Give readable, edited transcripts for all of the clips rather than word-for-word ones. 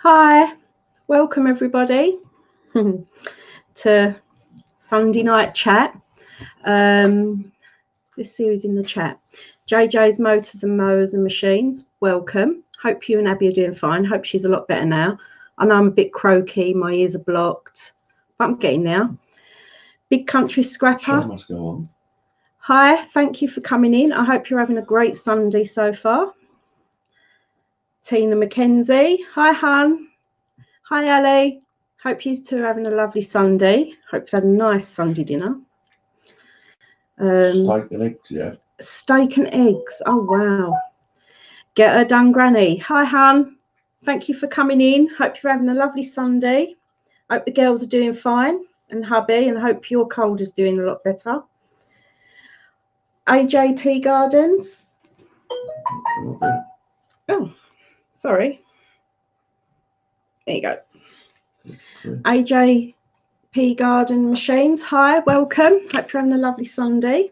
Hi, welcome everybody to Sunday night chat. This series in the chat. JJ's Motors and Mowers and Machines, welcome. Hope you and Abby are doing fine. Hope she's a lot better now. I know I'm a bit croaky, my ears are blocked, but I'm getting there. Big Country Scrapper. Show must go on. Hi, thank you for coming in. I hope you're having a great Sunday so far. Tina McKenzie. Hi, Han. Hi, Ali. Hope you two are having a lovely Sunday. Hope you've had a nice Sunday dinner. Steak and eggs, yeah. Steak and eggs. Oh, wow. Get her done, Granny. Hi, Han. Thank you for coming in. Hope you're having a lovely Sunday. Hope the girls are doing fine, and hubby, and hope your cold is doing a lot better. AJP Gardens. Okay. Oh, sorry. There you go. Okay. AJP Garden Machines. Hi, welcome. Hope you're having a lovely Sunday.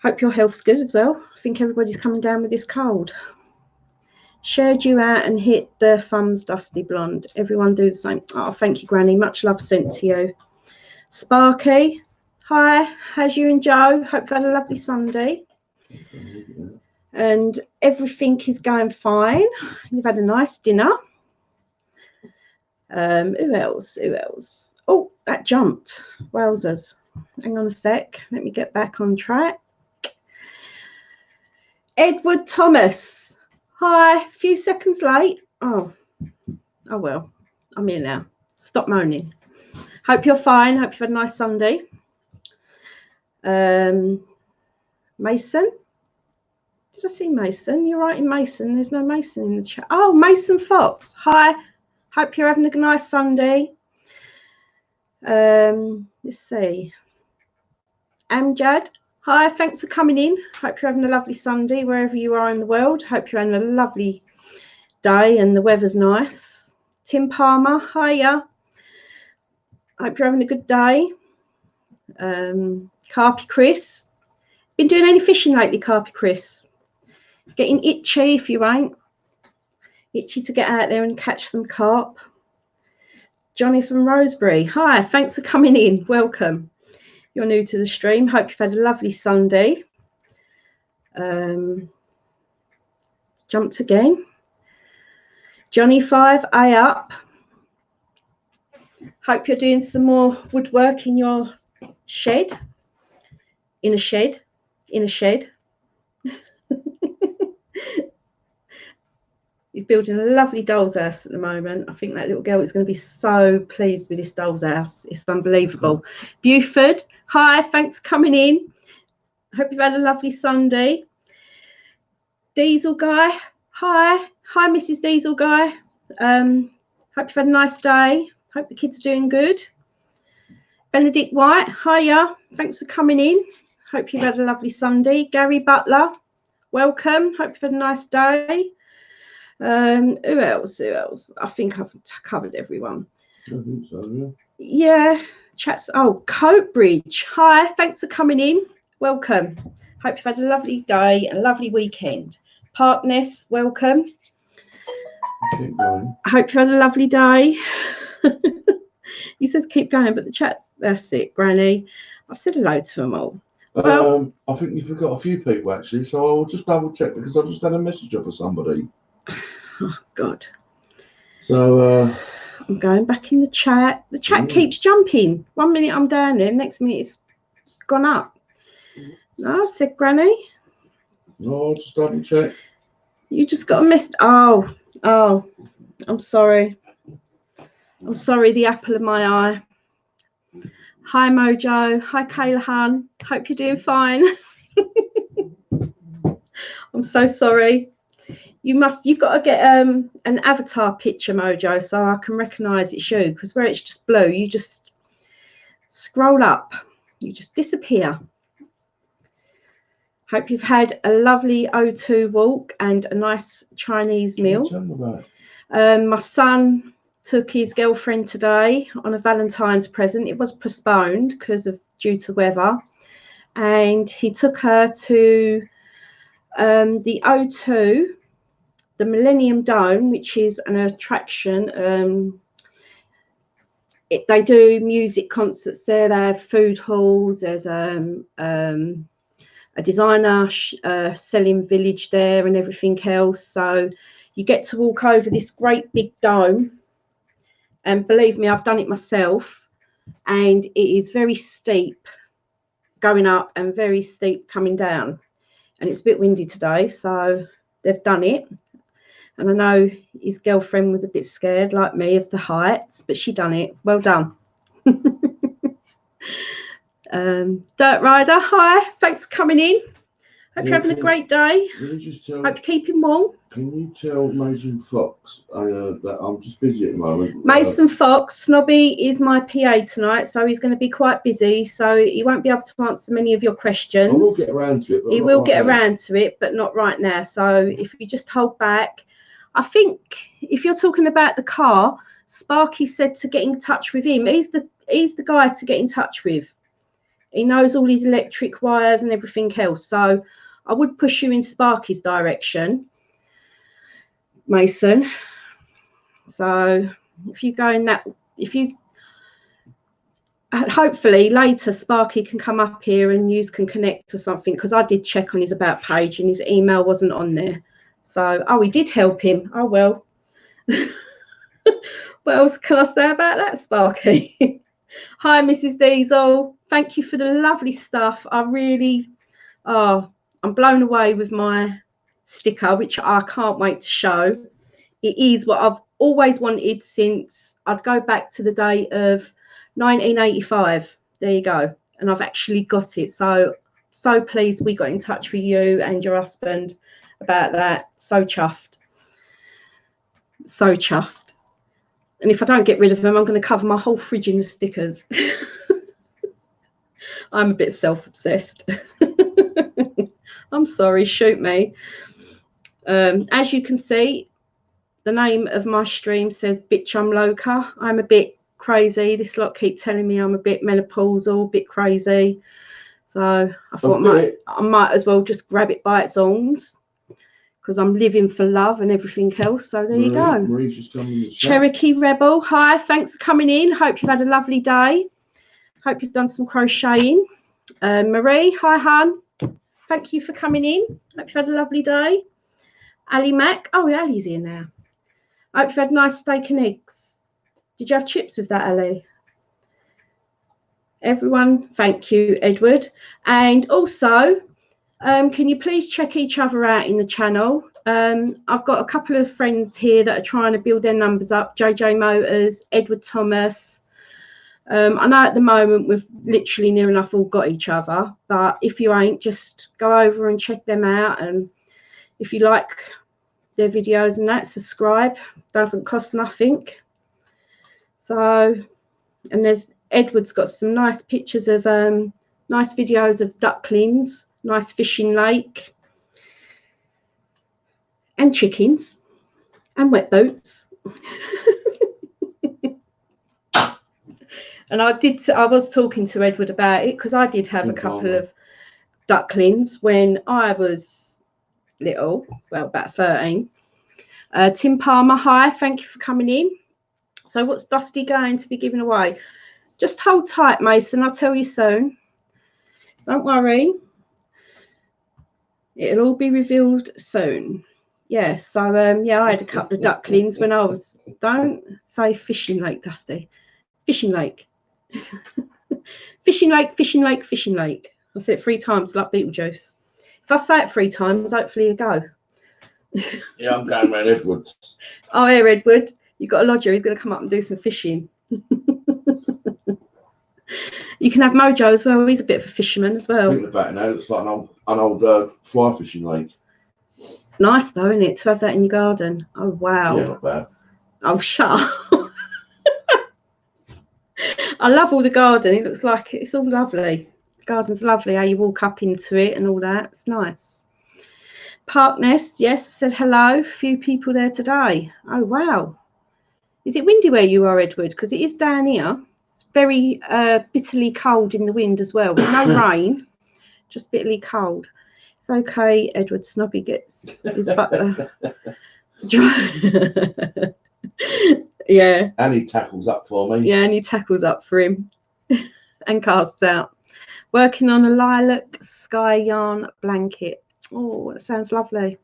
Hope your health's good as well. I think everybody's coming down with this cold. Shared you out and hit the thumbs, Dusty Blonde. Everyone do the same. Oh, thank you, Granny. Much love sent to you. Sparky. Hi, how's you and Joe? Hope you've had a lovely Sunday. And everything is going fine. You've had a nice dinner. Who else? Who else? Oh, that jumped. Wowzers. Hang on a sec. Let me get back on track. Edward Thomas. Hi. A few seconds late. Oh well. I'm here now. Stop moaning. Hope you're fine. Hope you've had a nice Sunday. Mason. Did I see Mason? You're right in Mason. There's no Mason in the chat. Oh, Mason Fox. Hi. Hope you're having a nice Sunday. Let's see. Amjad. Hi, thanks for coming in. Hope you're having a lovely Sunday wherever you are in the world. Hope you're having a lovely day and the weather's nice. Tim Palmer. Hiya. Hope you're having a good day. Carpy Chris. Been doing any fishing lately, Carpy Chris? Getting itchy if you ain't. Itchy to get out there and catch some carp. Johnny from Rosebery. Hi, thanks for coming in. Welcome. You're new to the stream. Hope you've had a lovely Sunday. Jumped again. Johnny 5A up. Hope you're doing some more woodwork in your shed. In a shed. In a shed. He's building a lovely doll's house at the moment. I think that little girl is going to be so pleased with this doll's house. It's unbelievable. Buford, hi, thanks for coming in. Hope you've had a lovely Sunday. Diesel Guy, hi. Hi, Mrs. Diesel Guy. Hope you've had a nice day. Hope the kids are doing good. Benedict White, hiya. Thanks for coming in. Hope you've had a lovely Sunday. Gary Butler, welcome. Hope you've had a nice day. Who else? Who else? I think I've covered everyone. I think so, yeah. Chats. Oh, Coatbridge. Hi, thanks for coming in. Welcome. Hope you've had a lovely day and a lovely weekend. Parkness, welcome. Keep going. I hope you've had a lovely day. He says keep going, but the chat's, that's it, Granny. I've said hello to them all. Well, I think you forgot a few people actually, so I'll just double check because I just had a message off of somebody. Oh God. So I'm going back in the chat. The chat keeps jumping. 1 minute I'm down there, next minute it's gone up. No, I said Granny. no, I'll just double check. You just got a miss. Oh, I'm sorry. I'm sorry, the apple of my eye. Hi Mojo. Hi Kaylahan. Hope you're doing fine. I'm so sorry. You've got to get an avatar picture, Mojo, so I can recognise it's you, because where it's just blue, you just scroll up. You just disappear. Hope you've had a lovely O2 walk and a nice Chinese meal. My son took his girlfriend today on a Valentine's present. It was postponed due to weather. And he took her to the O2 the Millennium Dome, which is an attraction. They do music concerts there. They have food halls. There's a designer selling village there and everything else. So you get to walk over this great big dome. And believe me, I've done it myself. And it is very steep going up and very steep coming down. And it's a bit windy today, so they've done it. And I know his girlfriend was a bit scared, like me, of the heights, but she done it. Well done. Dirt Rider, hi. Thanks for coming in. Hope you're having a great day. Hope you're keeping warm. Can you tell Mason Fox that I'm just busy at the moment? Mason Fox, Snobby is my PA tonight, so he's going to be quite busy, so he won't be able to answer many of your questions. I will get around to it. He will get around to it, but not right now. So if you just hold back. I think if you're talking about the car, Sparky said to get in touch with him. He's the guy to get in touch with. He knows all his electric wires and everything else. So I would push you in Sparky's direction, Mason. So if you go in that, hopefully later Sparky can come up here and you can connect or something, because I did check on his about page and his email wasn't on there. So, we did help him. Oh, well. What else can I say about that, Sparky? Hi, Mrs. Diesel. Thank you for the lovely stuff. I really, I'm blown away with my sticker, which I can't wait to show. It is what I've always wanted since I'd go back to the day of 1985. There you go. And I've actually got it. So pleased we got in touch with you and your husband about that. So chuffed. And if I don't get rid of them, I'm going to cover my whole fridge in the stickers. I'm a bit self-obsessed. I'm sorry, shoot me. As you can see, the name of my stream says Bitch I'm Loca. I'm a bit crazy. This lot keep telling me I'm a bit menopausal, a bit crazy. So I thought I might as well just grab it by its horns, because I'm living for love and everything else. So there you go. Marie's just coming in. Cherokee Rebel, hi. Thanks for coming in. Hope you've had a lovely day. Hope you've done some crocheting. Marie, hi, hon. Thank you for coming in. Hope you've had a lovely day. Ali Mac. Oh, Ali's here now. Hope you've had nice steak and eggs. Did you have chips with that, Ali? Everyone, thank you, Edward. And also, can you please check each other out in the channel? I've got a couple of friends here that are trying to build their numbers up. JJ Motors, Edward Thomas. I know at the moment we've literally near enough all got each other, but if you ain't, just go over and check them out. And if you like their videos and that, subscribe. Doesn't cost nothing. So, and there's Edward's got some nice pictures of nice videos of ducklings, nice fishing lake, and chickens, and wet boats. And I was talking to Edward about it, because I did have a couple of ducklings when I was little, well, about 13. Tim Palmer, hi, thank you for coming in. So what's Dusty going to be giving away? Just hold tight, Mason, I'll tell you soon. Don't worry. It'll all be revealed soon. Yeah, so yeah, I had a couple of ducklings when I was, don't say fishing lake, Dusty. Fishing lake. Fishing lake, fishing lake, fishing lake. I said it 3 times like Beetlejuice. If I say it 3 times, hopefully you go. Yeah, I'm going around Edwards. Oh, here, Edward. You've got a lodger. He's going to come up and do some fishing. You can have Mojo as well. He's a bit of a fisherman as well. Thinking about it now, it looks like an old fly fishing lake. It's nice though, isn't it, to have that in your garden? Oh, wow. Yeah, not bad. Oh, shut up. I love all the garden. It looks like it's all lovely. The garden's lovely, how you walk up into it and all that. It's nice. Park Nest, yes, said hello. A few people there today. Oh, wow. Is it windy where you are, Edward? Because it is down here. It's very bitterly cold in the wind as well. No rain, just bitterly cold. It's okay, Edward Snobby gets his butler. to try. Yeah. And he tackles up for me. Yeah, and he tackles up for him and casts out. Working on a lilac sky yarn blanket. Oh, that sounds lovely.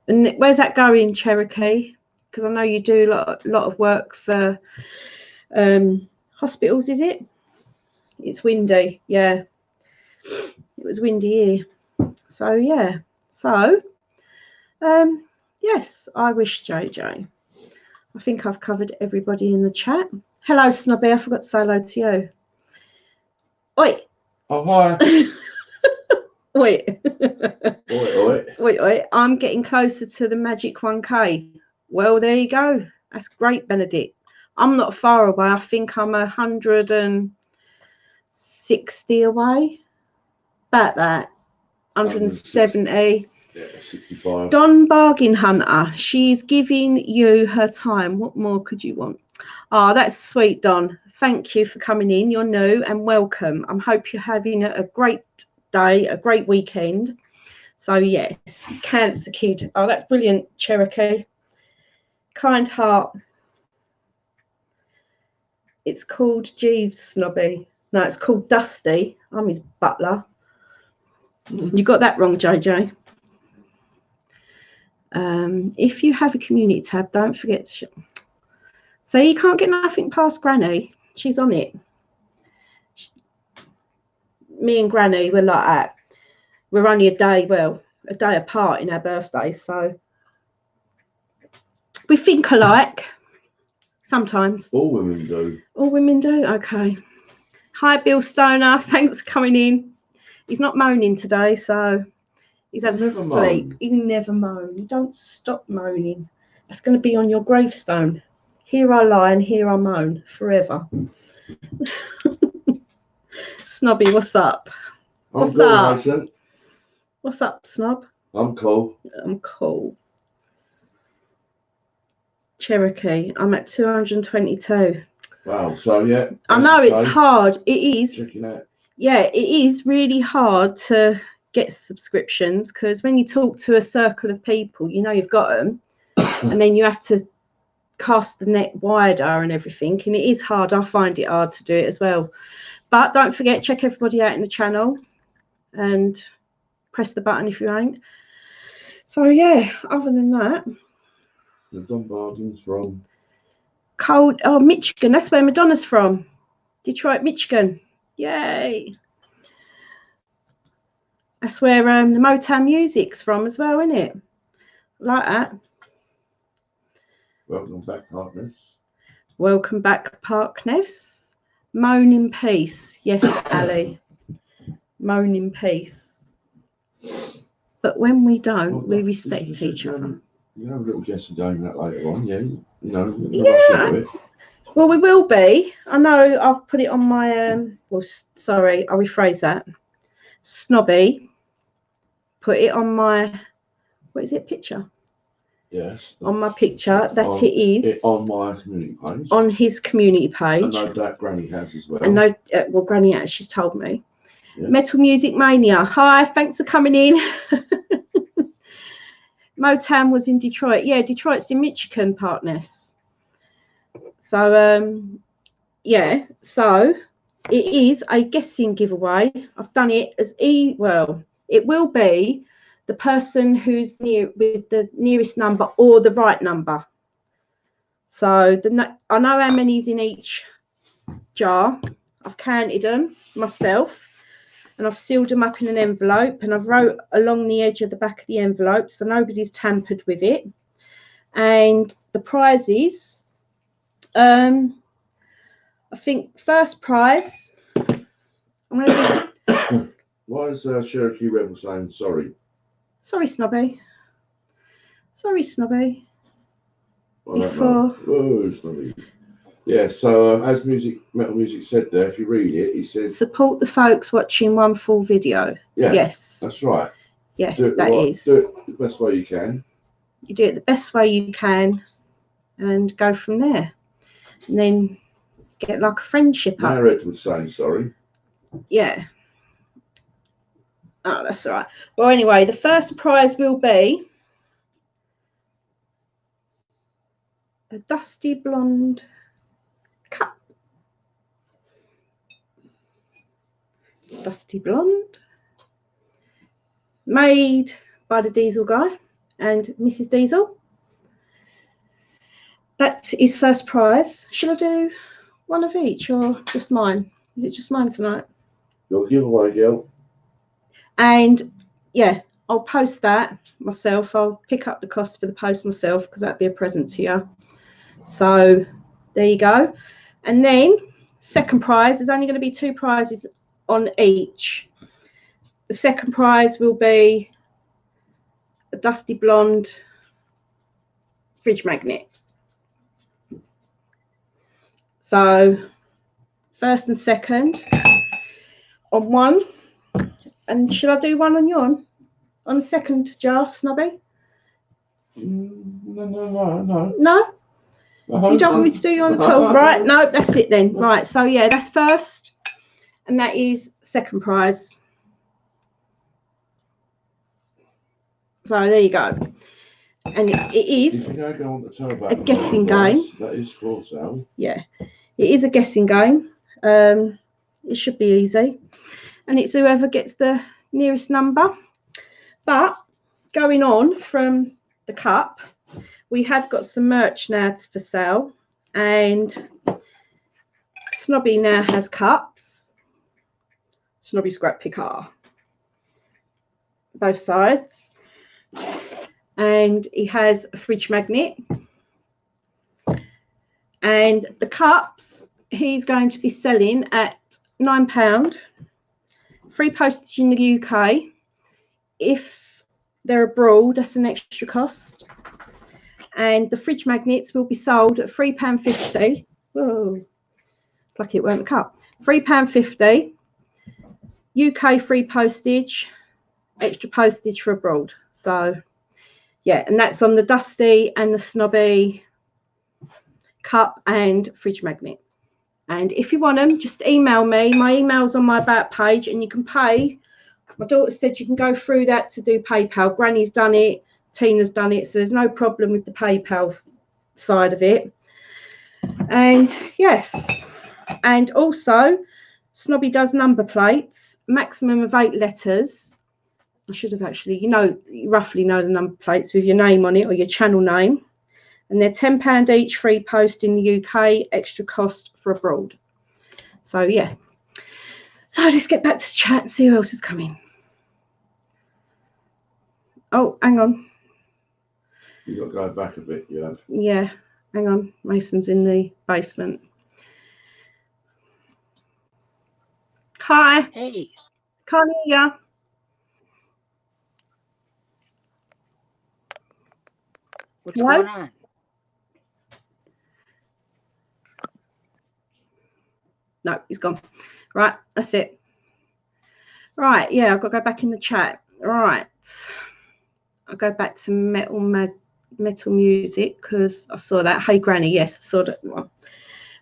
And where's that going, Cherokee? Because I know you do a lot of work for hospitals, is it? It's windy, yeah. It was windy here. So, yeah. So, yes, I wish, JJ. I think I've covered everybody in the chat. Hello, Snobby. I forgot to say hello to you. Oi. Oh, hi. Oi. Oi. Oi. I'm getting closer to the magic 1K. Well, there you go. That's great, Benedict. I'm not far away. I think I'm 160 away. About that. 170. Yeah, 65. Don Bargain Hunter. She's giving you her time. What more could you want? Oh, that's sweet, Don. Thank you for coming in. You're new and welcome. I hope you're having a great day, a great weekend. So, yes, Cancer Kid. Oh, that's brilliant, Cherokee. Kind Heart. It's called Jeeves, Snobby. No, it's called Dusty. I'm his butler. You got that wrong, JJ. If you have a community tab, don't forget to... So you can't get nothing past Granny. She's on it. Me and Granny were like that. We're only a day apart in our birthdays, so we think alike sometimes. All women do. All women do? Okay. Hi, Bill Stoner. Thanks for coming in. He's not moaning today, so he's had a sleep. He never moan. You don't stop moaning. That's going to be on your gravestone. Here I lie and here I moan forever. Snobby, what's up? What's up? Mason. What's up, Snob? I'm cool. I'm cool. Cherokee, I'm at 222. Wow, so yeah. I know it's hard. It is. Checking out. Yeah, it is really hard to get subscriptions because when you talk to a circle of people, you know you've got them, and then you have to cast the net wider and everything, and it is hard. I find it hard to do it as well. But don't forget, check everybody out in the channel and press the button if you ain't. So yeah, other than that, The Don Bargain's from Michigan. That's where Madonna's from. Detroit, Michigan. Yay. That's where the Motown music's from as well, isn't it? Like that. Welcome back, partners. Welcome back, Parkness. Moan in peace. Yes, Ali. Moan in peace. But when we don't, we respect each other. You have a little guessing game that later on, yeah. You know, yeah. Well, we will be. I know I've put it on my well, sorry, I'll rephrase that. Snobby put it on my, what is it, picture? Yes. On my picture that it is on my community page. On his community page. And no doubt Granny has as well. And no, well, Granny has, she's told me. Yeah. Metal Music Mania. Hi, thanks for coming in. Motown was in Detroit. Yeah, Detroit's in Michigan, Partness. So, yeah, so it is a guessing giveaway. I've done it as well, it will be the person who's near with the nearest number or the right number. So I know how many's in each jar. I've counted them myself. And I've sealed them up in an envelope, and I've wrote along the edge of the back of the envelope so nobody's tampered with it. And the prizes, I think first prize, I'm going to Why is Cherokee Rebel saying sorry? Sorry, Snobby. Sorry, Snobby. Before... Oh, Snobby. Yeah, so as Metal Music said there, if you read it, he says... Support the folks watching one full video. Yeah, yes. That's right. Yes, Do it the best way you can. You do it the best way you can and go from there. And then get like a friendship up. Red was saying sorry. Yeah. Oh, that's all right. Well, anyway, the first prize will be a dusty blonde cup. Dusty blonde. Made by the Diesel guy and Mrs. Diesel. That is first prize. Should I do one of each or just mine? Is it just mine tonight? Your giveaway, girl. And yeah, I'll post that myself. I'll pick up the cost for the post myself because that'd be a present to you. So there you go. And then second prize, there's only going to be 2 prizes on each. The second prize will be a dusty blonde fridge magnet. So first and second on one. And should I do one on your on the second jar, Snobby? No. No? You don't want me to do you on at all? Right, no, that's it then. Right, so yeah, that's first. And that is second prize. So there you go. And it is a guessing game. That is for sale. Yeah, it is a guessing game. It should be easy. And it's whoever gets the nearest number. But going on from the cup, we have got some merch now for sale. And Snobby now has cups. Snobby Scrap Picker. Both sides. And he has a fridge magnet. And the cups he's going to be selling at £9. Free postage in the UK. If they're abroad, that's an extra cost. And the fridge magnets will be sold at £3.50. Whoa, it's lucky it weren't the cup. £3.50. UK free postage, extra postage for abroad. So yeah, and that's on the Dusty and the Snobby cup and fridge magnet. And if you want them, just email me. My email's on my About page, and you can pay. My daughter said you can go through that to do PayPal. Granny's done it, Tina's done it, so there's no problem with the PayPal side of it. And yes, and also Snobby does number plates, maximum of 8 letters. I should have actually, you roughly know the number plates with your name on it or your channel name. And they're £10 each, free post in the UK, extra cost for abroad. So yeah. So let's get back to chat and see who else is coming. Oh, hang on. You've got to go back a bit, you have. Yeah, hang on. Mason's in the basement. Hi. Hey. Can't hear ya. What's going on? No, he's gone. Right, that's it. Right, yeah, I've got to go back in the chat. Right. I'll go back to metal music because I saw that. Hey Granny, yes, I saw that one.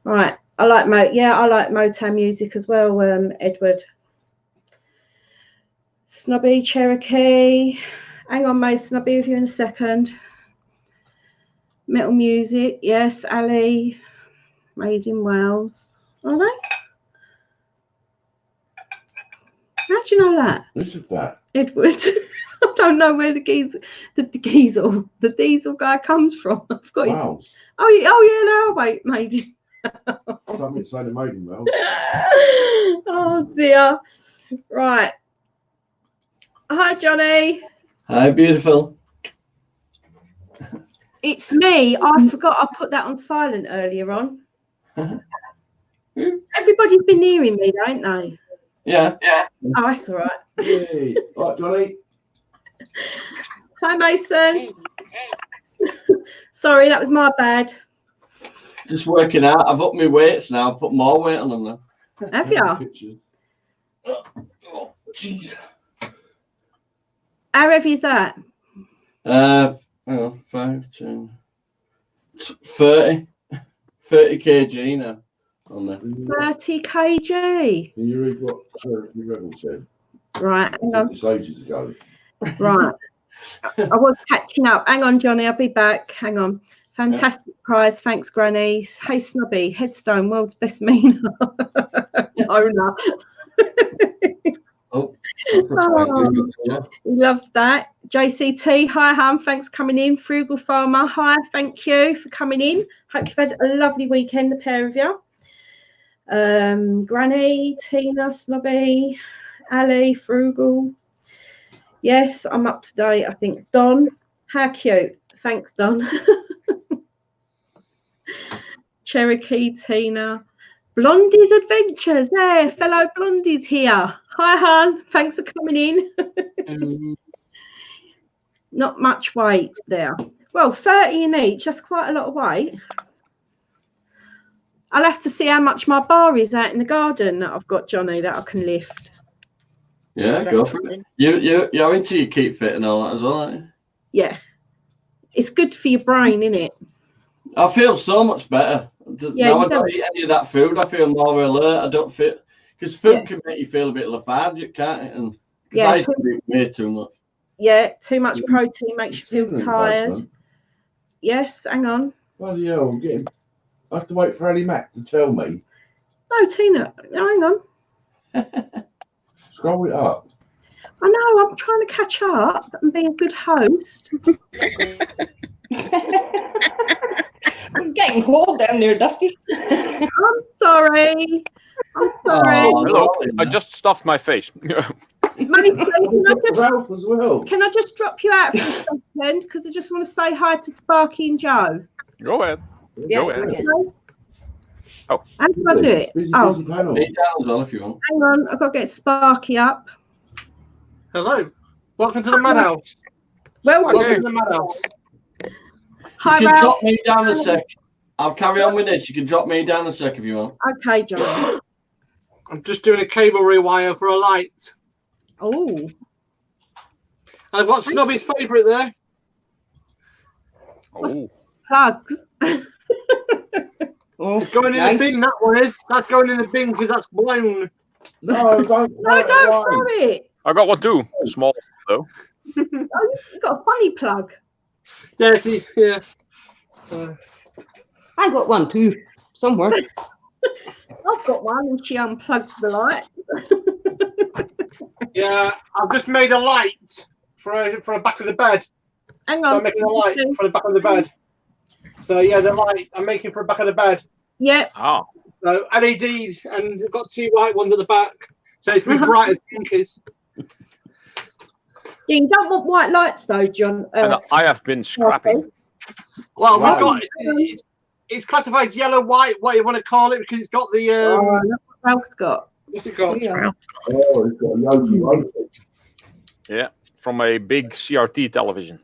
Right. I like Motown music as well, Edward. Snobby, Cherokee. Hang on, Mason, I'll be with you in a second. Metal music, yes, Ali. Made in Wales. Are they? How do you know that? This is that. Edward. I don't know where the diesel guy comes from. I've got Wow. his. Oh yeah, no, made in. I don't mean to say the made in Wales. Oh dear. Right. Hi, Johnny. Hi, beautiful. It's me. I forgot I put that on silent earlier on. Everybody's been hearing me, don't they? Yeah. Oh, that's all right. Hey. Right, Johnny. Hi, Mason. Sorry, that was my bad. Just working out. I've upped my weights now. Put more weight on them now. Have you? Oh, jeez. How heavy is that? 5, 10, 30 kg now on there. 30 kg. Can you read what Cherokee Rebel said? Right, hang on. It's ages ago. Right. I was catching up. Hang on, Johnny. I'll be back. Hang on. Fantastic prize. Thanks, Granny. Hey, Snobby. Headstone, world's best meaner. Owner. Oh, he loves that. JCT, hi, Hum. Thanks for coming in. Frugal Farmer, hi. Thank you for coming in. Hope you've had a lovely weekend, the pair of you. Granny, Tina, Snobby, Ali, Frugal. Yes, I'm up to date, I think. Don, how cute. Thanks, Don. Cherokee, Tina. Blondie's Adventures. There, fellow Blondies here. Hi, Han. Thanks for coming in. Not much weight there. Well, 30 in each. That's quite a lot of weight. I'll have to see how much my bar is out in the garden that I've got, Johnny, that I can lift. Yeah, go for it. You're into your keep fit and all that as well, aren't you? Yeah. It's good for your brain, isn't it? I feel so much better. Yeah, now I don't eat any of that food. I feel more alert. I don't feel... Because food can make you feel a bit lethargic, can't it? And because I used to eat way too much. Yeah, too much protein makes you feel tired. Yes, hang on. Bloody hell, I have to wait for Ali Mac to tell me. No, Tina. No, hang on. Scroll it up. I know, I'm trying to catch up and be a good host. I'm getting cold down there, Dusty. I'm sorry. Hello. I just stuffed my face. Mason, Ralph as well. can I just drop you out for a second? Because I just want to say hi to Sparky and Joe. Go ahead. Go ahead. Okay. Oh. How do I do it? Busy panel. Eat down as well if you want. Hang on. I've got to get Sparky up. Hello. Welcome to the Madhouse. Welcome. Welcome to the Madhouse. Hi, You can Ralph. drop me down a sec. I'll carry on with this. You can drop me down a sec if you want. Okay, John. I'm just doing a cable rewire for a light. Oh. And I've got Snobby's favourite there. Oh. Plugs. It's going in the bin, that one is. That's going in the bin because that's blown. No, don't throw it. I got one too. Small though. Oh, you've got a funny plug. Yeah, see, yeah. I got one too, somewhere. I've got one and she unplugged the light. Yeah, I've just made a light for a back of the bed. Hang So on. I'm making a light for the back of the bed. So yeah, the light I'm making for the back of the bed. Yeah. Oh. So LED, and I've got 2 white ones at the back. So it's as bright as pink is. Yeah, you don't want white lights though, John. And I have been scrapping. Well, Wow. we've got it's classified yellow, white, what you want to call it, because it's got the that's what Ralph's got. what's it called? Yeah. Oh, it's got a logo. Yeah. From a big CRT television.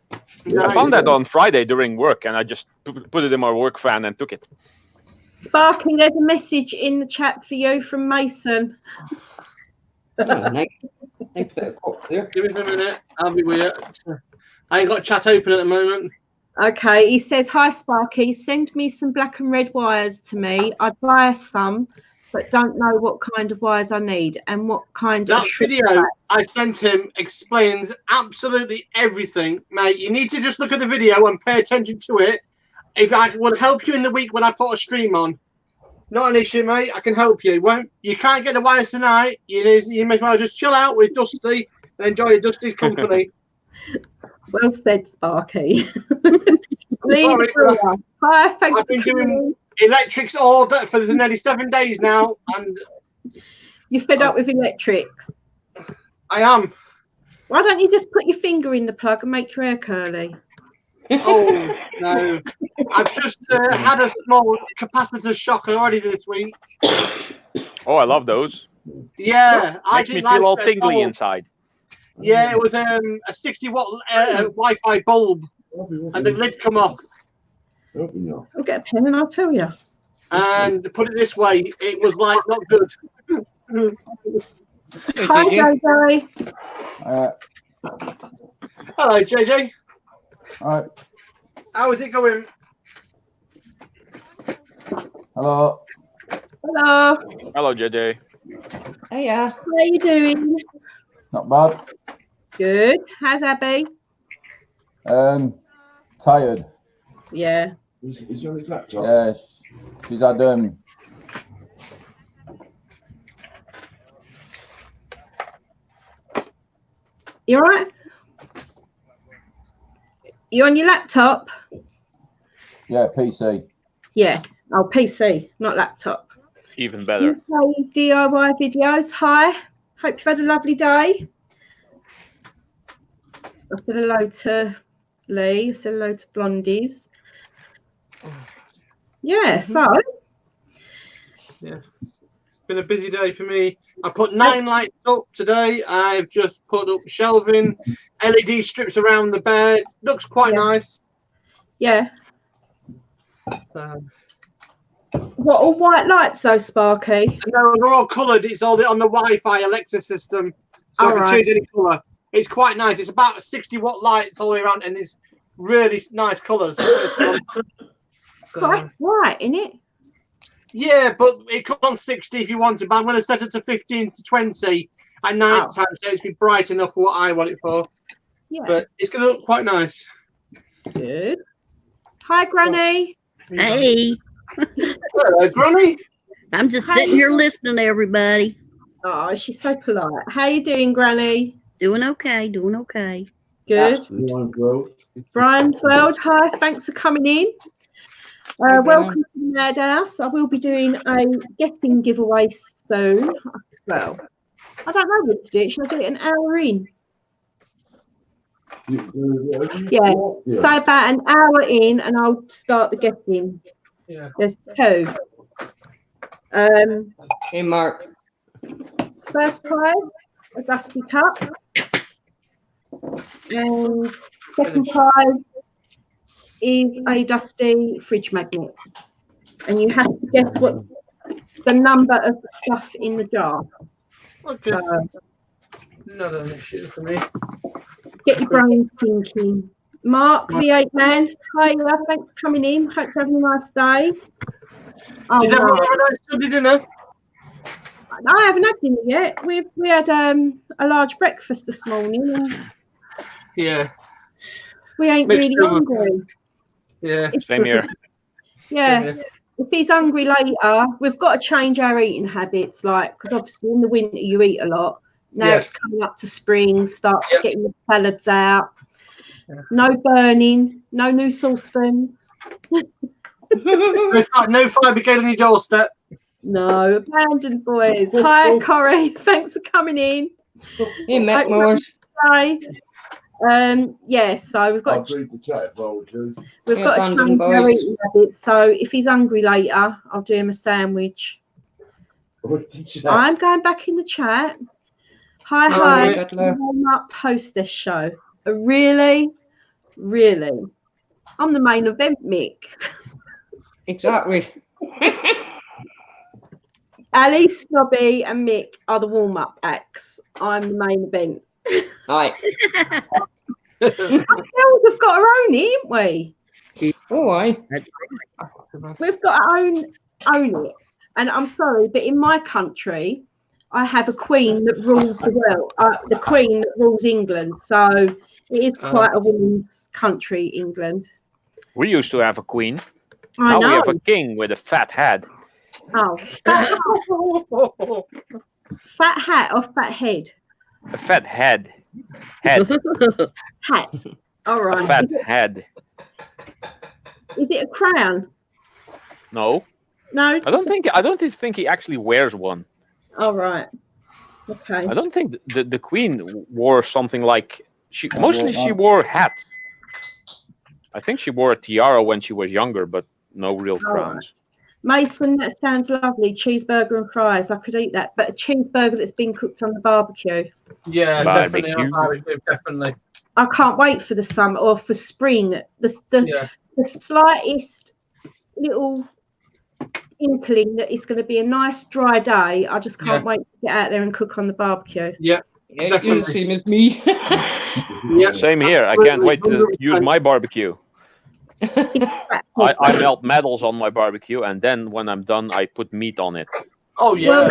No, I found that on Friday during work and I just put it in my work van and took it. Sparky, there's a message in the chat for you from Mason. Oh, nice. Thanks for the call there. Give me a minute. I'll be weird. I ain't got chat open at the moment. Okay, he says, hi Sparky, send me some black and red wires to me. I'd buy some, but don't know what kind of wires I need and what kind That of video I sent him explains absolutely everything, mate. You need to just look at the video and pay attention to it. If I will help you in the week when I put a stream on. Not an issue, mate. I can help you. You can't get the wires tonight. You may as well just chill out with Dusty and enjoy Dusty's company. Well said, Sparky. Sorry, Hi, thanks I've been for coming doing electrics all day for nearly 7 days now, and You're fed up with electrics. I am. Why don't you just put your finger in the plug and make your hair curly? Oh no! I've just had a small capacitor shock already this week. Oh, I love those. Yeah, I Makes me didn't like feel all it at tingly all. inside. Yeah, it was a 60-watt Wi-Fi bulb, and the lid come off. I'll get a pen and I'll tell you. And to put it this way, it was like not good. Hi, JJ. Hello, JJ. All right. How is it going? Hello. Hello. Hello, JJ. Hiya. How are you doing? Not bad. Good. How's Abby? Tired. Yeah. Is he on his laptop? Yes. She's had You all right? You on your laptop? yeah, PC. Yeah. Oh, PC, not laptop. Even better. Okay, DIY videos. Hi. Hope you've had a lovely day. I said hello to Lee. I said hello to Blondies. Yeah, so. Yeah, it's been a busy day for me. I put 9 lights up today. I've just put up shelving, LED strips around the bed. Looks quite nice. Yeah. What, all white lights though, Sparky? No, they're all coloured. It's all on the Wi-Fi Alexa system, so I can change any colour. It's quite nice. It's about 60-watt lights all the way around, and there's really nice colours. Quite bright, isn't it? Yeah, but it comes on 60 if you want to, but I'm going to set it to 15 to 20 at night time, so it's be bright enough for what I want it for. Yeah. But it's going to look quite nice. Good. Hi, Granny. Hey, Hello, Granny. I'm just sitting here listening to everybody. Oh, she's so polite. How you doing, Granny? Doing okay, doing okay. Good. Brian's World. Hi, thanks for coming in. Welcome to the Madhouse. I will be doing a guessing giveaway soon. Well, I don't know what to do. Should I do it an hour in? Yeah. So about an hour in, and I'll start the guessing. Yeah. There's 2. Hey, Mark. First prize, a dusty cup. And second prize is a dusty fridge magnet. And you have to guess what's the number of the stuff in the jar. Okay. Not an issue for me. Get your brain thinking. Mark, V8 Man. Hi, thanks for coming in. Hope you're having a nice day. Oh, Did everyone have a nice Sunday dinner? No, I haven't had dinner yet. We had a large breakfast this morning. And yeah. We ain't really hungry. Yeah. Same here. Yeah. If he's hungry later, we've got to change our eating habits, like, because obviously in the winter you eat a lot. Now it's coming up to spring, start getting the salads out. Yeah. No burning, no new saucepans. no fire brigade on your doorstep. No, abandoned boys. Hi, Corey. Thanks for coming in. Hey, Matt Morris. Hi. Yeah, so we've got read the chat if I would do. We've got to change our eating habits. So if he's hungry later, I'll do him a sandwich. I'm going back in the chat. Hi, warm up hostess show. Really? I'm the main event, Mick. Exactly. Ali, Snobby, and Mick are the warm up acts. I'm the main event. Right. Our girls have got our own, haven't we? Oh, aye. We've got our own it. And I'm sorry, but in my country, I have a queen that rules the world. The queen that rules England. So it is quite a woman's country, England. We used to have a queen. I know. Now we have a king with a fat head. Oh, fat hat or fat head? A fat head. Hat. All right. A fat head. Is it a crown? No. No. I don't think he actually wears one. All right. Okay. I don't think the queen wore something like she wore hats. I think she wore a tiara when she was younger, but no real crowns. Mason, that sounds lovely. Cheeseburger and fries. I could eat that, but a cheeseburger that's been cooked on the barbecue. Yeah, definitely. I can't wait for the summer or for spring. The slightest little inkling that it's going to be a nice dry day. I just can't wait to get out there and cook on the barbecue. Yeah, definitely. Same as me. Yeah, same here. I can't wait to use my barbecue. I melt metals on my barbecue, and then when I'm done, I put meat on it. Oh yeah.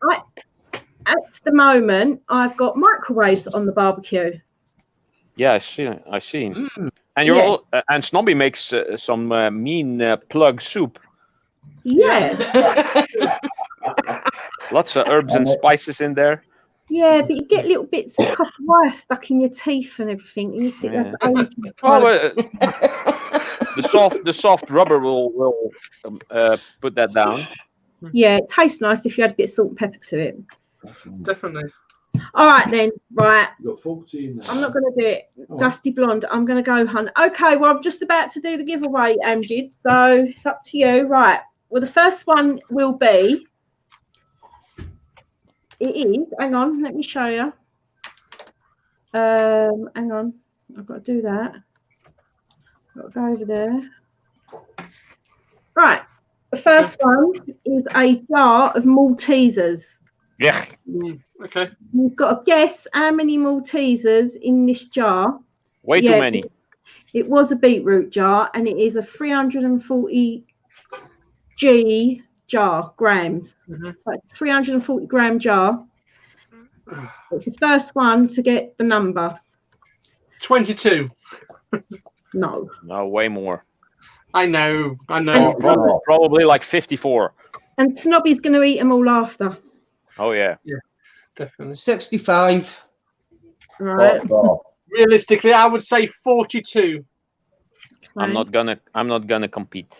Well, at the moment, I've got microwaves on the barbecue. Yeah, I see. And you're all, and Snobby makes some mean plug soup. Yeah. Lots of herbs and spices in there. Yeah, but you get little bits of copper wire stuck in your teeth and everything, and you sit there. Oh, the soft rubber will put that down. Yeah, it tastes nice if you add a bit of salt and pepper to it. Definitely. All right then, right. You've got 14 now. I'm not going to do it. Dusty Blonde, I'm going to go, hun. Okay, well, I'm just about to do the giveaway, Amjid, so it's up to you. Right. Well, the first one will be, it is, hang on, let me show you. Hang on, I've got to do that. I've got to go over there. Right. The first one is a jar of Maltesers. Yeah. Okay. You've got to guess how many Maltesers in this jar. Way too many. It was a beetroot jar, and it is a 340 grams. So it's a 340 gram jar. It's the first one to get the number. 22. No. No, way more. I know. Probably like 54. And Snobby's going to eat them all after. Oh, yeah. Yeah, definitely. 65. Right. Realistically, I would say 42. Okay. I'm not gonna compete.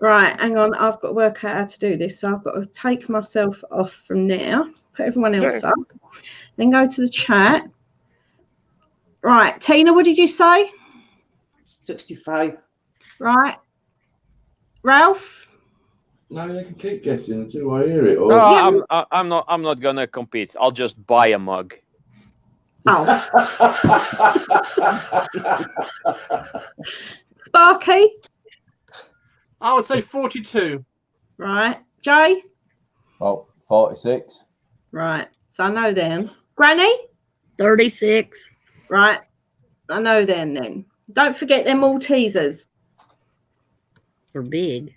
Right, hang on. I've got to work out how to do this. So I've got to take myself off from there, put everyone else up, then go to the chat. Right, Tina, what did you say? 65. Right. Ralph? No, you can keep guessing until I hear it. Or... No, I'm not gonna compete. I'll just buy a mug. Oh. Sparky? I would say 42. Right. Jay? Oh, 46. Right. So I know then. Granny? 36. Right. I know then. Don't forget them Maltesers. They're big.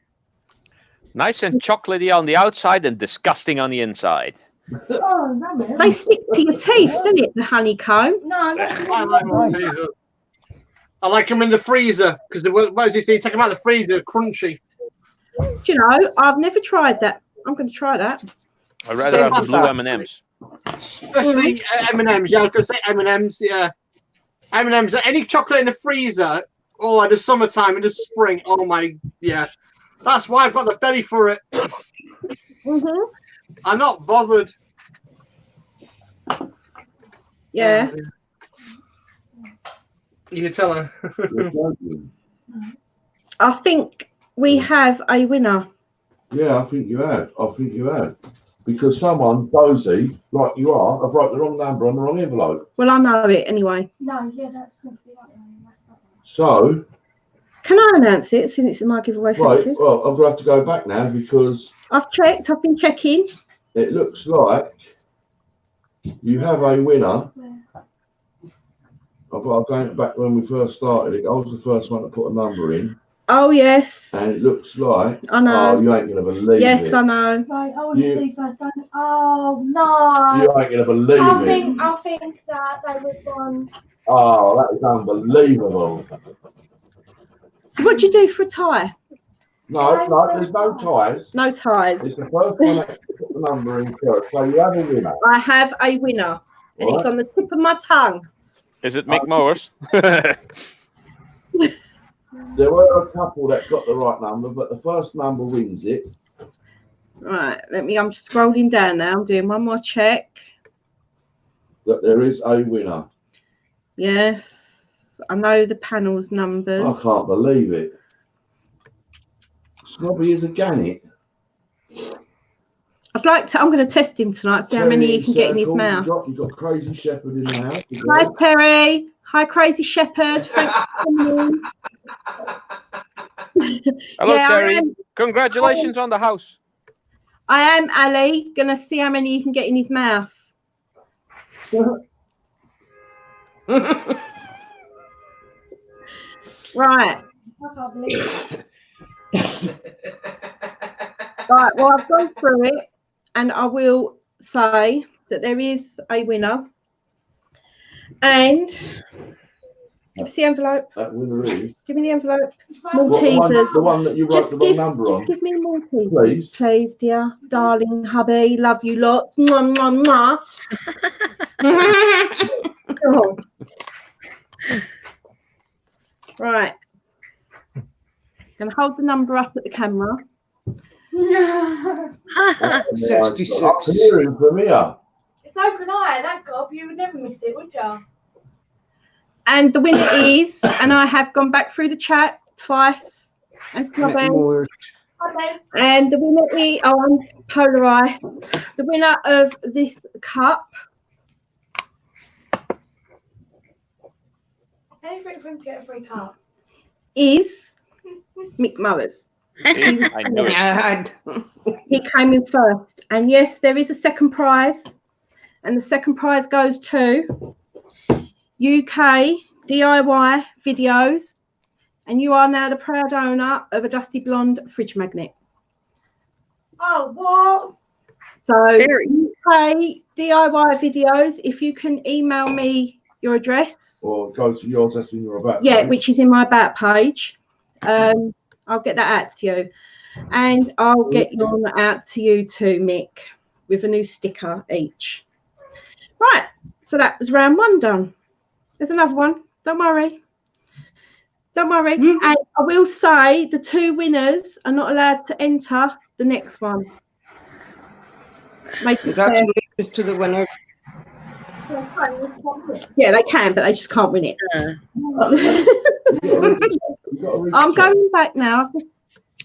Nice and chocolatey on the outside and disgusting on the inside. They stick to your teeth, don't it, the honeycomb? I like them in the freezer because what does he say? Take them out of the freezer, crunchy. Do you know, I've never tried that. I'm going to try that. I'd rather have the blue M&Ms. Especially M&Ms. Yeah, I was going to say M&Ms. Yeah, M&Ms. Any chocolate in the freezer, or in the summertime, in the spring. Oh my, yeah. That's why I've got the belly for it. I'm not bothered. Yeah. You can tell her. I think we have a winner. Yeah, I think you had. Because someone, Dozy, like you are, have wrote the wrong number on the wrong envelope. Well, I know it anyway. No, yeah, that's not the right one. So... Can I announce it since it's in my giveaway? Right, well, I'm going to have to go back now because... I've checked. I've been checking. It looks like you have a winner. I'm going back when we first started it. I was the first one to put a number in. Oh, yes. And it looks like... I know. Oh, you ain't going to believe it. Yes, I know. Right, I want to see first. Oh, no. You ain't going to believe it. I think that they would won. Oh, that is unbelievable. So what do you do for a tie? No, there's no ties. No ties. It's the first one that put the number in first. So you have a winner. I have a winner. And it's on the tip of my tongue. Is it Mick Mowers? There were a couple that got the right number, but the first number wins it. Right, I'm just scrolling down now. I'm doing one more check. That there is a winner. Yes. I know the panel's numbers. I can't believe it. Snobby is a gannet. I'm going to test him tonight, see how many he can get in his mouth. You've got Crazy Shepherd in the house. Hi, Terry. Hi, Crazy Shepherd. Thanks for coming in. Hello, Terry. Congratulations on the house. I am, Ali. Going to see how many you can get in his mouth. Right. Right, well, I've gone through it, and I will say that there is a winner. And Give us the envelope. That winner is. Give me the envelope. What, Maltesers. the one that you wrote the wrong number on. Just give me Maltesers, Please. please, dear. Darling hubby, love you lots. Mwah, mwah, mwah. God. Right. Gonna hold the number up at the camera. I can hear him from here. So can I. That gob, you would never miss it, would you? And the winner is, and I have gone back through the chat twice. And the winner is, I'm polarised. The winner of this cup. Anything for him to get a free cup. Is Mick Mowers. I know it. He came in first. And yes, there is a second prize. And the second prize goes to UK DIY Videos. And you are now the proud owner of a Dusty Blonde fridge magnet. Oh, what? So UK DIY Videos, if you can email me your address. Or go to yours, that's in your about. Yeah, page. which is in my about page. I'll get that out to you. And I'll get your out to you too, Mick, with a new sticker each. Right, so that was round 1 done. There's another one. Don't worry. Don't worry. And I will say the 2 winners are not allowed to enter the next one. Make it fair. To the winner. Yeah, they can, but they just can't win it. I'm going back now. I've just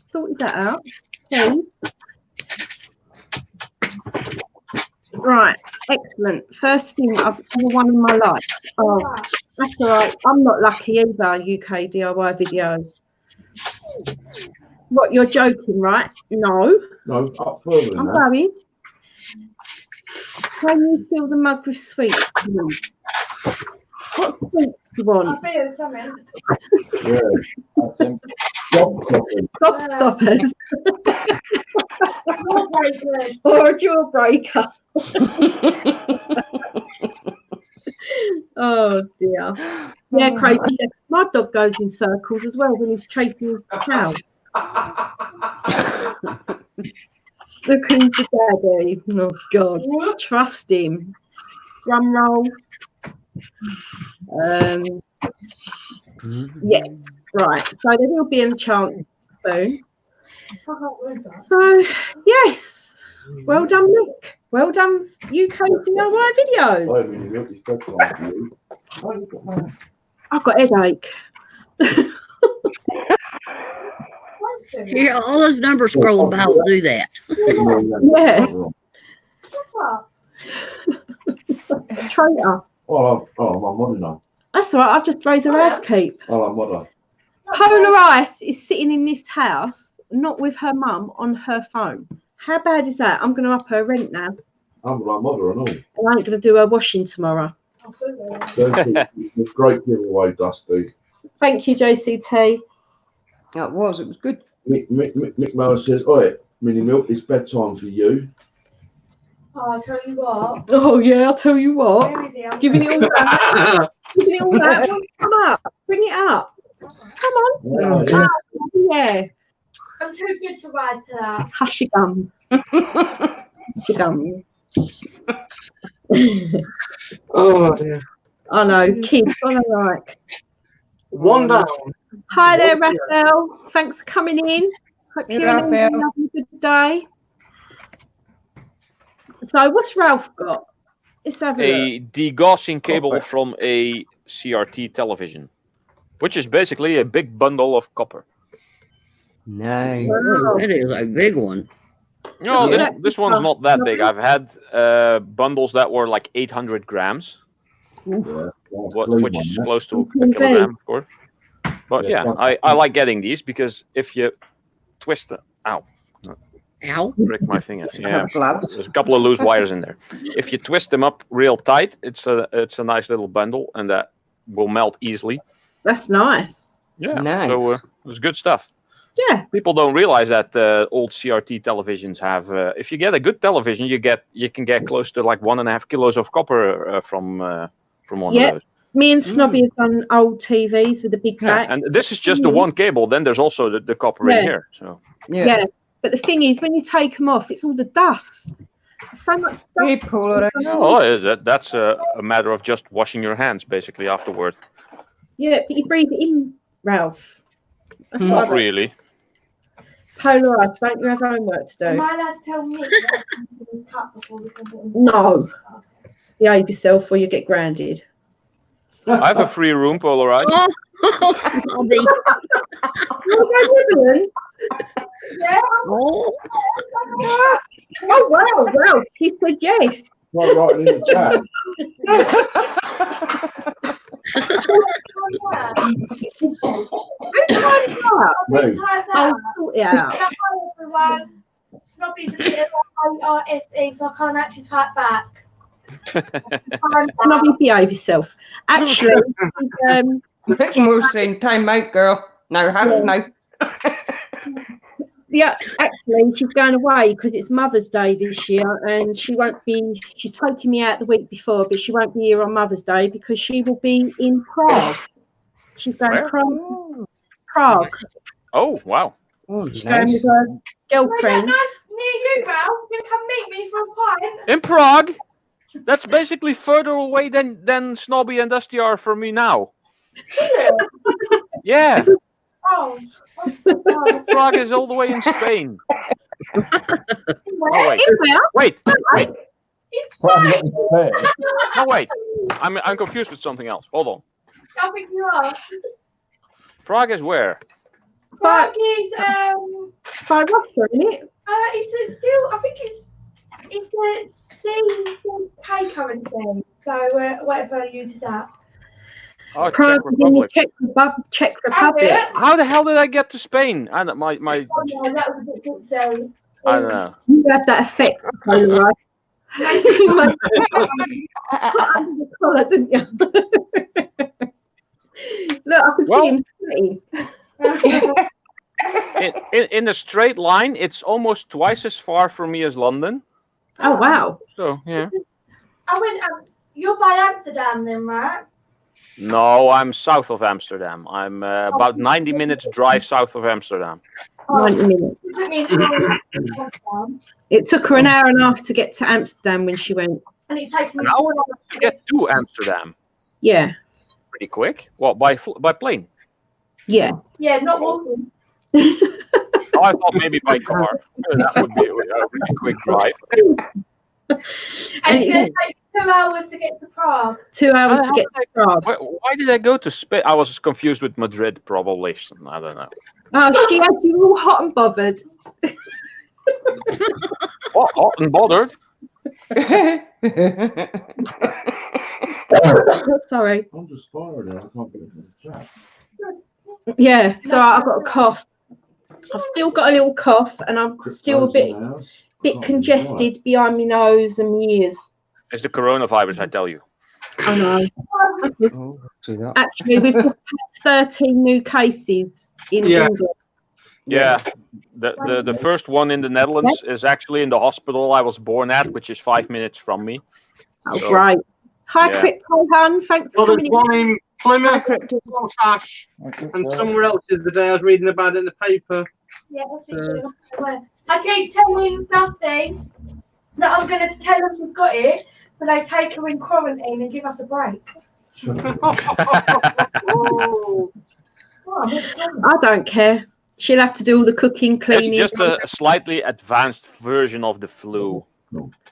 sorted that out. Okay. Right, excellent. First thing I've ever won in my life. Oh, that's all right. I'm not lucky either, UK DIY Videos. What, you're joking, right? No. No, up further than I'm that. going. Can you fill the mug with sweets, please? What sweets do you want? I'll be with something. Yeah, that's him. Gobstoppers. Jawbreakers. Or a jawbreaker. Oh dear. Yeah, crazy. My dog goes in circles as well when he's chasing his cow. Looking for daddy. Oh God. Trust him. Drum roll. Yes. Right. So there will be a chance soon. So yes. Well done, Mick. Well done, UK DIY Videos. I mean, milk is bedtime for you. Oh, you've got that. I've got a headache. Yeah, all those numbers scroll about will do that. Yeah. Yeah. Traitor. Oh, my mother now. That's all right. I'll just raise her ass keep. Oh, my mother. Polar Ice is sitting in this house, not with her mum, on her phone. How bad is that? I'm going to up her rent now. I'm my mother and all. And I ain't going to do her washing tomorrow. It's great giveaway, Dusty. Thank you, JCT. Yeah, it was good. Mick Mower says, oi, Minnie Milk, it's bedtime for you. Oh, I tell you what. Oh, yeah, I'll tell you what. Where is he? Giving it all that. Giving it all that. Come up. Bring it up. Come on. Yeah. Yeah. I'm too good to rise to that. Hush your gums. Hush your gums. Oh, yeah. I know, kids, what I like. 1 down. Hi there, Raphael. Thanks for coming in. Hope Hey, you're having a good day. So, what's Ralph got? Let's have a A degaussing cable from a CRT television, which is basically a big bundle of copper. Nice. Wow. That is a big one. No, Yeah. this one's not that big. I've had bundles that were like 800 grams, which is close to a kilogram, of course. But yeah, I like getting these because if you twist it, ow, break my fingers. Yeah, there's a couple of loose wires in there. If you twist them up real tight, it's a nice little bundle, and that will melt easily. That's nice. Yeah, Nice. so it's good stuff. Yeah. People don't realize that old CRT televisions have. If you get a good television, you can get close to like 1.5 kilos of copper from one of those. Me and Snobby have done old TVs with a big Yeah, back. and this is just the one cable. Then there's also the copper in here. So yeah, but the thing is, when you take them off, it's all the dust. So much dust. oh, that's a matter of just washing your hands basically afterward. Yeah, but you breathe it in, Ralph. That's Not really. Polarised, don't you have homework to do? Am I allowed to tell Nick that I'm cut before we can put in? No. Behave yourself or you get grounded. I have a free room, Polarized. Snobby. Yeah. Oh. Oh, wow. He said yes. Right in the chat. Yeah. Everyone. Snobby's a bit of ARSE, so I can't actually type back. Snobby, behave yourself. Actually, Next more saying time out, girl. No, no. yeah, actually, she's going away because it's Mother's Day this year, and she won't be. She's taking me out the week before, but she won't be here on Mother's Day because she will be in Prague. She's going to Prague. Oh, wow. She's going with her girlfriend. Near you, Ralph. You can come meet me for a pint. In Prague? That's basically further away than Snobby and Dusty are from me now. Yeah. Oh. Prague is all the way in Spain. Oh, wait. Wait. No, wait. I'm confused with something else. Hold on. I think you are. Prague is where? Prague is by Russia, isn't it? It's still. I think it's the CK currency. So whatever uses that. Oh, Prague is in the Czech Republic. How the hell did I get to Spain? I don't, my. Oh, no, that was a bit so. I don't know. You had that effect, right? You went under the collar, didn't you? Look, I can see him sweating. In a straight line, it's almost twice as far from me as London. Oh wow! So yeah. I went. You're by Amsterdam, then, right? No, I'm south of Amsterdam. I'm about 90 minutes drive south of Amsterdam. 90 minutes. It took her an hour and a half to get to Amsterdam when she went. And it's taken an hour to get to Amsterdam. Yeah. Pretty quick. What, by plane? Yeah. Yeah, not walking. Oh, I thought maybe by car. That would be a really quick drive. And it's going to take 2 hours to get to Prague. 2 hours to get to Prague. Why did I go to Spain? I was confused with Madrid, probably. I don't know. Oh, she had you all hot and bothered. What, hot and bothered? Sorry. I'm just fired now. I can't get it in the chat. Yeah, so I've got a cough. I've still got a little cough, and I'm still a bit congested behind my nose and my ears. It's the coronavirus, I tell you. I know. Actually, we've just had 13 new cases in England. Yeah, the first one in the Netherlands is actually in the hospital I was born at, which is 5 minutes from me. Oh, so, great. Hi, Crypto Han. Thanks for coming in. One in Plymouth, Saltash, and somewhere else the other day. I was reading about it in the paper. Yeah, I keep telling Dusty that I'm going to tell them we've got it, but they take her in quarantine and give us a break. I don't care. She'll have to do all the cooking, cleaning. It's just a slightly advanced version of the flu.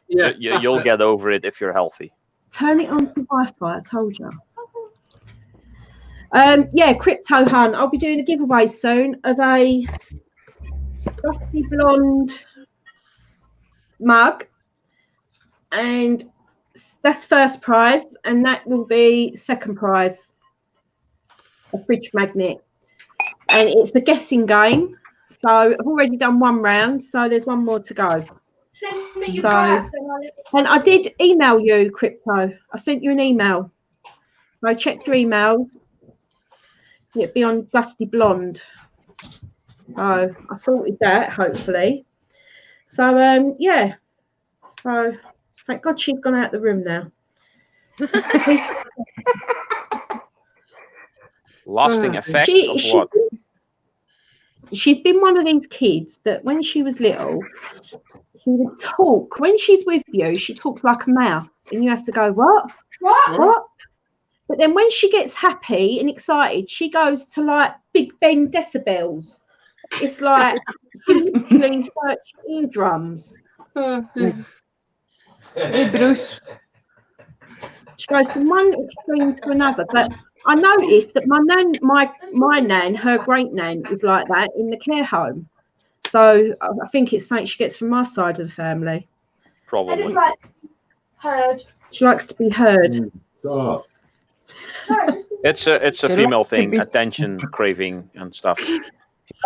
Yeah, you'll get over it if you're healthy. Turn it on to Wi-Fi, I told you. Yeah, Crypto Han. I'll be doing a giveaway soon of a dusty blonde mug, and that's first prize, and that will be second prize, a fridge magnet. And it's a guessing game, so I've already done one round, so there's one more to go. And I did email you, Crypto. I sent you an email, so check your emails. It'll be on Dusty Blonde. So I sorted that, hopefully. So yeah. So thank God she's gone out the room now. Lasting effect of what? She's been one of these kids that when she was little, she would talk. When she's with you, she talks like a mouse, and you have to go, what? But then when she gets happy and excited, she goes to like Big Ben decibels. It's like she literally hurts your eardrums. Hey, Bruce. She goes from one extreme to another. But I noticed that my nan, her great nan, is like that in the care home. So I think it's something she gets from my side of the family. I just Probably. like heard. She likes to be heard. Stop. It's a female thing, attention craving and stuff.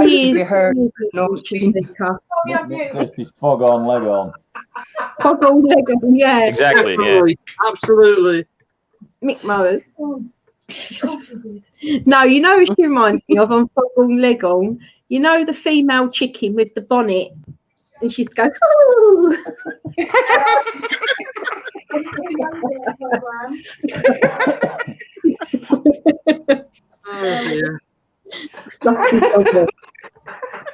She is heard, no seen. She's fog on, leg on. Fog on, leg on, yeah. Exactly, yeah. Absolutely. Mick Mowers. No, you know who she reminds me of on Fog on, leg on? You know the female chicken with the bonnet? And she's going, oh. Oh, dear.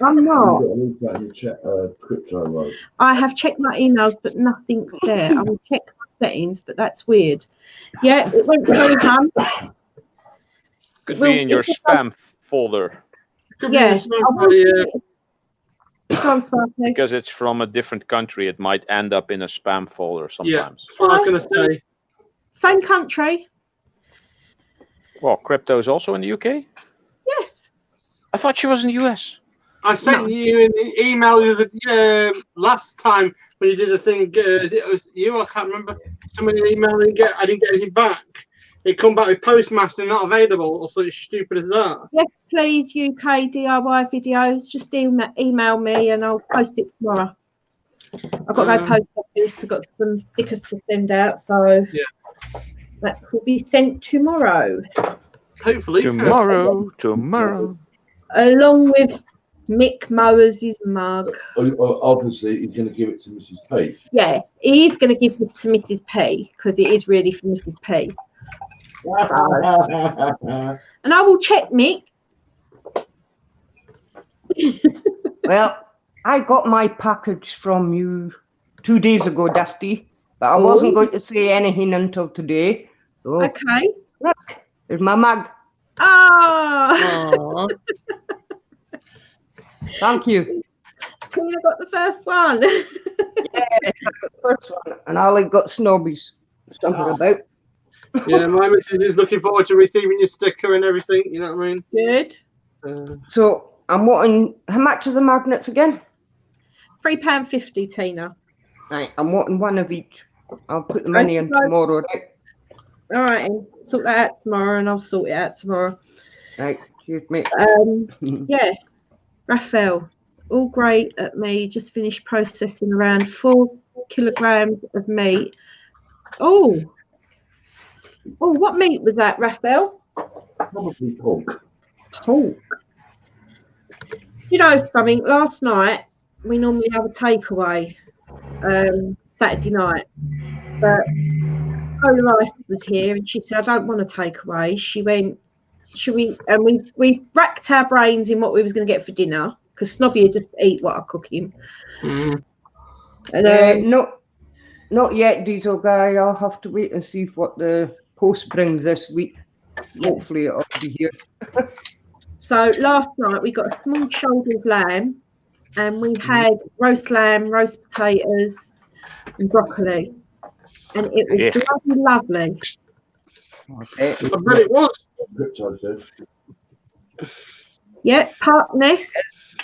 I'm not. I have checked my emails, but nothing's there. I will check my settings, but that's weird. Yeah, it went very hum. Could be in your spam folder. Yeah. Because it's from a different country, it might end up in a spam folder sometimes. Yeah, that's what I was going to say. Same country. Well, crypto is also in the UK? Yes. I thought she was in the US. I sent you an email last time when you did a thing. It was you, I can't remember. Somebody emailed me, I didn't get anything back. It come back with postmaster not available, or something stupid as that. Yes, please, UK DIY videos. Just email me and I'll post it tomorrow. I've got to go post office. I've got some stickers to send out, so that will be sent tomorrow. Hopefully. Tomorrow. Along with Mick Mowers' mug. Obviously, he's going to give it to Mrs. P. Yeah, he is going to give this to Mrs. P because it is really for Mrs. P. And I will check, Mick. Well, I got my package from you 2 days ago, Dusty, but I wasn't going to say anything until today. So, okay. Look, there's my mug. Ah. Thank you. Tina got the first one. Yes, I got the first one, and Ollie got snobbies. Something about. Yeah, my missus is looking forward to receiving your sticker and everything. You know what I mean? Good. So I'm wanting. How much are the magnets again? £3.50, Tina. Right, I'm wanting one of each. I'll put the money in tomorrow, right? All right, sort that out tomorrow, and I'll sort it out tomorrow. Right, cheers, mate. Yeah, Raphael, all great at me. Just finished processing around 4 kilograms of meat. Oh, what meat was that, Raphael? Probably pork. Pork. You know something? Last night we normally have a takeaway, Saturday night, but Polar Ice was here and she said, I don't want a takeaway. She went, should we? And we racked our brains in what we was going to get for dinner because Snobby would just eat what I cook him. And not yet, Diesel guy. I'll have to wait and see what the post brings this week. Hopefully it'll be here. So last night we got a small shoulder of lamb and we had roast lamb, roast potatoes and broccoli. And it was bloody lovely. Okay. I bet it was. Yeah, Parkness.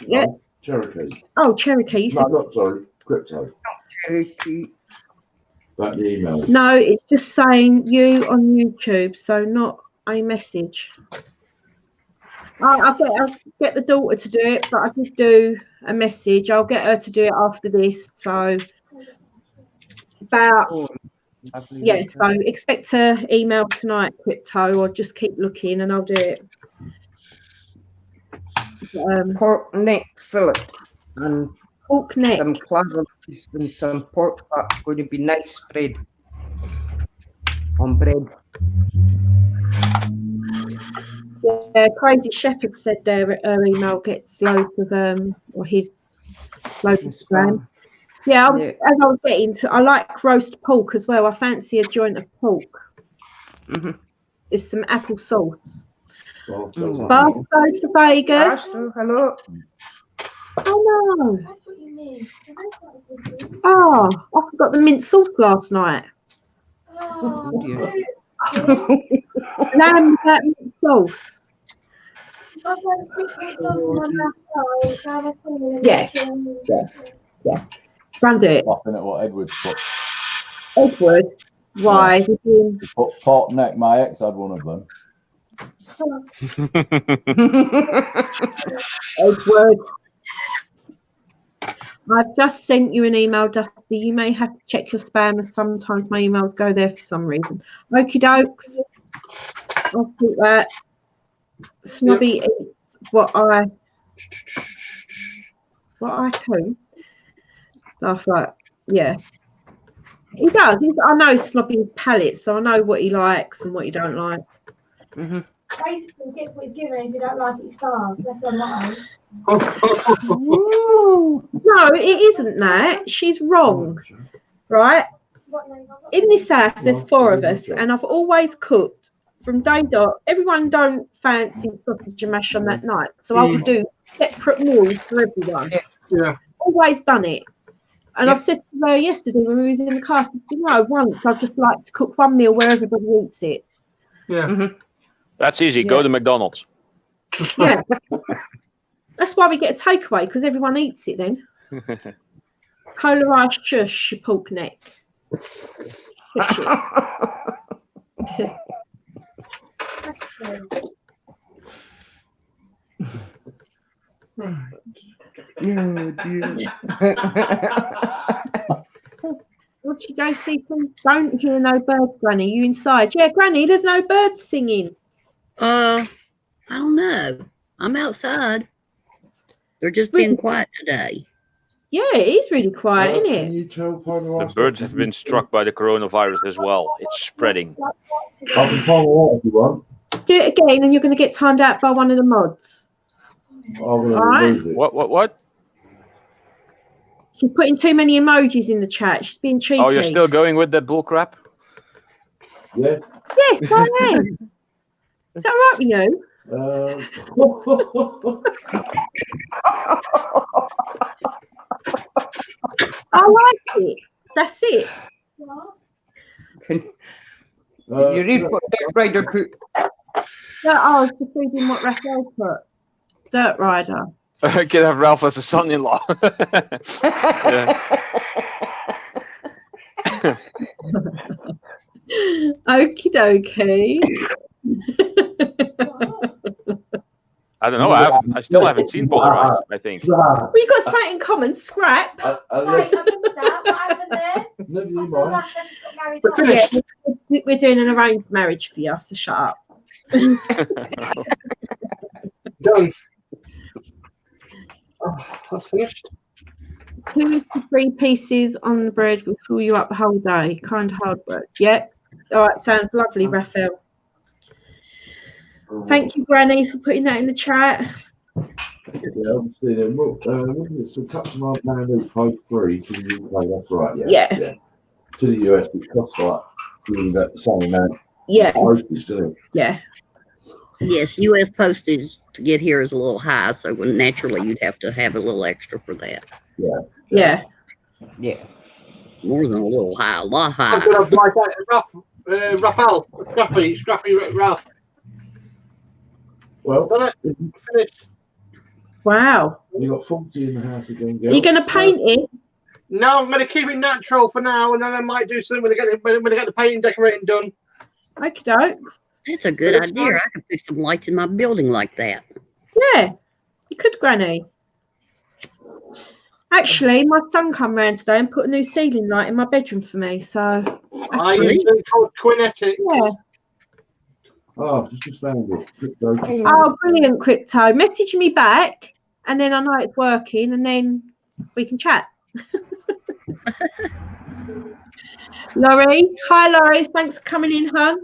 Yeah. Cherokee. Oh, Cherokee. No, not sorry. Crypto. Cherokee. That the email. No, it's just saying you on YouTube, so not a message. I'll get the daughter to do it, but I could do a message. I'll get her to do it after this. So so expect to email tonight, Crypto, or just keep looking and I'll do it. Pork neck fillet and pork neck. Some clams and some pork fat. Going to be nice spread on bread. Yeah, Crazy Shepherd said her email gets loads of or his loads of spam. Yeah, as I was getting to, I like roast pork as well. I fancy a joint of pork with some apple sauce. Barstow to Vegas. Hello. Oh no. That's what you mean. Oh, I forgot the mint sauce last night. Oh, Lamb without mint sauce. Yeah. Run do it. Laughing at what Edward's put. Edward, why? Yeah. He put pork neck. My ex had one of them. Edward, I've just sent you an email, Dusty. You may have to check your spam, as sometimes my emails go there for some reason. Okie dokes. I'll put that. Snobby eats what I do. Stuff like, yeah. He does. I know Snobby's palate, so I know what he likes and what he don't like. Basically, get what he's given. If you don't like it, you starve. That's a lie. No, it isn't that. She's wrong, right? In this house, there's 4 of us, and I've always cooked from day dot. Everyone don't fancy sausage and mash on that night, so I will do separate meals for everyone. Yeah. Always done it. And I said to her yesterday when we was in the car, I said, you know, once I'd just like to cook one meal where everybody eats it. Yeah. That's easy. Go to McDonald's. Yeah. That's why we get a takeaway, because everyone eats it then. Polarised shush, pork neck. What should you go see? Don't hear no birds, Granny. You inside? Yeah, Granny, there's no birds singing. I don't know. I'm outside. They're just being quiet today. Yeah, it is really quiet, isn't it? You tell The birds have been struck by the coronavirus as well. It's spreading. I can find out if you want. Do it again, and you're going to get timed out by one of the mods. All right. What? She's putting too many emojis in the chat. She's being cheeky. Oh, you're still going with that bullcrap? Yeah. Yes, I am. Is that right with you? I like it. That's it. You read what Dirt Rider put. I was just reading what Raphael put. Dirt Rider. I could have Ralph as a son-in-law. Okie dokie. I don't know. I still haven't seen Polarized, I think. We got something in common. Scrap. Wait, I missed that. What happened there? Never I mind. thought I just got married. We're finished. Yeah, we're doing an arranged marriage for you, so shut up. Done. Oh, that's finished. 2 to 3 pieces on the bread will fill you up the whole day. Kind hard work. Yep. All right, sounds lovely, Raphael. Thank you, Granny, for putting that in the chat. Yeah, obviously, then. So customized mayonnaise post free to the UK. That's right. Yeah. Yeah. To the US, it costs like the same amount. Yeah. Postage, doesn't it? Yeah. Yes, U.S. postage to get here is a little high, so naturally you'd have to have a little extra for that. Yeah. More than a little high, a lot high. I'm gonna like that. Raphael, Scrappy Ralph. Well, Done it. Finished. Wow. You got 40 in the house again, girl. Are you going to paint it? No, I'm gonna keep it natural for now, and then I might do something when I get the painting decorating done. Okie dokes. That's a good idea. I could put some lights in my building like that. Yeah. You could, Granny. Actually, my son come round today and put a new ceiling light in my bedroom for me, so... I use something called Quinetics. Yeah. Oh, just found it. Oh, brilliant, Crypto. Message me back, and then I know it's working, and then we can chat. Laurie. Hi, Laurie. Thanks for coming in, hon.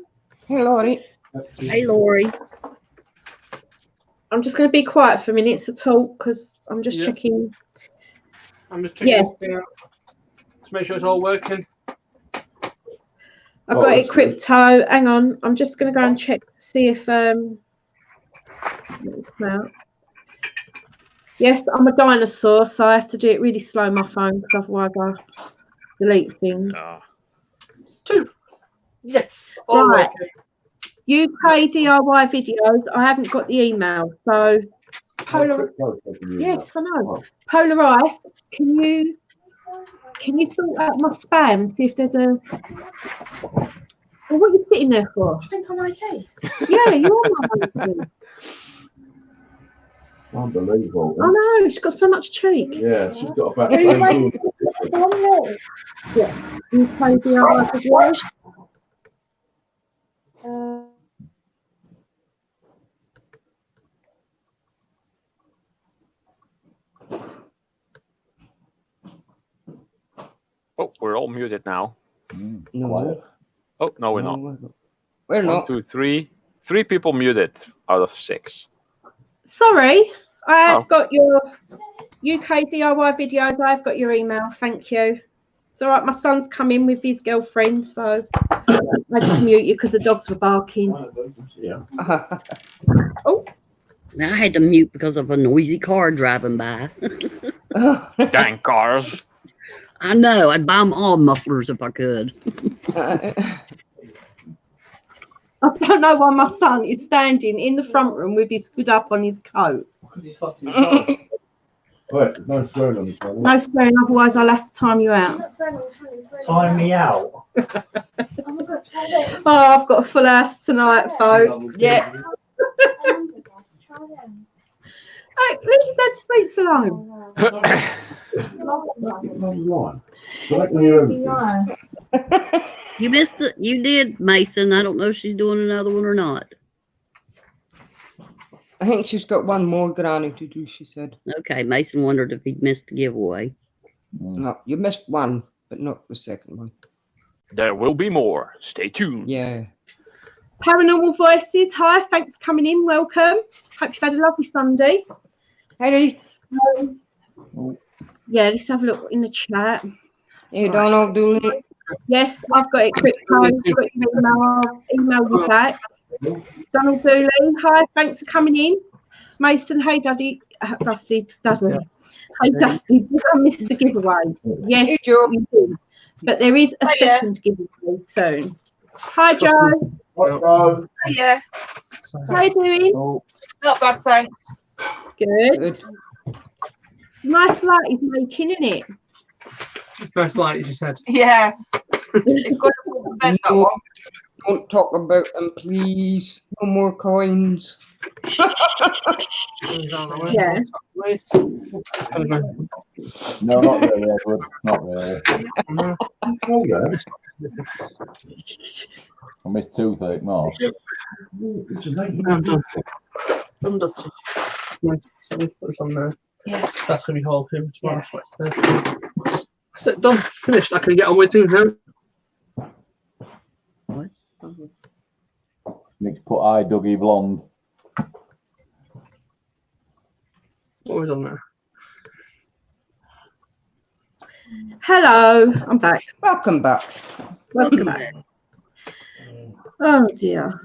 Hey, Laurie. Hey, Lori. I'm just going to be quiet for a minute to talk because I'm just checking. I'm just checking everything out to make sure it's all working. I've got it crypto. Hang on. I'm just going to go and check to see if yes, I'm a dinosaur, so I have to do it really slow on my phone because otherwise I delete things. 2. Yes. Right. UK DIY videos. I haven't got the email, so yes, I know. Polar Ice, can you sort out my spam and see if there's a? Well, what are you sitting there for? I think I'm okay. Yeah, you are. Unbelievable. I know, she's got so much cheek. Yeah, she's got about the same thing. Yeah, UK DIY videos. Oh, we're all muted now. No. Oh, no, we're not. We're not. 1, 2, 3. 3 people muted out of 6. Sorry, I have got your UK DIY videos. I've got your email. Thank you. It's all right. My son's come in with his girlfriend, so I had to mute you because the dogs were barking. Yeah. Oh. Now I had to mute because of a noisy car driving by. Dang cars. I know. I'd buy them all mufflers if I could. I don't know why my son is standing in the front room with his hood up on his coat. Right, no swearing on this one. No swearing, otherwise I'll have to time you out. Time me out. Oh, I've got a full house tonight, folks. Yeah. Hey, leave that sweets alone. You missed it. You did, Mason. I don't know if she's doing another one or not. I think she's got one more granny to do, she said. Okay, Mason wondered if he'd missed the giveaway. No, you missed one, but not the second one. There will be more. Stay tuned. Yeah. Paranormal Voices, hi, thanks for coming in, welcome. Hope you've had a lovely Sunday. Hey. Yeah, let's have a look in the chat. Hey, Donald, doing it? Yes, I've got it, Crypto. I've got your email. I'll email you back. Donald Dooley, hi, thanks for coming in. Mason, hey, Dusty. Hey, Dusty, did I miss the giveaway? Yes, you did. But there is a second giveaway soon. Hi, Joe. Oh, yeah. How you doing? Not bad, thanks. Good. Nice light is making, isn't it? Nice light, you just said. Yeah. It's good to bed, that one. Don't talk about them, please. No more coins. Yeah. No, not really, Edward. Not really. I missed toothache more. I'm dusty. So let's put this on there. Yes. That's going to be whole him tomorrow. So done, finished. I can get on with it now. Need to put Dougie blonde. What was on there? Hello, I'm back. Welcome back. Welcome back. Oh dear.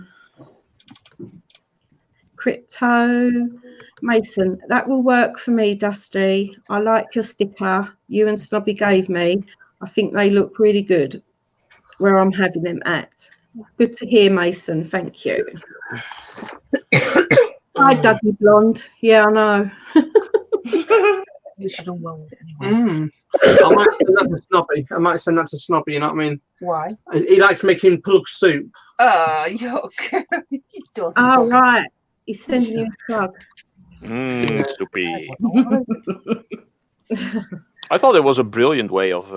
Crypto Mason, that will work for me, Dusty. I like your sticker you and Snobby gave me. I think they look really good where I'm having them at. Good to hear, Mason. Thank you. Hi, dustyblonde. Yeah, I know. You should have well with it anyway. I might send that to Snobby. I might send that to Snobby, you know what I mean? Why? He likes making plug soup. Yuck. He doesn't. Oh, right. He's sending you a plug. Stupid. I thought it was a brilliant way of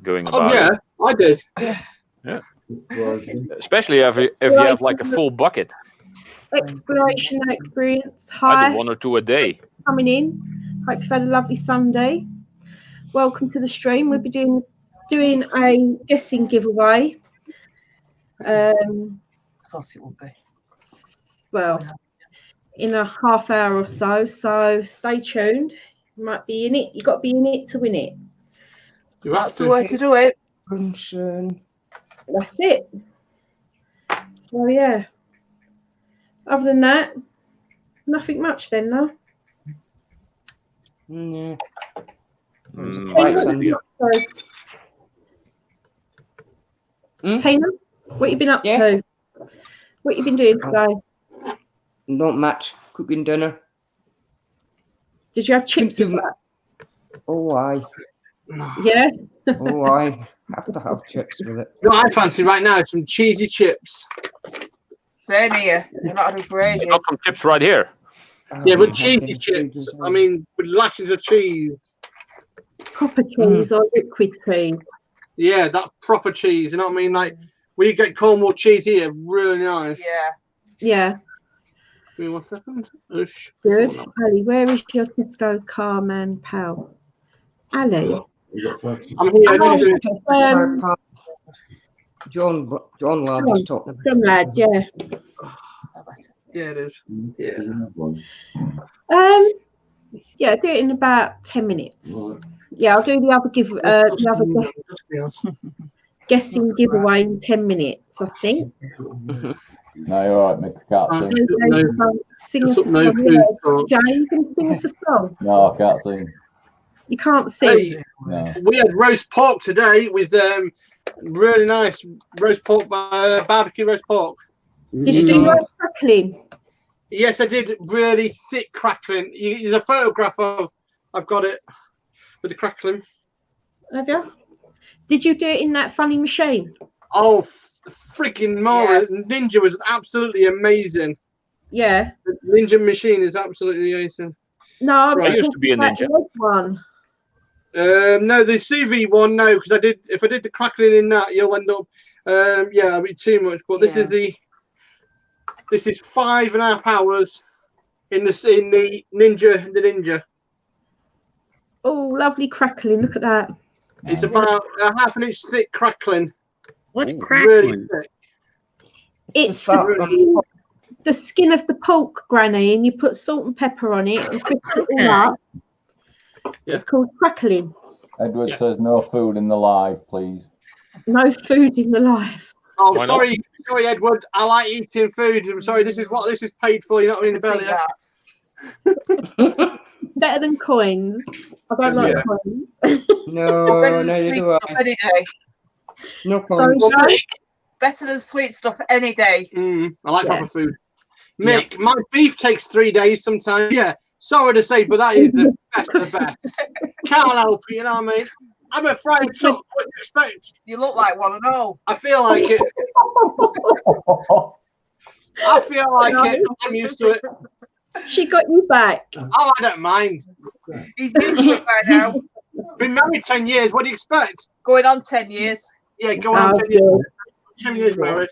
going about it. I did. Yeah. Especially if you have like a full bucket. Exploration experience. I Hi. do 1 or 2 a day. Coming in. Hope you've had a lovely Sunday. Welcome to the stream. We'll be doing a guessing giveaway. I thought it would be. Well, in a half hour or so. So stay tuned. You might be in it. You've got to be in it to win it. That's the way to do it. That's it. So yeah. Other than that, nothing much then, no. Yeah. Tina, what you been up to? What you been doing today? Not much. Cooking dinner. Did you have chips with that? Oh, aye. Yeah. Oh, I have to have chips with it. You know what I fancy right now? Some cheesy chips. Same here. I've not had them for ages. Got some chips right here. Yeah, but cheesy chips. I mean, with lashes of cheese. Proper cheese or liquid cheese? Yeah, that proper cheese. You know what I mean? Like, when you get Cornwall cheese here, really nice. Yeah. Yeah. Give me 1 second. Oosh. Good. Ali, where is your Tesco's car man pal? Ali. I'm here. John Lad was talking about. John Lad, yeah. Yeah, it is. Yeah. Yeah, do it in about 10 minutes. Yeah, I'll do the other guessing giveaway in 10 minutes, I think. No, you're all right, Mick. I can't sing. Sing us a song. Jay, you can sing us a song. No, I can't sing. You can't sing. Hey, No. we had roast pork today with really nice roast pork, barbecue roast pork. Did you do roast crackling? Yes, I did. Really thick crackling. There's a photograph of. I've got it with the crackling. Have you? Did you do it in that funny machine? Oh, freaking Mara! Yes. Ninja was absolutely amazing. Yeah. The Ninja machine is absolutely amazing. No, Right. I used to be a ninja. One. No, the CV one, no, because if I did the crackling in that, you'll end up, yeah, it'll be too much. But this is 5.5 hours in the Ninja. Oh, lovely crackling! Look at that. It's about a half an inch thick crackling. What's Really crackling? thick. It's the skin of the pork, Granny, and you put salt and pepper on it and crisp it all up. Yeah. It's called crackling. Edward says no food in the live, please. No food in the life. Oh, Why sorry, Edward. I like eating food. I'm sorry. This is what this is paid for. You're not in the belly. Better than coins. I don't like coins. No, neither do I. Any day. No Sorry, problem. Joe? Better than sweet stuff any day. I like proper food. Mick, my beef takes 3 days sometimes. Yeah, sorry to say, but that is the best of the best. Can't help it, you know what I mean? I'm a fried chuck. What do you expect? You look like one and all. I feel like it. I feel like it. I'm used to it. She got you back. Oh, I don't mind. He's used to it by now. Been married 10 years. What do you expect? Going on 10 years. Yeah, go on 10 years. 10 years married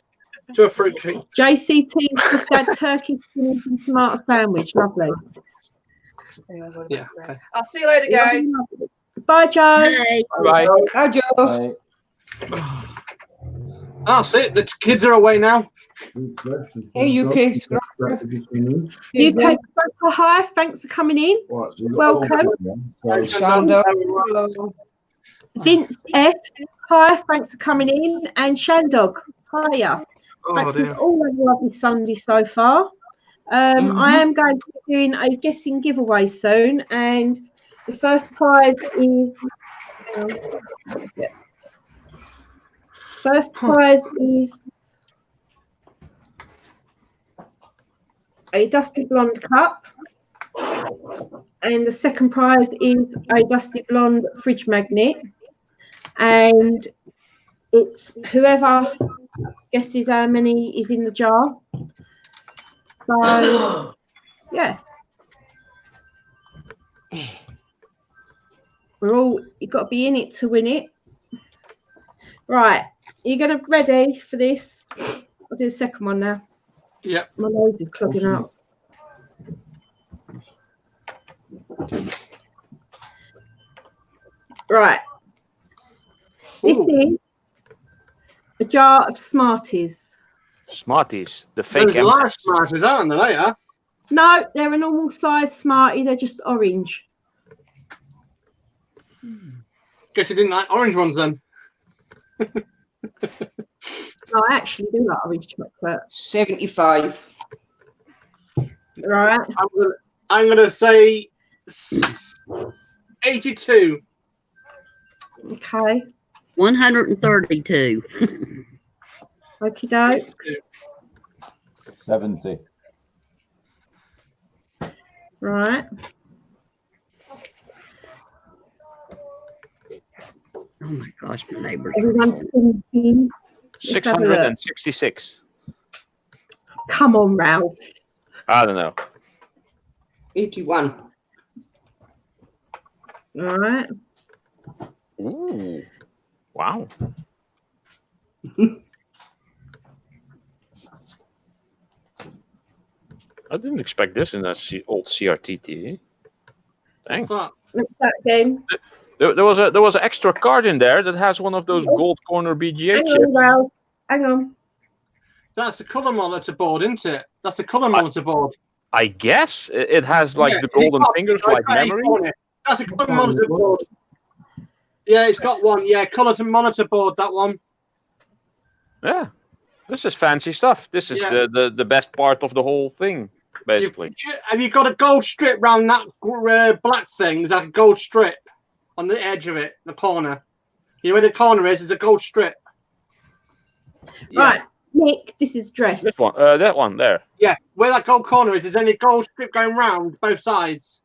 to a fruitcake. JCT just had turkey spinach and tomato sandwich. Lovely. Yeah. Okay. I'll see you later, guys. Bye, Joe. Bye. Hi, Joe. That's it. The kids are away now. Hey, UK. UK Scrapper, hi. Thanks for coming in. Welcome. Vince F, hi. Thanks for coming in. And Shandog, hiya. Thanks for all a lovely Sunday so far. I am going to be doing a guessing giveaway soon, and the first prize is a Dusty Blonde cup, and the second prize is a Dusty Blonde fridge magnet, and it's whoever guesses how many is in the jar. So yeah, you've got to be in it to win it. Right, are you gonna ready for this? I'll do the second one now. Yep. My nose is clogging up. Right. This is a jar of Smarties. Smarties, the fake There's a lot of M&Ms. Smarties, aren't there? They are. No, they're a normal size Smartie. They're just orange. Guess you didn't like orange ones then. No, I actually do like orange chocolate. 75. Right. I'm gonna say 82. Okay. 132. Okie doke. 70. Right. Oh my gosh, my neighbors. Everyone's thinking. 666. Come on, Ralph. I don't know. 81. All right. Ooh. Wow. I didn't expect this in a old CRT TV. Thanks. What's that game? There was an extra card in there that has one of those gold corner BGA Hang chips. on, Ralph. Hang on. That's a colour monitor board, isn't it? That's a colour monitor board. I guess it has like the golden fingers, like memory. That's a colour monitor board. Yeah, it's got one. Yeah, colour to monitor board. That one. Yeah, this is fancy stuff. This is the best part of the whole thing, basically. Have you got a gold strip round that black thing? There's like a gold strip on the edge of it, the corner. You know where the corner is? There's a gold strip. Right, Nick, this is dress. This one, that one there. Yeah, where that gold corner is, there's only a gold strip going round both sides.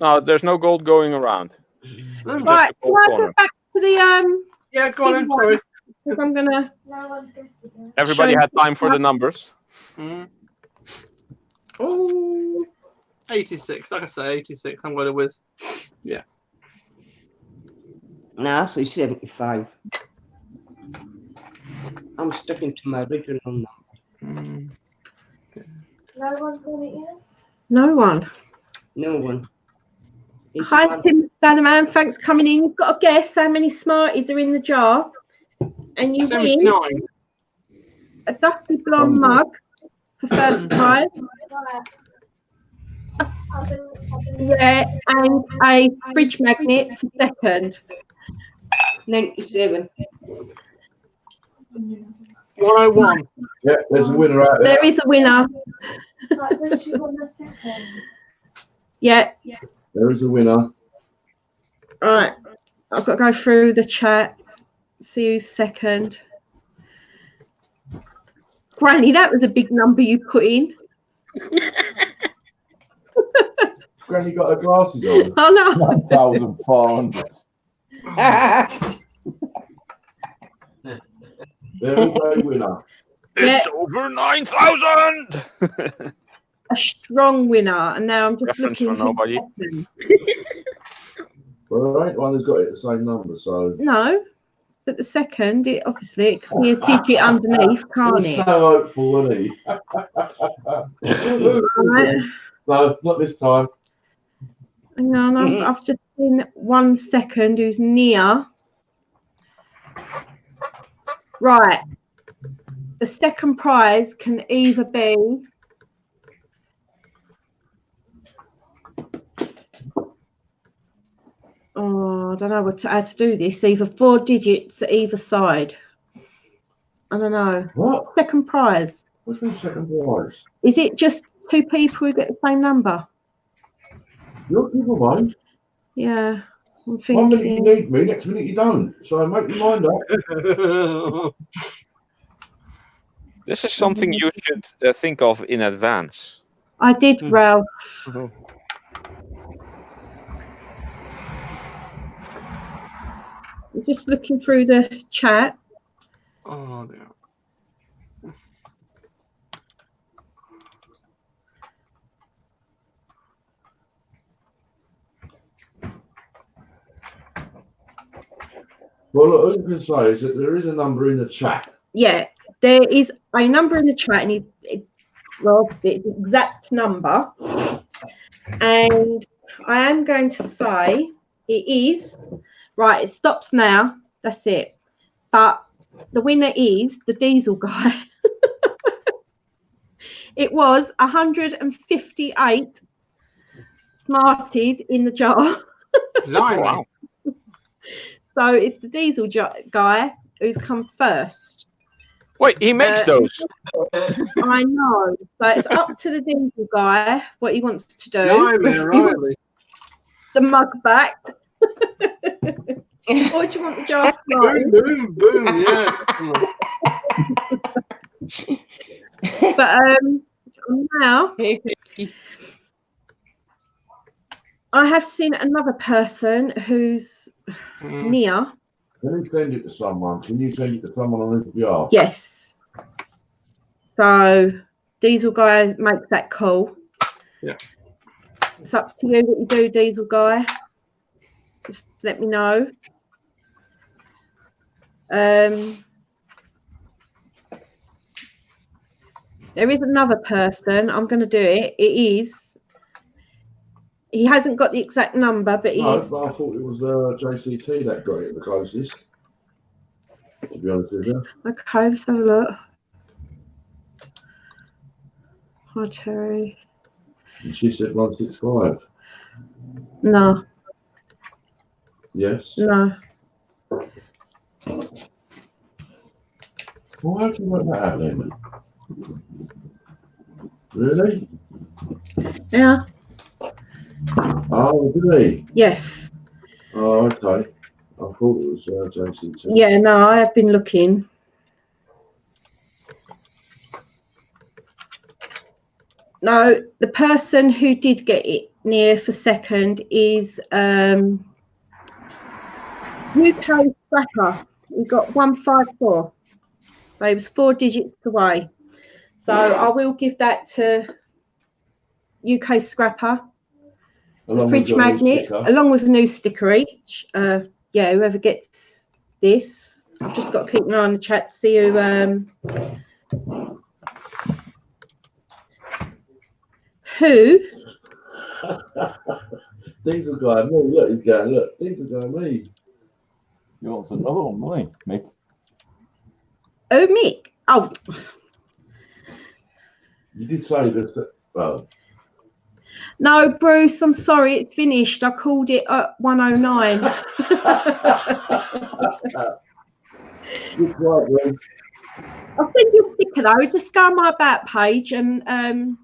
No, there's no gold going around. Right, can I go back to the Yeah, go on then, sorry. Because I'm gonna. Everybody had time for the numbers. Oh, 86. Like I say, 86. I'm going with. Yeah. Nah, so 75. I'm sticking to my original number. No one's got it yet? No one. No one. Hi, Tim Spannerman. Thanks for coming in. You've got to guess how many Smarties are in the jar. And you 79. win a dusty blonde mug for first prize. Yeah, and a fridge magnet for second. 97. 101. Yeah, there's a winner out there. There is a winner. Yeah. There is a winner. Right. I've got to go through the chat. See who's second. Granny, that was a big number you put in. Granny got her glasses on. Oh no. 9,400. There is a winner. It's over 9,000. A strong winner, and now I'm just Reference looking. for nobody. Well, there ain't one who's got it the same number, so. No, but the second, it obviously it can be a digit underneath, can't He's it? so hopeful, wasn't he? Right. No, not this time. Hang on, I've just seen 1 second who's near. Right. The second prize can either be I don't know how to do this. Either 4 digits at either side. I don't know. What? Second prize. What's my second prize? Is it just 2 people who get the same number? You're one. Yeah. I'm 1 minute you thinking. need me, next minute you don't. So make your mind up. This is something you should think of in advance. I did, Ralph. I'm just looking through the chat. Oh, dear. Well, look, all you can say is that there is a number in the chat. Yeah, there is a number in the chat, and the exact number. And I am going to say it is right. It stops now. That's it. But the winner is the diesel guy. It was 158 Smarties in the jar. Wow. So it's the diesel guy who's come first. Wait, he makes those. I know. So it's up to the diesel guy what he wants to do. Riley. The mug back. Or do you want the jar started? Boom, boom, yeah. But now I have seen another person who's near. Can you send it to someone? Can you send it to someone on his behalf? Yes. So diesel guy makes that call. Yeah. It's up to you what you do, diesel guy. Just let me know. There is another person. I'm going to do it. It is. He hasn't got the exact number, but he is. But I thought it was JCT that got it the closest. To be honest with you. Okay, let's have a look. Hi, Terry. And she said 165. No. Yes. No. Well, how do you work that out then? Really? Yeah. Oh, did he? Yes. Oh, okay. I thought it was JCT. Yeah, no, I have been looking. No, the person who did get it near for second is UK Scrapper. We got 154. So it was 4 digits away. So I will give that to UK Scrapper. It's a fridge magnet along with a new sticker each. Yeah, whoever gets this, I've just got to keep an eye on the chat to see who Diesel guy, me, look, he's going, look, diesel guy, me. You want another one, money, Mick? Oh, Mick. Oh. You did say this, well. No, Bruce, I'm sorry, it's finished. I called it at 109. Good work, Bruce. I'll send you a sticker though. Just go on my about page and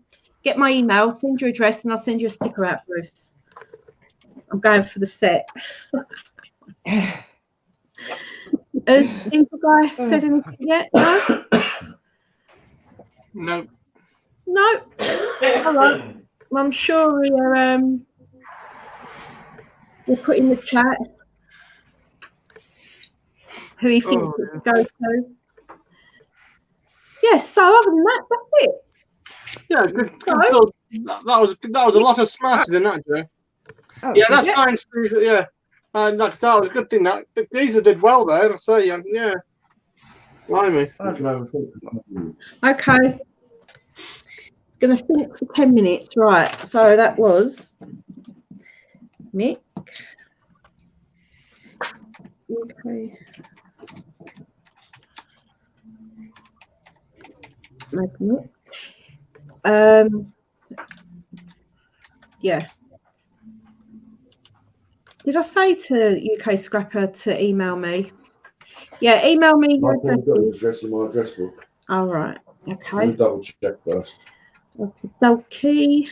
get my email, send your address, and I'll send you a sticker out, Bruce. I'm going for the set. Info guy said anything yet? No? No. No? All right. I'm sure we'll put in the chat who he thinks it would go to. Yes, so other than that, that's it. Yeah, good. So, that was a lot of smashes in that, Joe. Oh, yeah, that's fine. Yeah, that was a good thing. That these did well there. I say, yeah. Blimey. Okay. Going to think for 10 minutes, right? So that was Mick. Okay. Magnet. Yeah. Did I say to UK Scrapper to email me? Yeah, email me your address in my address book. All right. Okay. Let me double check first. Okay.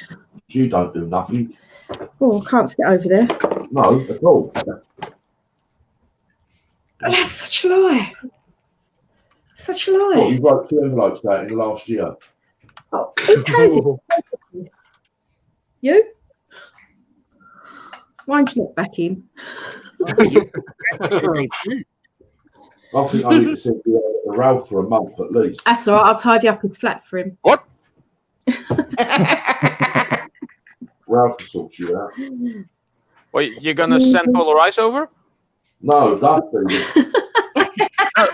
You don't do nothing. Oh, I can't sit over there. No, at all. Oh, that's such a lie. Such a lie. What, you wrote 2 envelopes out in the last year? Oh, who carries it? You? Why don't you look back in? I think I need to send you a Ralph for a month at least. That's all right. I'll tidy up his flat for him. What? Ralph will sort you out. Wait, you're gonna send Polar Ice over? No, Dusty.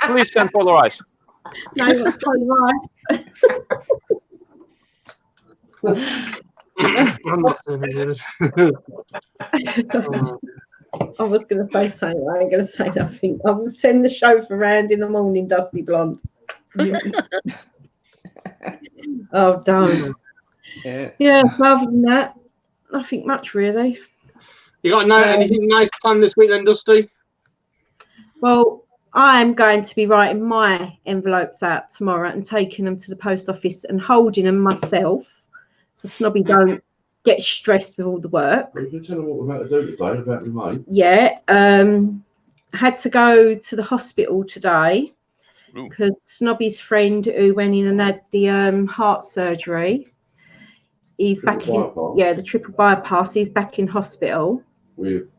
Please send Polar Ice. No, Polar Ice. I'm not saying it is. I was going to say something. I ain't going to say nothing. I will send the chauffeur around in the morning, Dusty Blonde. Oh, don't. Yeah, other than that, nothing much really. You got anything nice planned this week then, Dusty? Well, I am going to be writing my envelopes out tomorrow and taking them to the post office and holding them myself, so Snobby don't get stressed with all the work. Well, you can tell them what we're about to do today about my mate. Yeah, had to go to the hospital today because Snobby's friend who went in and had the heart surgery, he's back in. Yeah, the triple bypass. He's back in hospital with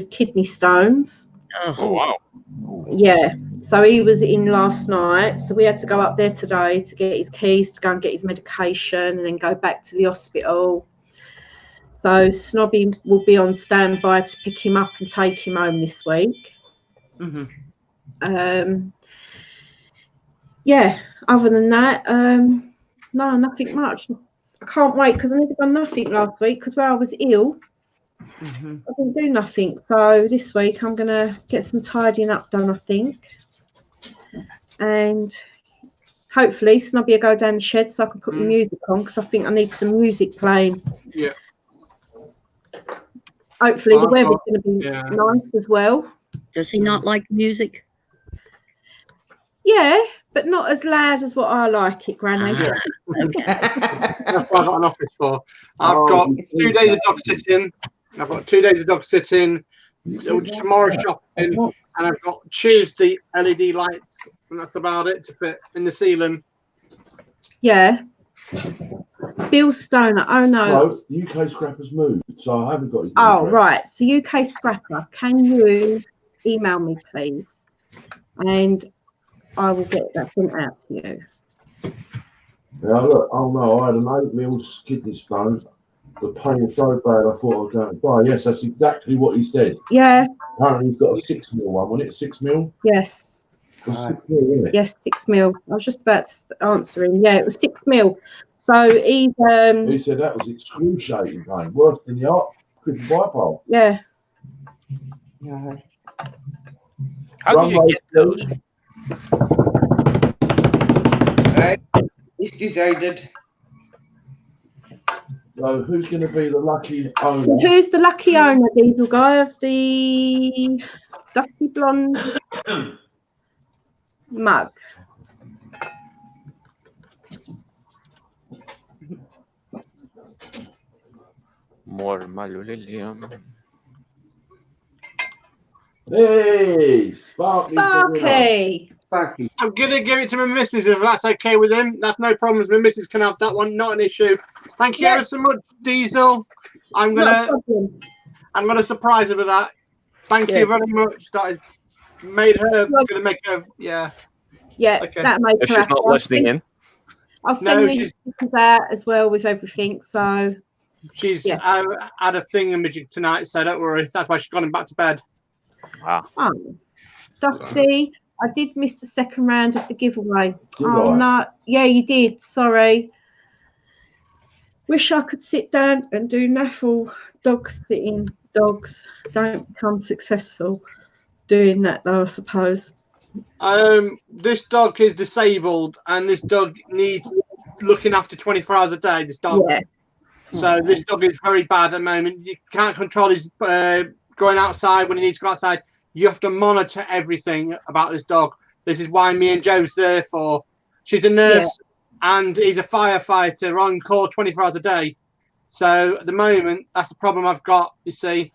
kidney stones. Oh wow! Yeah, so he was in last night. So we had to go up there today to get his keys to go and get his medication, and then go back to the hospital. So Snobby will be on standby to pick him up and take him home this week. Yeah. Other than that, no, nothing much. I can't wait because I never done nothing last week because where I was ill. I didn't do nothing, so this week I'm gonna get some tidying up done, I think, and hopefully Snobby will go down the shed so I can put my music on because I think I need some music playing. Yeah. Hopefully the weather's going to be nice as well. Does he not like music? Yeah, but not as loud as what I like it, Granny. Yeah. That's what I've got an office for. I've got 2 days of dog sitting. I've got 2 days of dog sitting. Tomorrow shopping, and I've got Tuesday LED lights, and that's about it to fit in the ceiling. Yeah. Bill Stoner. Oh no. No, UK Scrapper's moved, so I haven't got his Oh address. right. So UK Scrapper, can you email me please, and I will get that sent out to you. Yeah, look. Oh no, I had an 8 mil kidney stone. The pain was so bad, I thought I was going to die. Yes, that's exactly what he said. Yeah. Apparently, he's got a 6 mil one, wasn't it? 6 mil? Yes. It was 6 mil, wasn't it? Yes, 6 mil. I was just about to answer him. Yeah, it was 6 mil. So he's He said that was excruciating pain, worse than the heart triple bypass. Yeah. How do you get those? Right. It's decided. So who's going to be the lucky owner? So who's the lucky owner, Diesel Guy, of the dusty blonde mug? More Malulilium. Hey, Sparky. Sparky. I'm gonna give it to my missus if that's okay with him. That's no problems. My missus can have that one, not an issue. Thank you ever so much, Diesel. I'm gonna surprise her with that. Thank you very much. That has made her gonna make her Yeah, okay. that made If her she's not listening in. I'll send these out as well with everything. So she's had a thingamajig tonight, so don't worry. That's why she's gone back to bed. Wow. Oh, Dusty, I did miss the second round of the giveaway. Did oh I? no, yeah, you did. Sorry. Wish I could sit down and do naffle dog sitting. Dogs don't become successful doing that, though, I suppose. This dog is disabled, and this dog needs looking after 24 hours a day. This dog. Yeah. So this dog is very bad at the moment. You can't control his going outside when he needs to go outside. You have to monitor everything about this dog. This is why me and Joe's there for. She's a nurse and he's a firefighter on call 24 hours a day. So at the moment, that's the problem I've got, you see.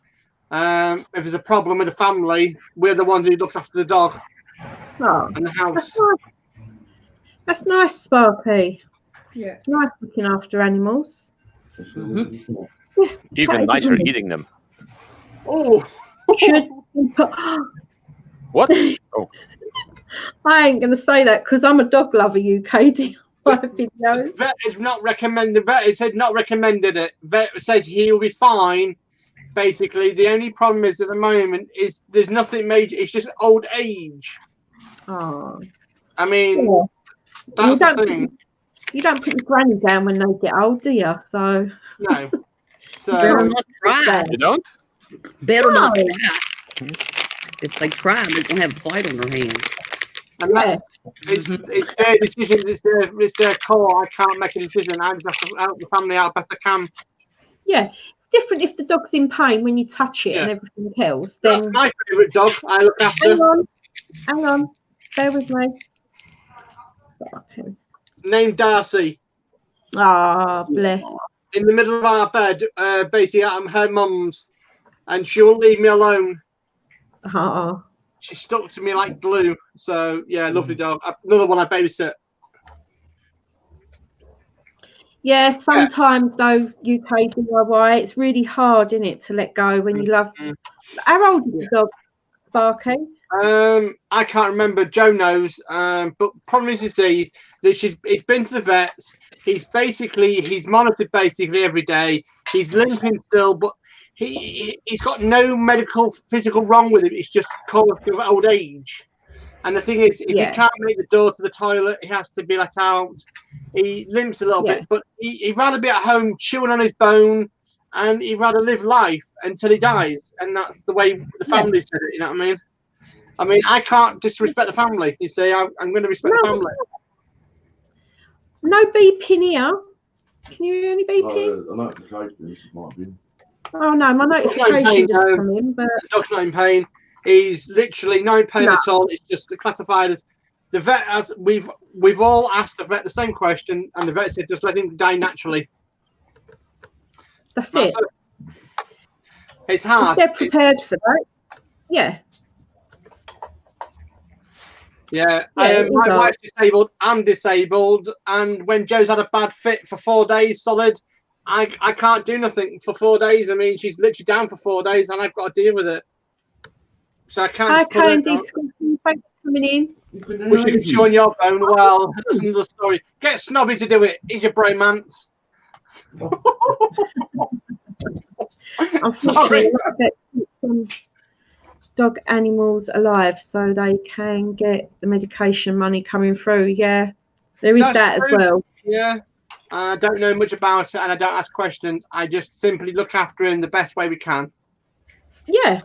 If there's a problem with the family, we're the ones who looks after the dog and the house. That's nice, Sparky. Yeah. It's nice looking after animals. Yes, Even nicer eating them. Oh. Should What? Oh. I ain't going to say that because I'm a dog lover, UKD. Videos. Vet is not recommended. Vet said not recommended it. Vet says he'll be fine. Basically, the only problem is at the moment is there's nothing major. It's just old age. Oh. I mean, that's the thing. You don't put your granny down when they get old, do you? So no. So better not try. You don't? Better not try. If they try, they're gonna have a fight on their hands. And It's their decision. It's their call. I can't make a decision. I just have to help the family out best I can. Yeah, it's different if the dog's in pain when you touch it and everything else. Then that's my favourite dog. I look after. Hang on, bear with me. Named Darcy. Ah, bless. In the middle of our bed, basically, I'm her mum's, and she won't leave me alone. Oh. She stuck to me like glue. So yeah, lovely dog. Another one I babysit. Yeah, sometimes though, UK DIY, it's really hard, isn't it, to let go when you love. How old is the dog, Sparky? I can't remember. Joe knows. But problem is, you see, that he's been to the vets. He's monitored basically every day. He's limping still, but he's got no medical physical wrong with him. It's just cause of old age. And the thing is, if he can't make the door to the toilet, he has to be let out. He limps a little bit, but he'd rather be at home chewing on his bone, and he'd rather live life until he dies. And that's the way the family said it. You know what I mean? I mean, I can't disrespect the family. You see, I'm going to respect the family. No beeping here. Can you hear any beeping? A notification might be. Oh no, my notification just come in. But the dog's not in pain. He's literally no pain at all. It's just classified as the vet. As we've all asked the vet the same question, and the vet said just let him die naturally. That's it. It's hard. If they're prepared for that. Yeah. Yeah, my wife's disabled. I'm disabled, and when Joe's had a bad fit for 4 days solid, I can't do nothing for 4 days. I mean, she's literally down for 4 days, and I've got to deal with it. So I can't. Hi, Candy. Thanks for coming in. Wish you could chew on your bone. Well, that's another story. Get Snobby to do it. He's your bromance. Unfortunately, some dog animals alive so they can get the medication money coming through. Yeah, there is that as well. Yeah, I don't know much about it, and I don't ask questions. I just simply look after him the best way we can. Yeah,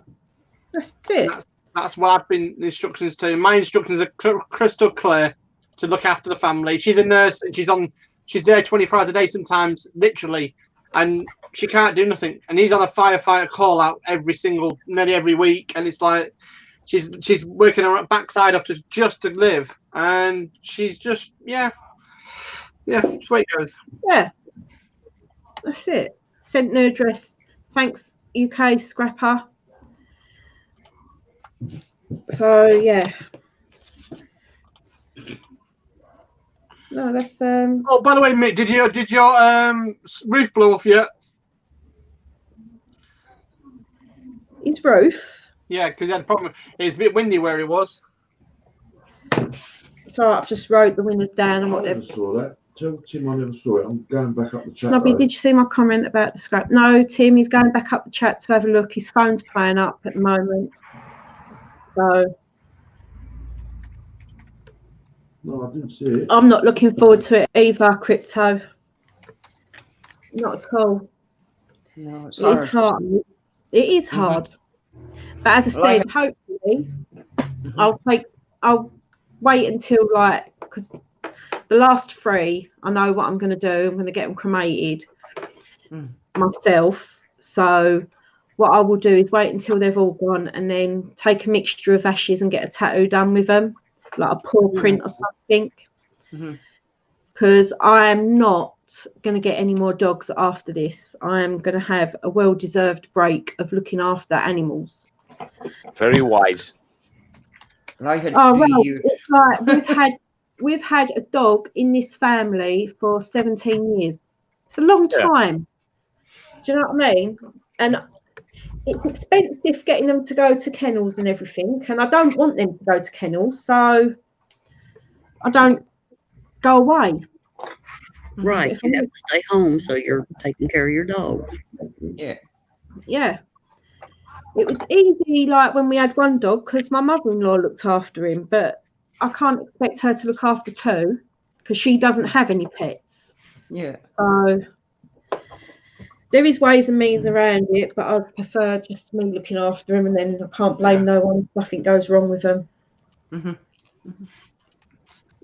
that's it. That's what I've been instructions to. My instructions are crystal clear to look after the family. She's a nurse, and she's there 24 hours a day sometimes, literally, and she can't do nothing. And he's on a firefighter call out nearly every week, and it's like she's working her backside off just to live, and she's just that's the way it goes. Yeah, that's it. Sent no address. Thanks, UK Scrapper. So yeah. No, that's Oh, by the way, Mick, did your roof blow off yet? His roof? Yeah, because he had a problem. It was a bit windy where he was. So I've just wrote the windows down and whatever. I never saw that. Tell Tim I never saw it. I'm going back up the chat. Snobby, did you see my comment about the scrap? No, Tim, he's going back up the chat to have a look. His phone's playing up at the moment. So no, I didn't see it. I'm not looking forward to it either, Crypto. Not at all. No, it's hard. It is hard. But as I said, hopefully I'll wait until because the last 3, I know what I'm going to do. I'm going to get them cremated myself. So what I will do is wait until they've all gone and then take a mixture of ashes and get a tattoo done with them, like a paw print or something. Because I am not going to get any more dogs after this. I am going to have a well-deserved break of looking after animals. Very wise. It's like we've had a dog in this family for 17 years. It's a long time. Do you know what I mean? And it's expensive getting them to go to kennels and everything, and I don't want them to go to kennels, so I don't go away. Right, you have to stay home, so you're taking care of your dog. Yeah. It was easy, like when we had one dog, because my mother-in-law looked after him, but I can't expect her to look after 2 because she doesn't have any pets. Yeah. So there is ways and means around it, but I prefer just me looking after him, and then I can't blame no one if nothing goes wrong with them.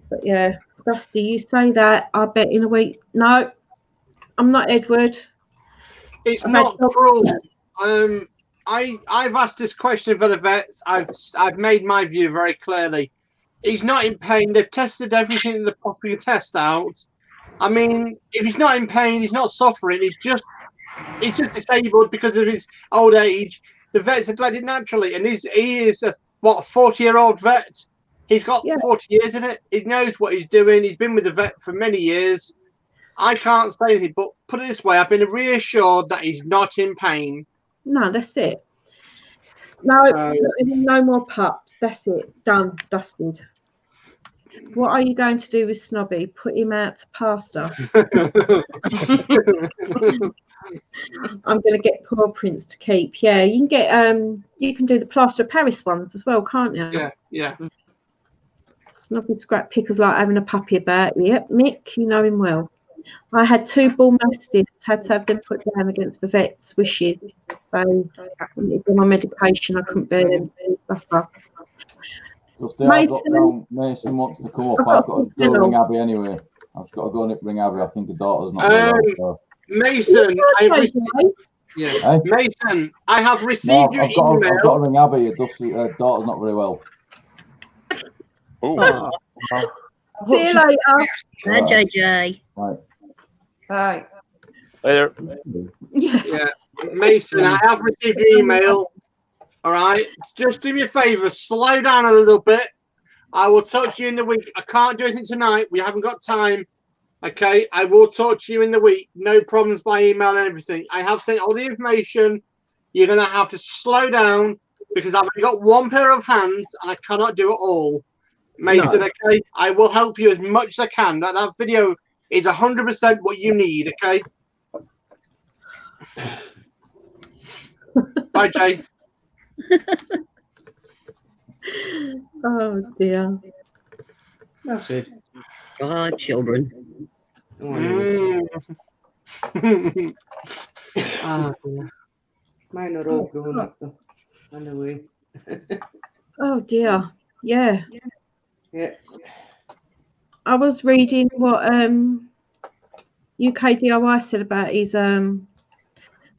But yeah, Dusty, you say that, I bet in a week. No, I'm not Edward. It's not cruel. I've asked this question for the vets. I've made my view very clearly. He's not in pain. They've tested everything that the popular test out. I mean, if he's not in pain, he's not suffering. He's just disabled because of his old age. The vets have let it naturally, and he is a 40-year-old vet. He's got 40 years in it. He knows what he's doing. He's been with the vet for many years. I can't say anything, but put it this way: I've been reassured that he's not in pain. No, that's it. No more pups. That's it. Done. Dusted. What are you going to do with Snobby? Put him out to pasture. I'm going to get Poor Prince to keep. Yeah, you can get you can do the plaster of Paris ones as well, can't you? Yeah. Snobby scrap pickers like having a puppy about. Yep, Mick, you know him well. I had 2 bull mastiffs, had to have them put down against the vet's wishes. So my medication, I couldn't bear them to suffer. Mason wants to come up. I've got to go ring Abby anyway. I've just got to go and ring Abby. I think the daughter's not very well. Mason, Mason, I have received your email. I've got to ring Abby. Her daughter's not very well. Oh. See you later. Bye, JJ. Bye. Later. Yeah, Mason, I have received your email. All right, just do me a favour, slow down a little bit. I will talk to you in the week. I can't do anything tonight. We haven't got time. Okay, I will talk to you in the week. No problems by email and everything. I have sent all the information. You're going to have to slow down because I've only got 1 pair of hands and I cannot do it all. Mason, okay? I will help you as much as I can. That video is 100% what you need, okay? Bye, Jay. Oh, dear. That's it. God, children. Oh, dear. Mine are all grown up, though. Anyway. Oh, dear. Yeah. Yeah. I was reading what UK DIY said about his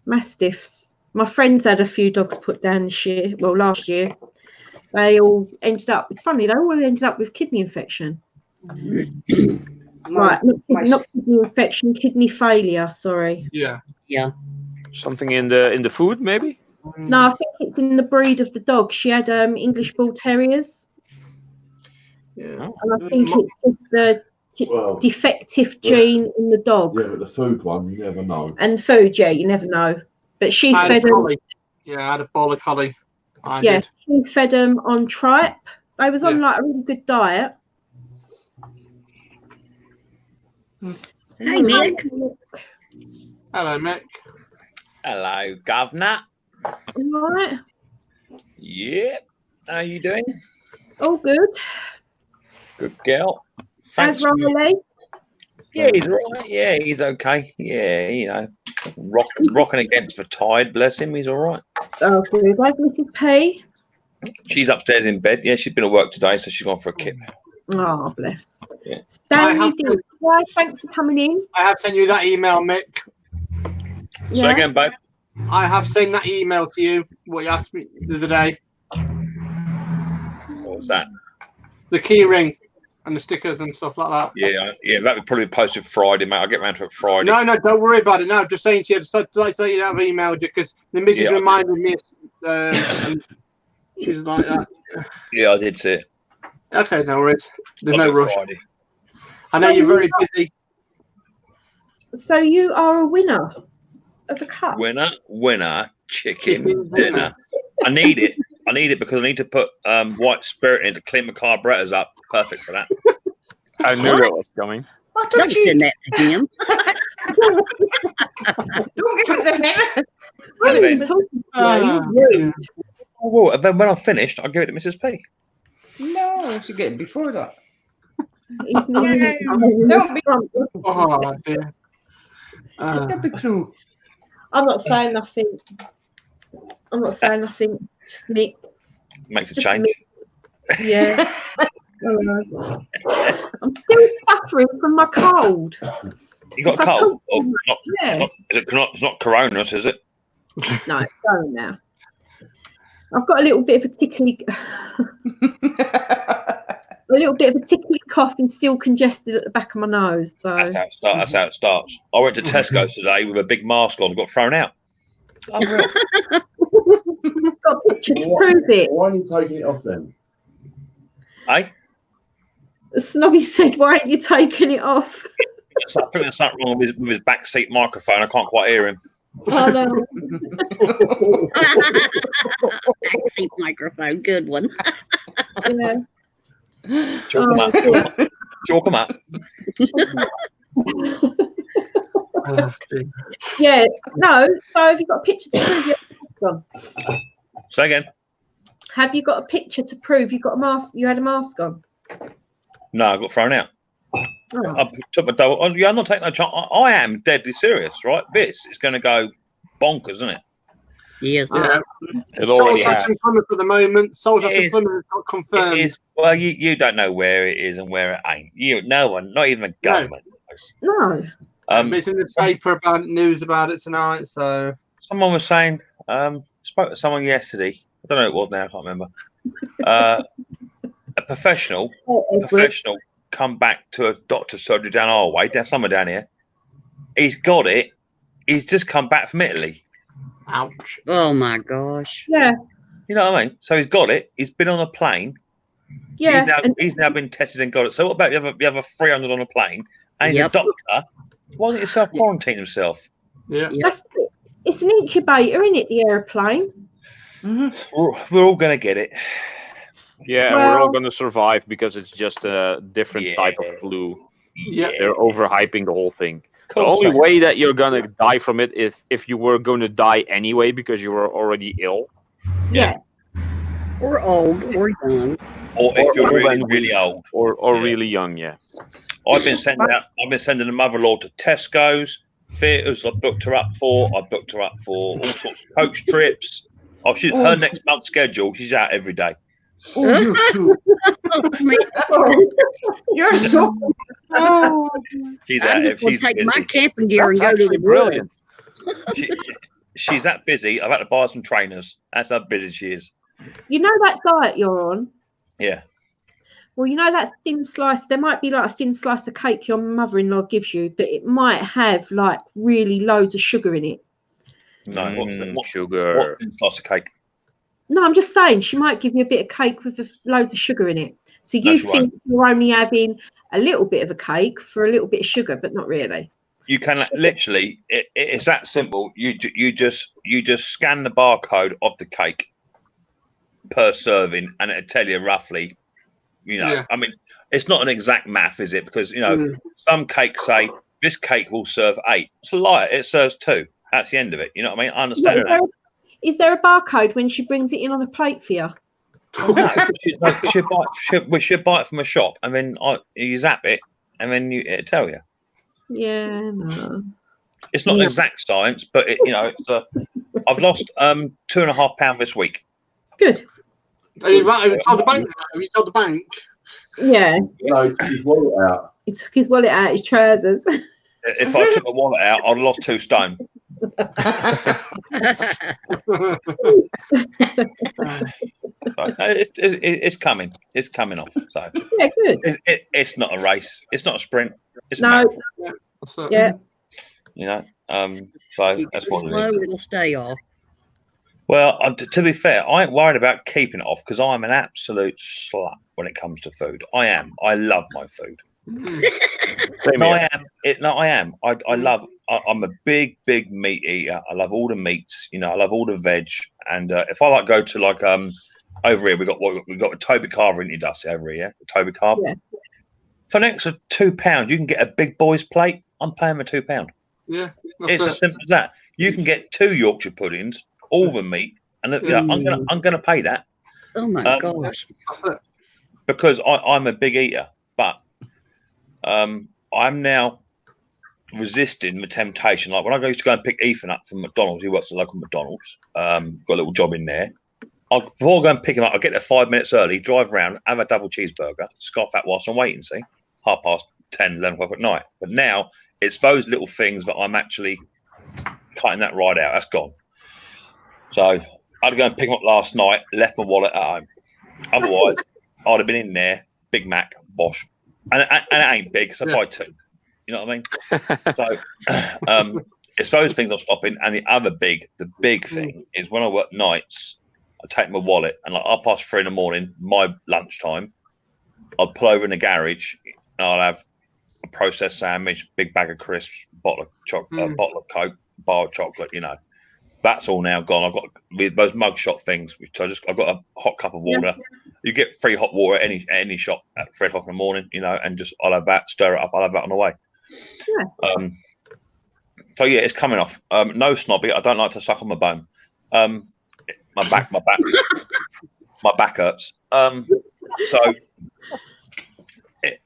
mastiffs. My friends had a few dogs put down this year. Well, last year. They all ended up, it's funny, they all ended up with kidney infection. Right, not kidney infection, kidney failure, sorry. Yeah. Something in the food, maybe? No, I think it's in the breed of the dog. She had English Bull Terriers. Yeah. And I think it's just the defective gene in the dog. Yeah, but the food one, you never know. And food, yeah, you never know. But she fed them. Yeah, I had a border collie. She fed them on tripe. They was on like a really good diet. Hey, Mick. Hello, Mick. Hello, Governor. All right. Yeah. How you doing? All good. Good girl. How's Riley? Yeah, he's all right. Yeah, he's okay. Yeah, you know, rocking against the tide. Bless him. He's all right. Oh, good. Where's Mrs. P? She's upstairs in bed. Yeah, she's been at work today, so she's gone for a kip. Oh, bless. Yeah. Stanley, thanks for coming in. I have sent you that email, Mick. So again, babe. I have sent that email to you. What you asked me the other day. What was that? The key ring and the stickers and stuff like that. Yeah, that would probably be posted Friday, mate. I'll get around to it Friday. No, don't worry about it. No, I'm just saying to you, just like to you, I've emailed you because the missus reminded me. And she's like that. Yeah, I did see it. Okay, no worries. There's no rush. Friday. I know you're very busy. So you are a winner of a cup. Winner, chicken dinner. I need it. Because I need to put white spirit in to clean my carburetors up. Perfect for that. I knew that was coming. Don't send that to him. Don't give it to him. What are you talking about? Rude. Well, then when I'm finished, I'll give it to Mrs. P. No, she get it before that. Don't be. Oh, dear. Don't be cruel. I'm not saying nothing. Just Nick. Makes a change. Yeah. I'm still suffering from my cold. You got a cold? Oh, it's not coronavirus, is it? No, it's going now. I've got a little bit of a tickly cough and still congested at the back of my nose. So That's how it starts. I went to Tesco's today with a big mask on, got thrown out. I've got a picture to prove it. Why are you taking it off then? Hey? Snobby said, "Why aren't you taking it off?" I think there's something wrong with his backseat microphone. I can't quite hear him. Oh, no. Backseat microphone, good one. Yeah. Chalk them up. Chalk them up. Yeah. No. So have you got a picture to prove your mask on? Say again. Have you got a picture to prove you got a mask? You had a mask on? No, I got thrown out. Oh. I took my double. I'm not taking no chance. I am deadly serious, right? This is going to go bonkers, isn't it? Yes. Yeah. It already has. At the moment. Soldiers in Plymouth not confirmed. It is. Well, you don't know where it is and where it ain't. No one, not even the government knows. No. It's in the paper about news about it tonight. So someone was saying, spoke to someone yesterday. I don't know who it was now. I can't remember. A professional come back to a doctor's surgery down our way, somewhere down here. He's got it. He's just come back from Italy. Ouch. Oh my gosh. Yeah. You know what I mean? So he's got it. He's been on a plane. Yeah. He's now been tested and got it. So what about the other 300 on a plane? And he's a doctor. Why doesn't he self-quarantine himself? Yeah. It's an incubator, isn't it, the airplane? Mm-hmm. We're all going to get it. Yeah, Well, we're all going to survive because it's just a different type of flu. Yeah. They're overhyping the whole thing. Cool, the only way that you're going to die from it is if you were going to die anyway because you were already ill. Yeah. Or old, or young. Or if you're really, really old. Or really young, yeah. I've been sending the mother-in-law to Tesco's, theatres I booked her up for. I booked her up for all sorts of coach trips. Her next month's schedule, she's out every day. Oh, you too. You're so. She's I'm out. just going She's to take busy. my camping gear and That's go to actually the brilliant. She's that busy. I've had to buy her some trainers. That's how busy she is. You know that diet you're on? Yeah. Well, you know that thin slice, there might be like a thin slice of cake your mother-in-law gives you, but it might have like really loads of sugar in it. No, what sugar? What thin slice of cake? No, I'm just saying she might give you a bit of cake with loads of sugar in it. So you think you're only having a little bit of a cake for a little bit of sugar, but not really. You can literally, it's that simple. You just scan the barcode of the cake per serving, and it'll tell you roughly. I mean, it's not an exact math, is it? Because some cakes say this cake will serve 8. It's a lie. It serves 2. That's the end of it. You know what I mean? I understand that. Is there a barcode when she brings it in on a plate for you? No, we should buy it from a shop, and then you zap it, and then it'll tell you. Yeah, no. It's not an exact science, but I've lost 2.5 pounds this week. Good. Have you told the bank? Have you told the bank? Yeah. No, he took his wallet out. He took his wallet out, his trousers. If I took my wallet out, I'd have lost 2 stone. It's coming. It's coming off. So yeah, good. It's not a race. It's not a sprint. It's a marathon. Yeah. So that's what it is. It'll stay off. Well, to be fair, I ain't worried about keeping it off because I'm an absolute slut when it comes to food. I am. I love my food. I am. I love. I'm a big meat eater. I love all the meats. I love all the veg. And if I go to over here, we got a Toby Carver in Dusty over here. Toby Carver. Yeah. For an extra £2, you can get a big boy's plate. I'm paying my £2. Yeah, it's as simple as that. You can get 2 Yorkshire puddings, all the meat, and I'm gonna pay that. Oh my gosh! Because I'm a big eater, but I'm now resisting the temptation. Like when I used to go and pick Ethan up from McDonald's, he works at the local McDonald's. Got a little job in there. before I go and pick him up, I'll get there 5 minutes early, drive around, have a double cheeseburger, scarf that whilst I'm waiting, see? 10:30, 11 o'clock at night. But now it's those little things that I'm actually cutting that right out. That's gone. So I had to go and pick him up last night, left my wallet at home. Otherwise, I'd have been in there, Big Mac, bosh. And it ain't big, so buy two. You know what I mean? So it's those things I'm stopping. And the big thing is when I work nights, I take my wallet and like 3:30 in the morning, my lunchtime, I'll pull over in the garage and I'll have a processed sandwich, big bag of crisps, bottle of chocolate, bottle of Coke, bar of chocolate, you know. That's all now gone. I've got with those mugshot things, which I've got a hot cup of water. You get free hot water at any shop at 3 o'clock in the morning, you know, and just I'll have that, stir it up, I'll have that on the way. Yeah. So yeah, it's coming off. No snobby. I don't like to suck on my bone. My back hurts. So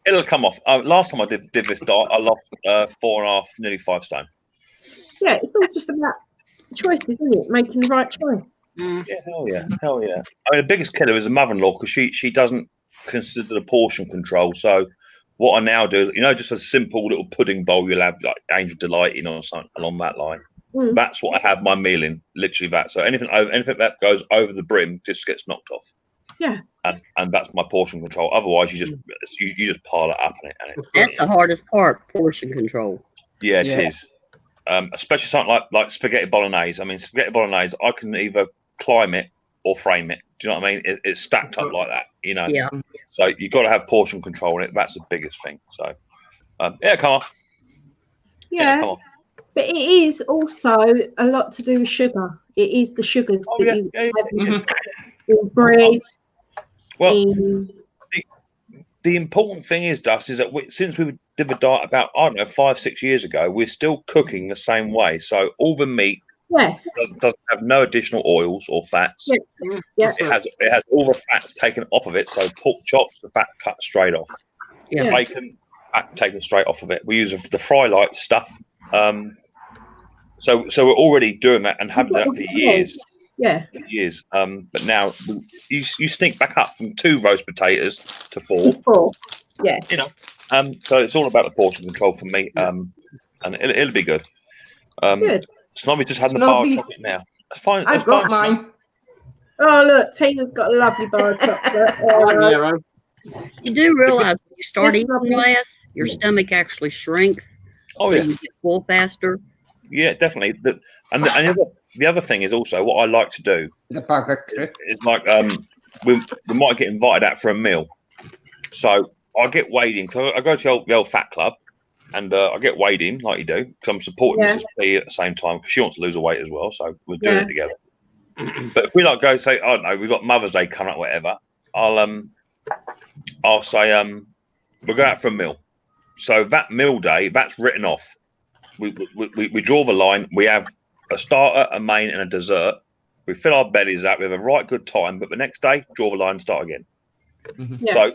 it'll come off. Last time I did this diet, I lost 4.5, nearly 5 stone. Yeah, it's all just about choices, isn't it? Making the right choice. Yeah, hell yeah. I mean, the biggest killer is the mother-in-law because she doesn't consider the portion control. So what I now do, you know, just a simple little pudding bowl you'll have like Angel Delight in or something along that line. That's what I have my meal in, literally that. So anything that goes over the brim just gets knocked off. Yeah. And that's my portion control. Otherwise, you just pile it up in it. That's the hardest part, portion control. Yeah, it is. Especially something like spaghetti bolognese. I mean, spaghetti bolognese, I can either climb it or frame it. Do you know what I mean? It's stacked up like that, you know. Yeah. So you've got to have portion control in it. That's the biggest thing. So, come off. Yeah. Come off. But it is also a lot to do with sugar. It is the sugars that you have in bread. Well, the important thing is, Dust, is that since we did the diet about, 5-6 years ago, we're still cooking the same way. So all the meat doesn't have no additional oils or fats. Yeah. It has all the fats taken off of it. So pork chops, the fat cut straight off. Yeah. Bacon, fat taken straight off of it. We use the fry light stuff. So we're already doing that and have done that for years. Yeah. For years. But now you sneak back up from 2 roast potatoes to 4. Yeah. You know. So it's all about the portion control for me. And it'll be good. Good. Snobby just having a bar of chocolate now. That's fine. I've got mine. Oh look, Tina's got a lovely bar of chocolate. You do realize when you start eating less, your stomach actually shrinks. Oh so yeah. You get full faster. Yeah, definitely. And the other thing is also what I like to do is like we might get invited out for a meal, so I get weighed in. So I go to the old fat club, and I get weighed in like you do because I'm supporting Mrs. P at the same time because she wants to lose her weight as well. So we're doing it together. But if we like go say, I don't know, we've got Mother's Day coming up, whatever. I'll say we'll go out for a meal. So that meal day, that's written off. We draw the line. We have a starter, a main, and a dessert. We fill our bellies up. We have a right good time. But the next day, draw the line, start again. So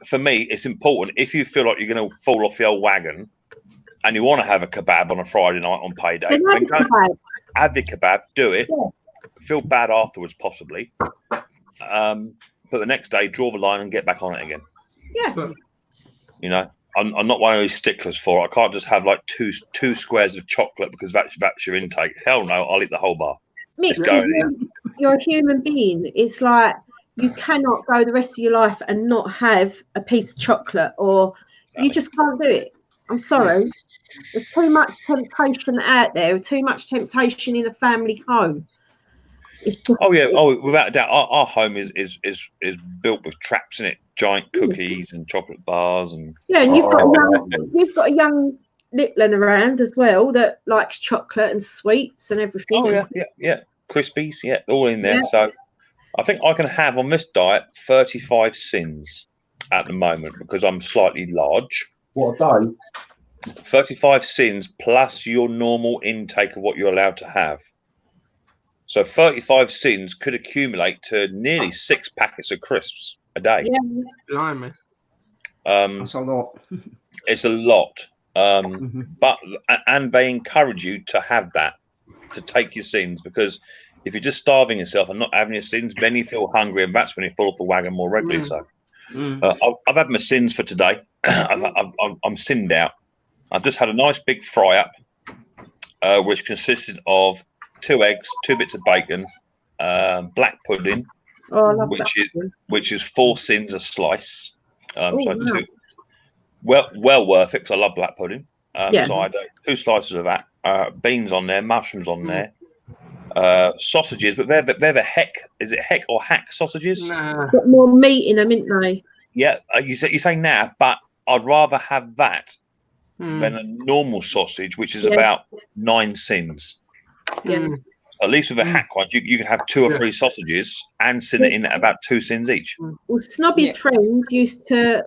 for me, it's important. If you feel like you're going to fall off the old wagon and you want to have a kebab on a Friday night on payday, then go have the kebab, do it. Feel bad afterwards, possibly. But the next day, draw the line and get back on it again. Yeah. You know. I'm not one of these sticklers for it. I can't just have like two squares of chocolate because that's your intake. Hell no, I'll eat the whole bar. Mick, you're a human being. It's like you cannot go the rest of your life and not have a piece of chocolate, or you just can't do it. I'm sorry. There's too much temptation out there, too much temptation in a family home. Without a doubt, our home is built with traps in it, giant cookies and chocolate bars, and and you've got a young little one around as well that likes chocolate and sweets and everything. Crispies, all in there. So I think I can have on this diet 35 sins at the moment because I'm slightly large. What a day! 35 sins plus your normal intake of what you're allowed to have. So 35 sins could accumulate to nearly 6 packets of crisps a day. Yeah, blimey. That's a lot. It's a lot. But they encourage you to have that, to take your sins, because if you're just starving yourself and not having your sins, then you feel hungry, and that's when you fall off the wagon more regularly. So I've had my sins for today. I'm sinned out. I've just had a nice big fry up, which consisted of 2 eggs, 2 bits of bacon, black pudding, which is 4 sins a slice. Well worth it because I love black pudding. So I had 2 slices of that, beans on there, mushrooms on there, sausages, but they're the heck. Is it heck or hack sausages? Got more meat in them, isn't they? Yeah, you say now, but I'd rather have that than a normal sausage, which is about 9 sins. Yeah. So at least with a hack one, you can have 2 or 3 sausages and sin it in at about 2 sins each. Well, Snobby's friend used to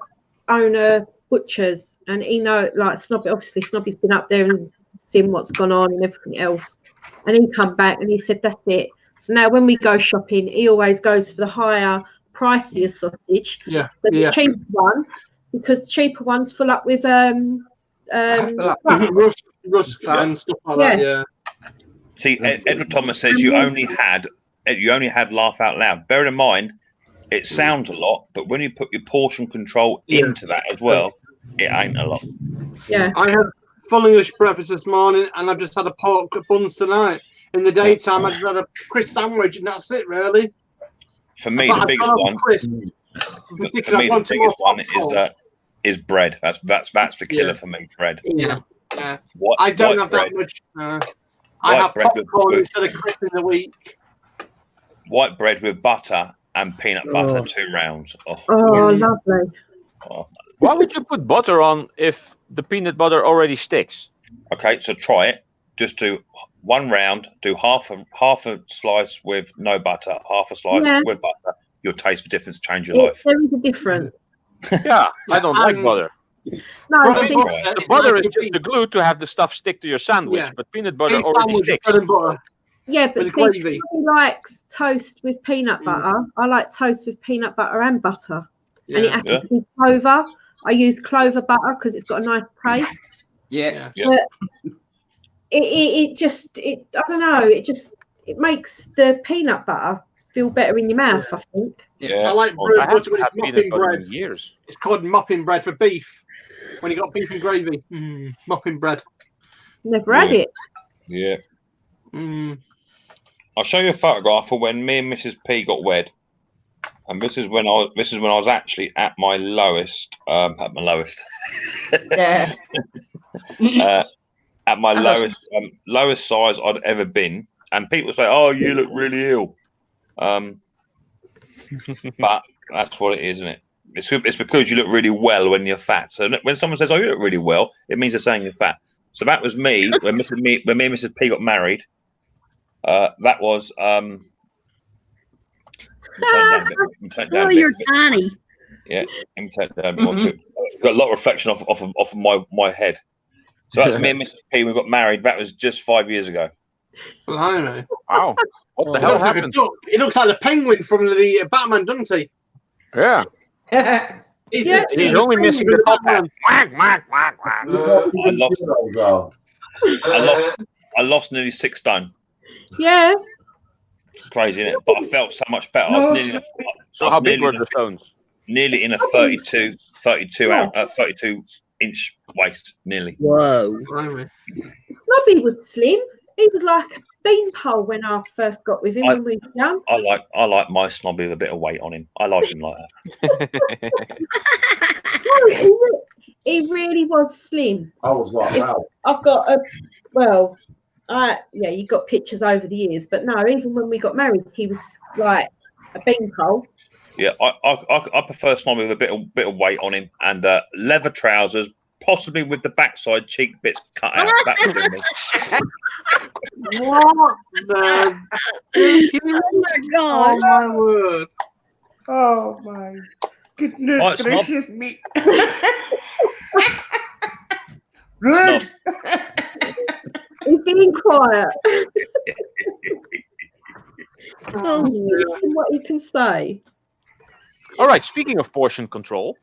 own a butcher's, and he like Snobby. Obviously, Snobby's been up there and seen what's gone on and everything else. And he come back and he said, "That's it." So now when we go shopping, he always goes for the higher, pricier sausage. The cheaper one, because cheaper ones fill up with rust and stuff like that. Yeah. See, Edward Thomas says you only had laugh out loud. Bear in mind, it sounds a lot, but when you put your portion control into that as well, it ain't a lot. Yeah. I had full English breakfast this morning, and I've just had a pork buns tonight. In the daytime, I just had a crisp sandwich, and that's it, really. For me, the biggest one is bread. That's the killer for me. Bread. Yeah. I don't have that much. I have popcorn instead of crisp in the week. White bread with butter and peanut butter, 2 rounds. Lovely. Why would you put butter on if the peanut butter already sticks? Okay, so try it. Just do 1 round. Do half a slice with no butter, half a slice with butter. You'll taste the difference. Change your life. There is a difference. Yeah, I don't like butter. No, the butter is just the glue to have the stuff stick to your sandwich, but peanut butter already sticks. Yeah, but he likes toast with peanut butter. I like toast with peanut butter and butter. And it has to be clover. I use clover butter because it's got a nice taste. Yeah. But it just I don't know. It makes the peanut butter feel better in your mouth. I think. I like butter when it's mopping bread. It's called mopping bread for beef. When you got beef and gravy, mopping bread. Never had it. Yeah. I'll show you a photograph of when me and Mrs. P got wed, and this is when I was actually at my lowest. At my lowest. At my lowest size I'd ever been, and people say, "Oh, you look really ill," but that's what it is, isn't it? It's because you look really well when you're fat. So when someone says, "Oh, you look really well," it means they're saying you're fat. So that was me when me and Mrs. P got married. That was you're tiny. Yeah, let me turn it down a bit more too. Got a lot of reflection off of my head. So that's me and Mrs. P. We got married. That was just 5 years ago. Blimey. Wow. What the hell happened? It looks like the penguin from the Batman, doesn't he? Yeah. He's only missing the top hat. I lost nearly 6 stone. Yeah. It's crazy, isn't it? But I felt so much better. I was nearly. So how big were the stones? Nearly in a 32 inch waist, nearly. Whoa. Snobby was slim. He was like a beanpole when I first got with him when we were young. I like my Snobby with a bit of weight on him. I like him like that. No, he really was slim. I was like, wow. I've got you got pictures over the years, but no, even when we got married, he was like a beanpole. Yeah, I prefer Snobby with a bit of weight on him and leather trousers, possibly with the backside cheek bits cut out. That would be me. What the? Oh my God! Oh my word! Oh my goodness gracious me! Good. He's being quiet. What you can say. All right. Speaking of portion control,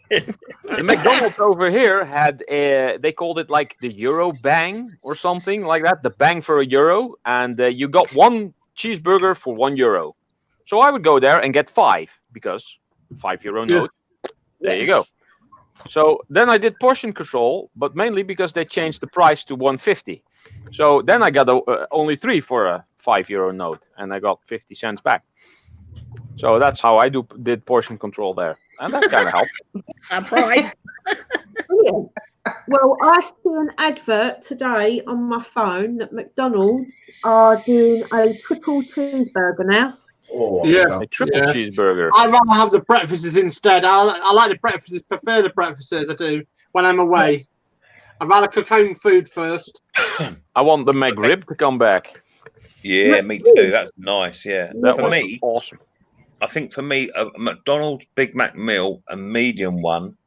The McDonald's over here had they called it like the Euro Bang or something like that. The bang for €1, and you got one cheeseburger for €1. So I would go there and get 5 because €5 note. There you go. So then I did portion control, but mainly because they changed the price to 150. So then I got only 3 for a €5 note, and I got 50 cents back. So that's how I did portion control there, and that kind of helped. I'm right. Brilliant. Well, I see an advert today on my phone that McDonald's are doing a triple cheeseburger now. Oh, Yeah. A triple cheeseburger. I'd rather have the breakfasts instead. I like the breakfasts, prefer the breakfasts I do when I'm away. I'd rather cook home food first. I want the McRib to come back. Yeah, me too. That's nice. Yeah, That for was me, awesome. I think for me, a McDonald's Big Mac meal, a medium one,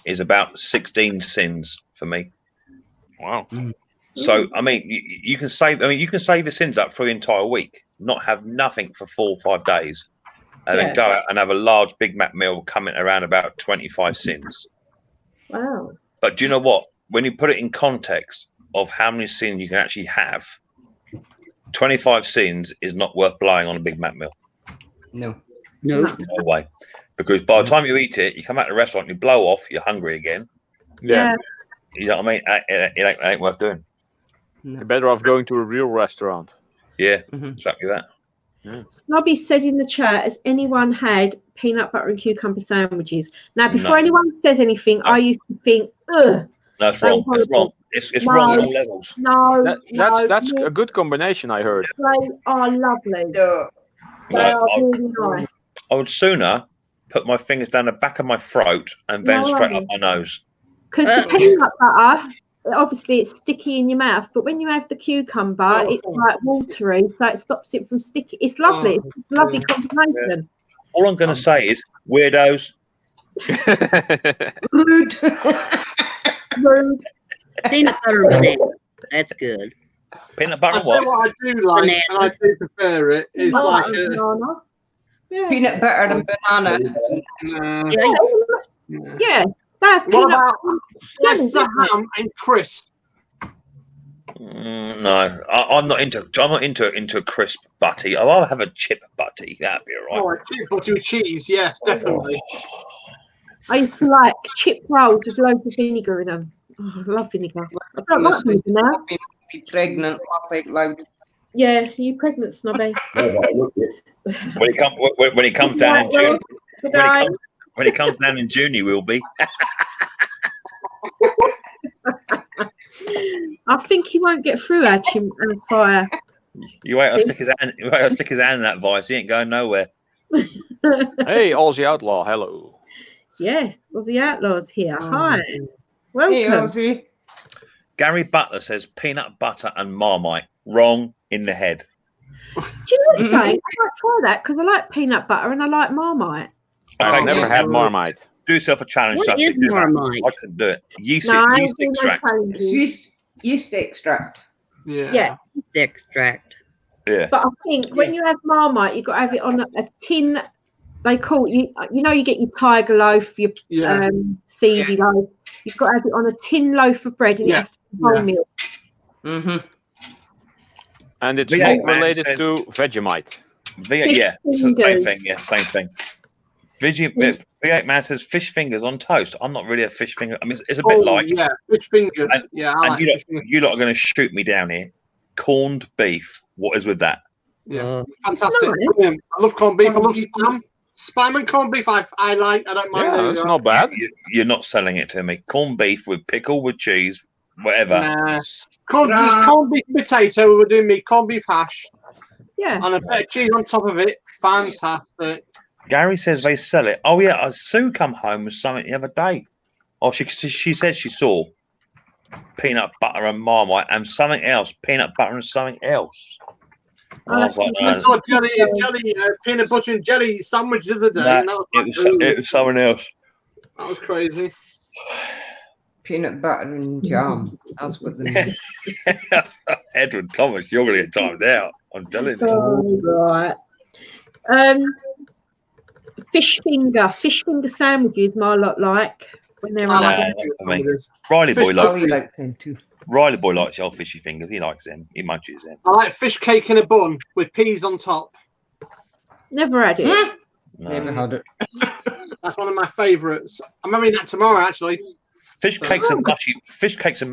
is about 16 sins for me. Wow. So I mean, you can save. I mean, you can save your sins up for the entire week, not have nothing for 4 or 5 days, and then go out and have a large Big Mac meal coming around about 25 sins. Wow. But do you know what? When you put it in context of how many sins you can actually have, 25 sins is not worth blowing on a Big Mac meal. No. No way. Because by the time you eat it, you come out of the restaurant, you blow off, you're hungry again. Yeah. You know what I mean? It ain't worth doing. You're better off going to a real restaurant. Yeah, exactly that. Yeah. Snobby said in the chat, has anyone had peanut butter and cucumber sandwiches? Now, before anyone says anything, I used to think, ugh. No, it's wrong. It's wrong. It's wrong on all levels. No, that's a good combination, I heard. They are lovely. They are really nice. I would sooner put my fingers down the back of my throat and then straight up my nose. Because the peanut butter, obviously it's sticky in your mouth, but when you have the cucumber, it's like watery, so it stops it from sticky. It's lovely. It's a lovely combination. All I'm going to say is weirdos. Rude. Rude. Peanut butter and banana. That's good. Peanut butter and what what? I do like, and I do prefer it, is like peanut butter and banana. Yeah. What about slice of ham and crisp? No, I'm not into a crisp butty. I'd rather have a chip butty. That'd be all right. Oh, a chip butty with cheese. Yes, definitely. I used to like chip rolls with loads of vinegar in them. Oh, I love vinegar. I don't like vinegar now. Be pregnant, loud. Yeah, you pregnant, Snobby? When it comes down in June, when it comes down in June, you will be. I think he won't get through our fire. You wait, I'll stick his hand. I'll stick his hand in that vice. He ain't going nowhere. Hey, Aussie Outlaw, hello. Yes, Aussie Outlaw's here. Hi, welcome. Hey, Aussie. Gary Butler says peanut butter and Marmite. Wrong in the head. Do you know something? I might try that because I like peanut butter and I like Marmite. I've never had Marmite. Do yourself a challenge. What is Marmite? I couldn't do it. Yeast extract. Yeast extract. Yeah. Yeast extract. Yeah. But I think when you have Marmite, you've got to have it on a tin. They call you know, you get your tiger loaf, your seedy loaf. You've got to have it on a tin loaf of bread and it has to be wholemeal. Mm-hmm. And it's not related to Vegemite. Yeah, same thing. Yeah, same thing. V8 Man says fish fingers on toast. I'm not really a fish finger. I mean, it's a bit like fish fingers. I like you lot are going to shoot me down here. Corned beef. What is with that? Yeah, fantastic. I love corned beef. I love spam. Spam and corned beef. I like. I don't mind. Yeah, it's not bad. You're not selling it to me. Corned beef with pickle, with cheese, whatever. Nah. Corned beef potato. We're doing corned beef hash. Yeah. And a bit of cheese on top of it. Fantastic. Gary says they sell it. Oh yeah, Sue come home with something the other day. Oh, she said she saw peanut butter and Marmite and something else. Peanut butter and something else. And I was like, I saw jelly, peanut butter and jelly sandwich the other day. It was someone else. That was crazy. Peanut butter and jam. That's what the Edward Thomas, you're going to get timed out. I'm telling you. Oh, right. Fish finger sandwiches. My lot like when they're not for me. Riley boy likes them too. Riley boy likes the old fishy fingers. He likes them. He munches them. I like fish cake in a bun with peas on top. Never had it. No. Never had it. That's one of my favourites. I'm having that tomorrow, actually. Fish cakes and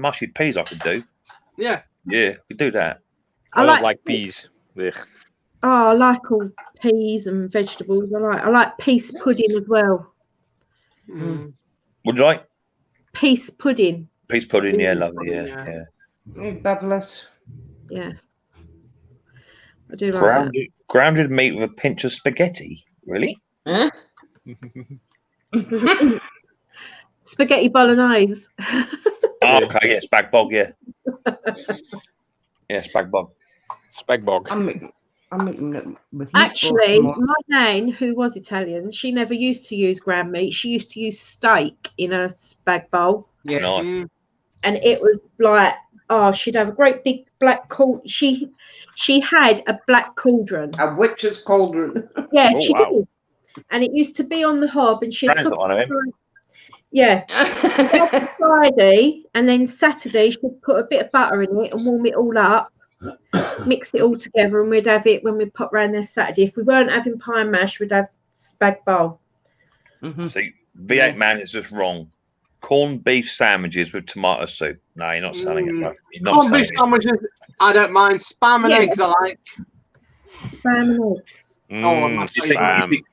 mushy peas. I could do. Yeah. Yeah, we do that. I don't like peas. Ugh. Oh, I like all peas and vegetables. I like peas pudding as well. Mm. Would you like peas pudding? Peas pudding, yeah, lovely, yeah. Fabulous. Yes, I do like grounded meat with a pinch of spaghetti. Really? Huh? Spaghetti bolognese. Oh, okay, yeah, spag bog, yeah. Yeah, spag bog. Spag bog. I'm making it with Actually, my nan, who was Italian, she never used to use ground meat. She used to use steak in a spag bowl. Yeah. Nice. And it was like, oh, she'd have a great big black cauldron. She had a black cauldron. A witch's cauldron. Yeah, Oh, she wow. did. And it used to be on the hob, and she'd cook one of them. yeah. Friday, and then Saturday she'd put a bit of butter in it and warm it all up, mix it all together, and we'd have it when we pop round there Saturday. If we weren't having pie and mash, we'd have spag bowl. See, V8 man is just wrong. Corned beef sandwiches with tomato soup. No, you're not selling it, bro. You're not Corned beef sandwiches, I don't mind. Spam and eggs, I like. Spam and eggs. My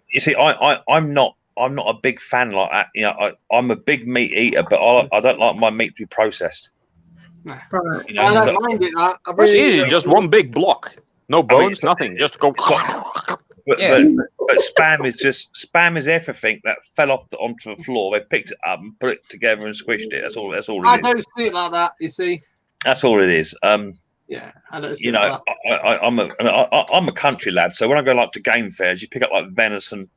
you see, I'm not a big fan like that. You know, I'm a big meat eater, but I don't like my meat to be processed. Right. You know, I don't mind it. It's easy, just one big block. No bones, nothing. Just go. But spam is everything that fell onto the floor. They picked it up and put it together and squished it. That's all it is. I don't see it like that. You see. That's all it is. Yeah, I don't see you know, I'm a country lad, so when I go like to game fairs, you pick up like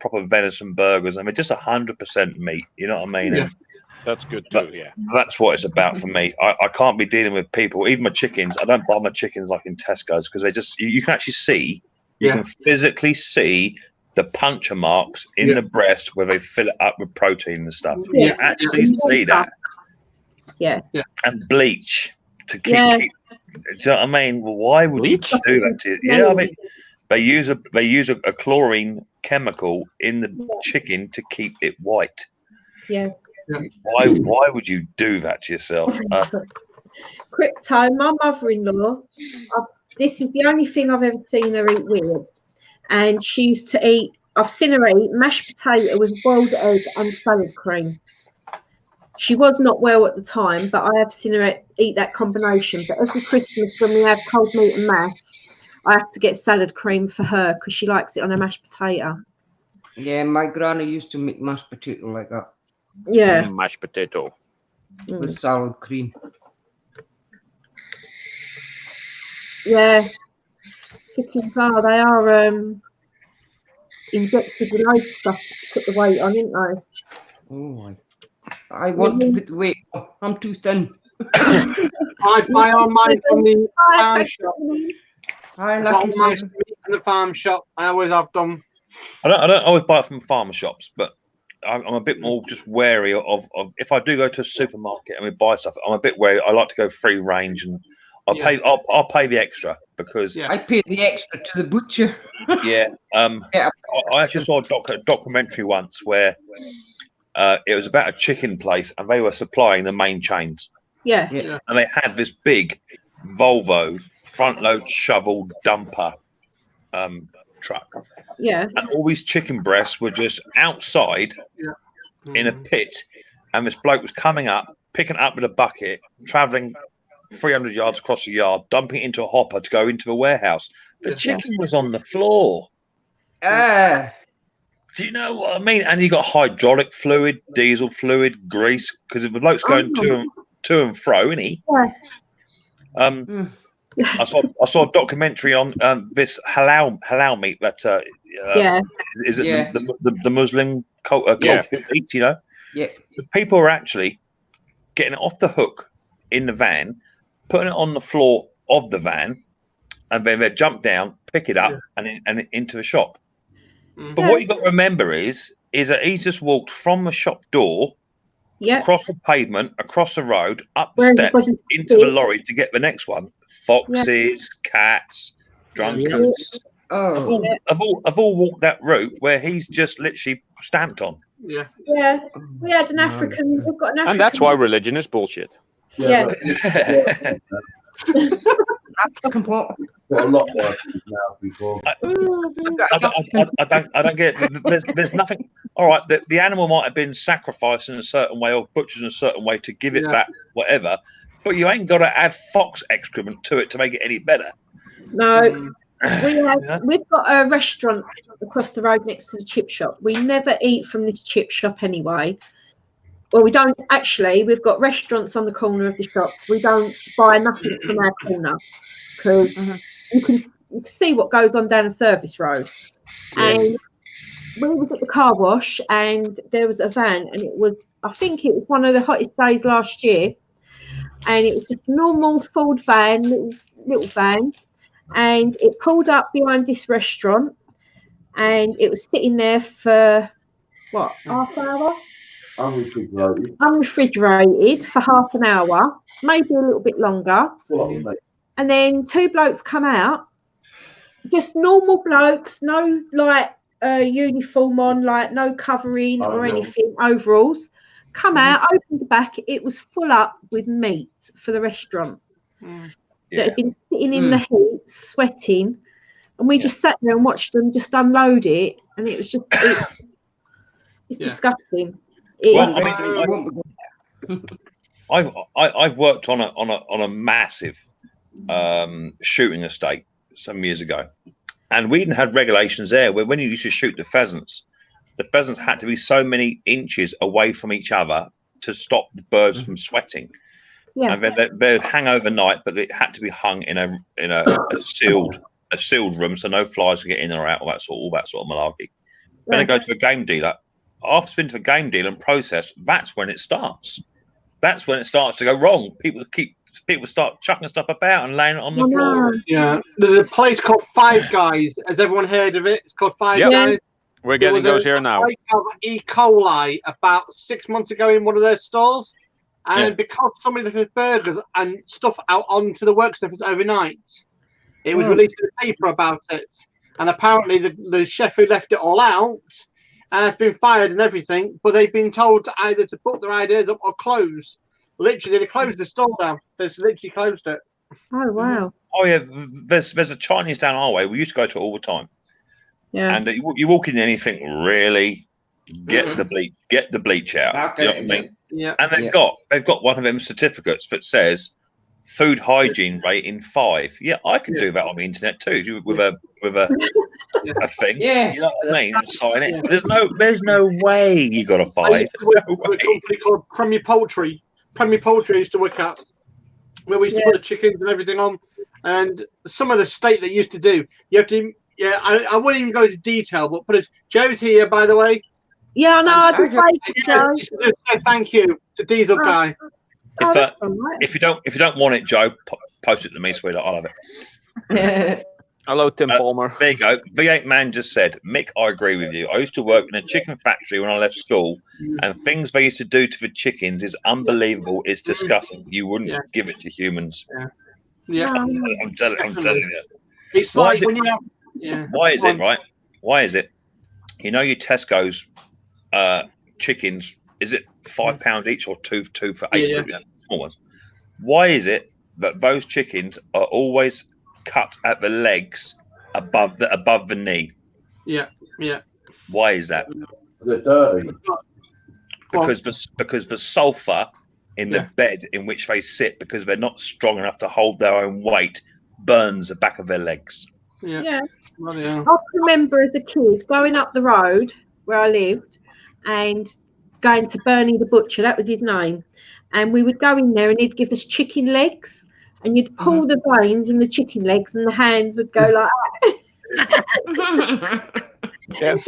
proper venison burgers, and they're just 100% meat. You know what I mean? Yeah. And that's good too. Yeah, that's what it's about for me. I can't be dealing with people. Even my chickens, I don't buy my chickens like in Tesco's because they just you can actually see. You can physically see the puncture marks in the breast where they fill it up with protein and stuff. Yeah. You actually see that. Yeah. And bleach to keep. Do you know what I mean? Well, why would you do that to you? Yeah, I mean, they use a chlorine chemical in the chicken to keep it white. Yeah. Why would you do that to yourself? Crypto, my mother-in-law, this is the only thing I've ever seen her eat weird. And she used to eat, I've seen her eat mashed potato with boiled egg and salad cream. She was not well at the time, but I have seen her eat that combination. But every Christmas when we have cold meat and mash, I have to get salad cream for her because she likes it on a mashed potato. Yeah, my granny used to make mashed potato like that. Yeah. Mashed potato. With salad cream. Yeah, chickens they are injected with loads of stuff to put the weight on, isn't they? Oh, I want to put the weight on. I'm too thin. I buy all mine from the farm shop. I like my meat from the farm shop. I always have done. I don't always buy it from farmer shops, but I'm a bit more just wary of if I do go to a supermarket and we buy stuff. I'm a bit wary. I like to go free range and. I'll pay the extra because I pay the extra to the butcher. I actually saw a documentary once where it was about a chicken place and they were supplying the main chains. Yeah. And they had this big Volvo front load shovel dumper truck. Yeah. And all these chicken breasts were just outside in a pit, and this bloke was coming up, picking it up with a bucket, traveling 300 yards across the yard, dumping it into a hopper to go into the warehouse. The chicken was on the floor. Do you know what I mean? And you got hydraulic fluid, diesel fluid, grease, because the bloke's going to and fro, isn't he? Yeah. I saw a documentary on this halal meat that is it the Muslim culture eat, you know? Yeah. The people are actually getting it off the hook in the van, putting it on the floor of the van, and then they jump down, pick it up, and into the shop. But what you got to remember is that he's just walked from the shop door, across the pavement, across the road, up the steps, into the lorry to get the next one. Foxes, cats, drunkards. I've all walked that route where he's just literally stamped on. Yeah. Yeah. We had an African. We've got an African. And that's why religion is bullshit. Yeah. Got a lot worse now before. I don't get it. There's nothing. All right, the animal might have been sacrificed in a certain way or butchered in a certain way to give it that whatever, but you ain't got to add fox excrement to it to make it any better. No. We've got a restaurant across the road next to the chip shop. We never eat from this chip shop anyway. Well, we don't actually. We've got restaurants on the corner of the shop. We don't buy nothing from our corner because you can see what goes on down the service road. And we was at the car wash, and there was a van, and I think it was one of the hottest days last year, and it was just a normal Ford van, little van, and it pulled up behind this restaurant, and it was sitting there for what, half hour? Unrefrigerated for half an hour, maybe a little bit longer. And then two blokes come out, just normal blokes, no uniform on, no covering or anything, overalls. Come out, opened the back, it was full up with meat for the restaurant that had been sitting in the heat, sweating, and we just sat there and watched them just unload it, and it was just it's disgusting. I've worked on a massive shooting estate some years ago, and we even had regulations there where when you used to shoot the pheasants had to be so many inches away from each other to stop the birds from sweating. And they'd hang overnight, but it had to be hung in a sealed room so no flies could get in or out, all that sort of malarkey. Then they go to the game dealer. After it's been to the game dealer and processed, that's when it starts. That's when it starts to go wrong. People start chucking stuff about and laying it on the floor. Yeah, there's a place called Five Guys. Has everyone heard of it? It's called Five Guys. We're getting those here now. E. coli about 6 months ago in one of their stores, and because somebody left burgers and stuff out onto the work surface overnight, it was released in the paper about it. And apparently the chef who left it all out has been fired and everything, but they've been told either to put their ideas up or close. Literally, they closed the store down. They've literally closed it. Oh, wow. Oh, yeah. There's a Chinese down our way. We used to go to it all the time. Yeah. And you walk in there and you think, really, get the bleach out. Do you know what I mean? Yeah. And they've got one of them certificates that says food hygiene rating 5. Yeah, I can do that on the internet too with a thing. Yeah. You know what I mean? And sign it. There's no way you got a 5. A company called Premier Poultry. Premier Poultry used to work at, where we used to put the chickens and everything on. And some of the state they used to do, you have to. Yeah, I wouldn't even go into detail, but Joe's here, by the way. Yeah, no, I did Joe. Thank you to Diesel Guy. If you don't want it, Joe, post it to me, sweetheart. I'll have it. Hello, Tim Palmer. There you go. V8 Man just said, Mick, I agree with you. I used to work in a chicken factory when I left school, and things they used to do to the chickens is unbelievable. It's disgusting. You wouldn't give it to humans. Yeah. I'm telling you. It's like when you have. Why is it, right? Why is it? You know your Tesco's chickens, is it £5 each or two for 8 small ones? Why is it that those chickens are always cut at the legs above the knee? Yeah. Why is that? They're dirty. Because the sulfur in the bed in which they sit, because they're not strong enough to hold their own weight, burns the back of their legs. Yeah. I remember as a kid going up the road where I lived and going to Bernie the butcher. That was his name. And we would go in there and he'd give us chicken legs, and you'd pull the veins in the chicken legs and the hands would go like that.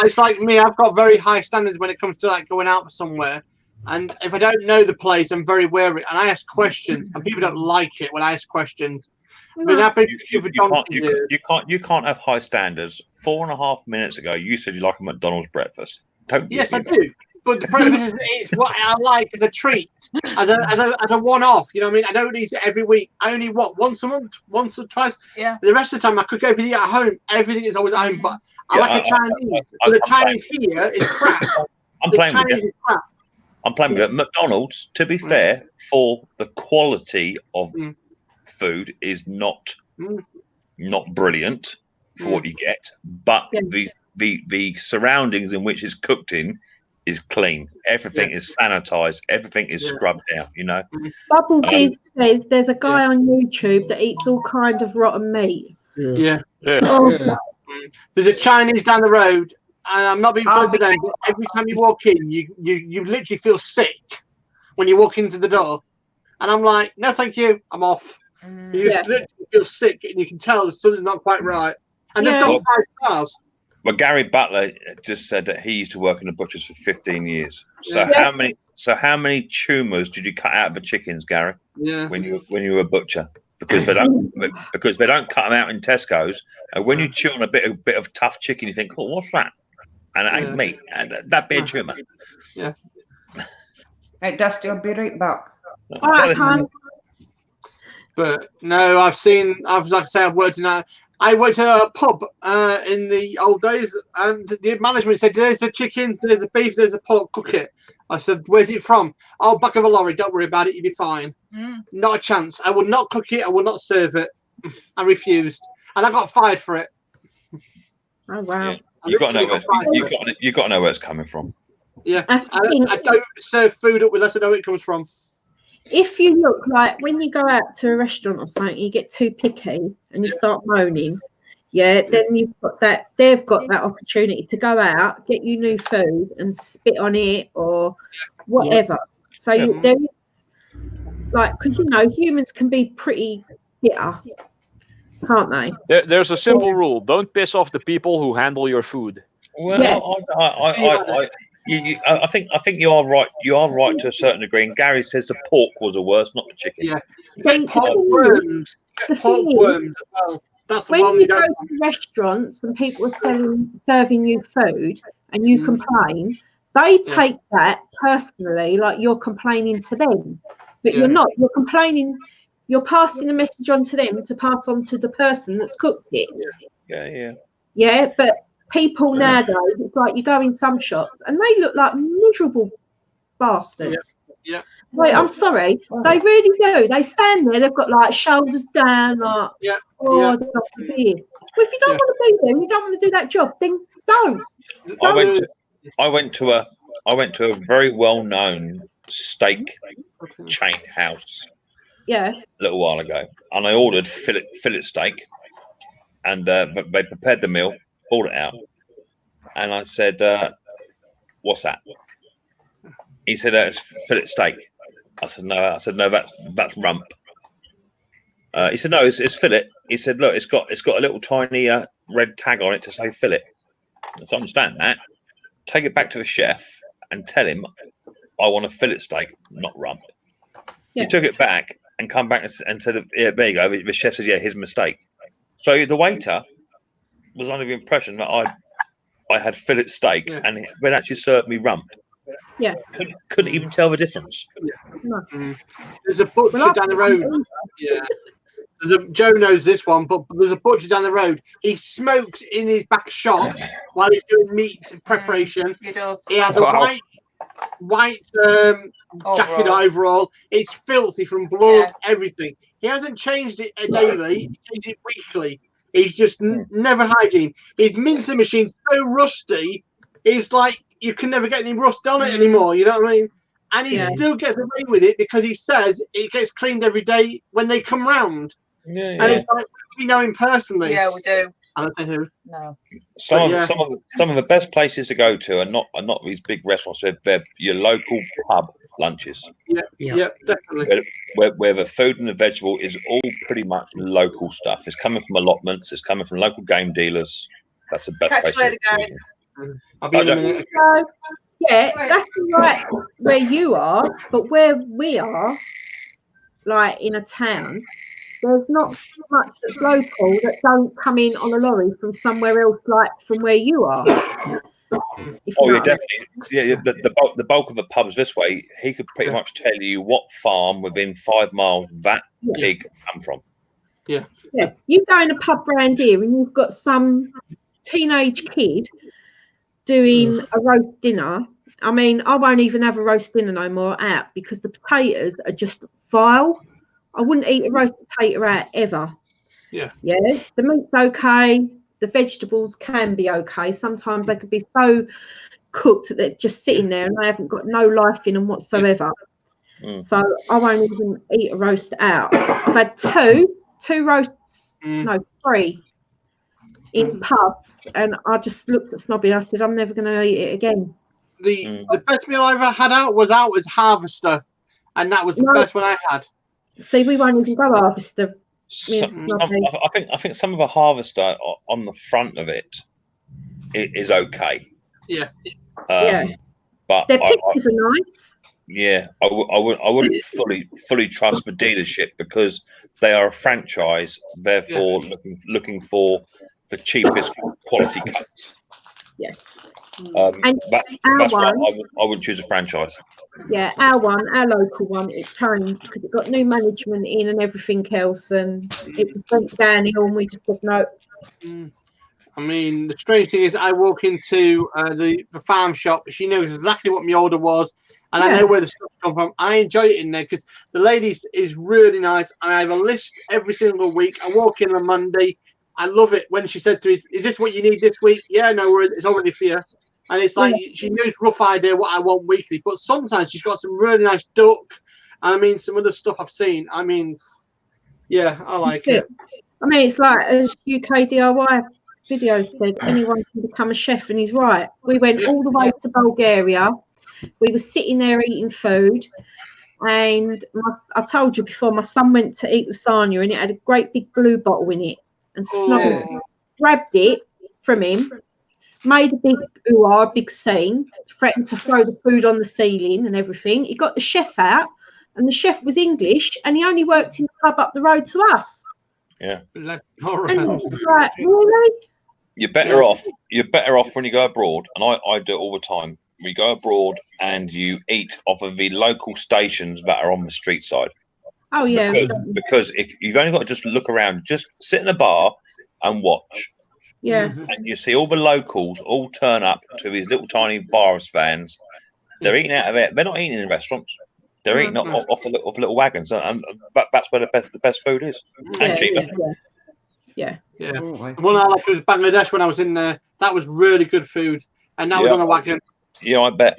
It's like me. I've got very high standards when it comes to like going out somewhere. And if I don't know the place, I'm very wary, and I ask questions, and people don't like it when I ask questions. But I've been for you can't have high standards. 4.5 minutes ago, you said you like a McDonald's breakfast. Don't yes, I do. But the breakfast is what I like as a treat, as a one-off. You know what I mean? I don't eat it every week. I only once a month, once or twice. Yeah. The rest of the time, I cook everything at home. Everything is always at home. But I like a Chinese. But the Chinese here is crap. I'm playing with you. I'm playing with it. McDonald's, to be fair, for the quality of food is not brilliant for what you get, but the surroundings in which it's cooked in is clean. Everything is sanitized. Everything is scrubbed out. You know. Bubbles says there's a guy on YouTube that eats all kind of rotten meat. Yeah. Oh. There's a Chinese down the road, and I'm not being funny to them, but every time you walk in, you literally feel sick when you walk into the door. And I'm like, no, thank you, I'm off. You just literally feel sick, and you can tell something's not quite right. And they've got 5 stars. Well, Gary Butler just said that he used to work in the butcher's for 15 years. So how many tumours did you cut out of the chickens, Gary? Yeah. When you were a butcher, because they don't cut them out in Tesco's, and when you chew on a bit of tough chicken, you think, oh, what's that? And it ain't meat, and that'd be a tumour. Yeah. Hey, Dusty, I'll be right back. All right, hon. But no, like I say, I've worked in that. I worked at a pub in the old days, and the management said, "There's the chicken, there's the beef, there's the pork. Cook it." I said, "Where's it from?" "Oh, back of a lorry. Don't worry about it. You'll be fine." Not a chance. I would not cook it. I would not serve it. I refused, and I got fired for it. Oh wow! Yeah. You got to know where it's coming from. Yeah, I don't serve food up unless I know where it comes from. If you look like when you go out to a restaurant or something, you get too picky and you start moaning, then you've got that. They've got that opportunity to go out, get you new food, and spit on it or whatever. So there is because humans can be pretty bitter, can't they? There's a simple rule: don't piss off the people who handle your food. Well, I think you are right. You are right to a certain degree. And Gary says the pork was the worst, not the chicken. Yeah, pork worms. Pork worms as well. That's the when one you go to restaurants and people are serving you food and you complain, they take that personally, like you're complaining to them, but you're not. You're complaining. You're passing a message on to them to pass on to the person that's cooked it. Yeah, but people nowadays, it's like you go in some shops and they look like miserable bastards. Yeah. Wait, I'm sorry. They really do. They stand there, they've got like shoulders down, like, Well, if you don't want to be there, you don't want to do that job, then don't. I went to a very well-known steak chain house. Yeah. A little while ago, and I ordered fillet steak, and they prepared the meal, pulled it out, and I said, "What's that?" He said, "It's fillet steak." I said, "No, that's rump." He said, "No, it's fillet." He said, "Look, it's got a little tiny red tag on it to say fillet." So I understand that. Take it back to the chef and tell him, "I want a fillet steak, not rump." Yeah. He took it back and come back and said, "Yeah, there you go." The chef said, "Yeah, his mistake." So the waiter was under the impression that I had fillet steak and it actually served me rump. Yeah, couldn't even tell the difference. There's a butcher down the road. Joe knows this one, but there's a butcher down the road. He smokes in his back shop while he's doing meat preparation. He does. He has a white jacket overall. It's filthy from blood, everything. He hasn't changed it daily. He changed it weekly. He's just never hygiene. His mincer machine's so rusty. It's like you can never get any rust on it anymore. You know what I mean? And he still gets away with it because he says it gets cleaned every day when they come round. And it's like, we know him personally. Yeah, we do. I don't know who. No. Some of the best places to go to are not these big restaurants. They're your local pub lunches. Yeah, definitely. Where the food and the vegetable is all pretty much local stuff. It's coming from allotments. It's coming from local game dealers. That's the best place to go. I'll be in a minute. Yeah, that's right where you are, but where we are, like in a town, there's not much that's local that don't come in on a lorry from somewhere else, like from where you are. Oh yeah, definitely. Yeah, the bulk of the pubs this way, he could pretty much tell you what farm within 5 miles that pig come from. Yeah. Yeah, you go in a pub round here and you've got some teenage kid doing a roast dinner. I mean, I won't even have a roast dinner no more out because the potatoes are just vile. I wouldn't eat a roast potato out ever. Yeah. Yeah, the meat's okay. The vegetables can be okay. Sometimes they could be so cooked that they're just sitting there and they haven't got no life in them whatsoever. So I won't even eat a roast out. I've had two roasts, no, 3 in pubs, and I just looked at Snobby and I said, I'm never going to eat it again. The best meal I ever had out was Harvester, and that was the best one I had. See, we won't even go Harvester. I think some of the Harvester on the front of it is okay. Yeah. But their pictures are nice. Yeah, I wouldn't fully trust the dealership because they are a franchise, therefore looking for the cheapest quality cuts. Yeah. And that's why I would choose a franchise. Yeah, our local one, it changed because it got new management in and everything else, and it went downhill, and we just said no. I mean, the strange thing is, I walk into the farm shop. She knows exactly what my order was, and I know where the stuff comes from. I enjoy it in there because the lady is really nice. I have a list every single week. I walk in on Monday. I love it when she says to me, "Is this what you need this week?" Yeah, no, it's already for you. And it's like she knows rough idea what I want weekly. But sometimes she's got some really nice duck. And I mean, some other stuff I've seen. I mean, yeah, I like it. I mean, it's like a UK DIY video said, anyone can become a chef, and he's right. We went all the way to Bulgaria. We were sitting there eating food, and I told you before, my son went to eat lasagna, and it had a great big blue bottle in it, and Snobby grabbed it from him, made a big a big scene, threatened to throw the food on the ceiling and everything. He got the chef out, and the chef was English, and he only worked in the pub up the road to us. Yeah. And like, really? You're better off when you go abroad, and I do it all the time. We go abroad and you eat off of the local stations that are on the street side. Oh yeah. Because if you've only got to just look around, just sit in a bar and watch. Yeah. And you see all the locals all turn up to these little tiny bars vans. They're eating out of it. They're not eating in restaurants. They're eating off the little wagons, and that's where the best food is, and cheaper. Yeah. The one I liked was Bangladesh when I was in there. That was really good food, and that was on a wagon. Yeah, I bet.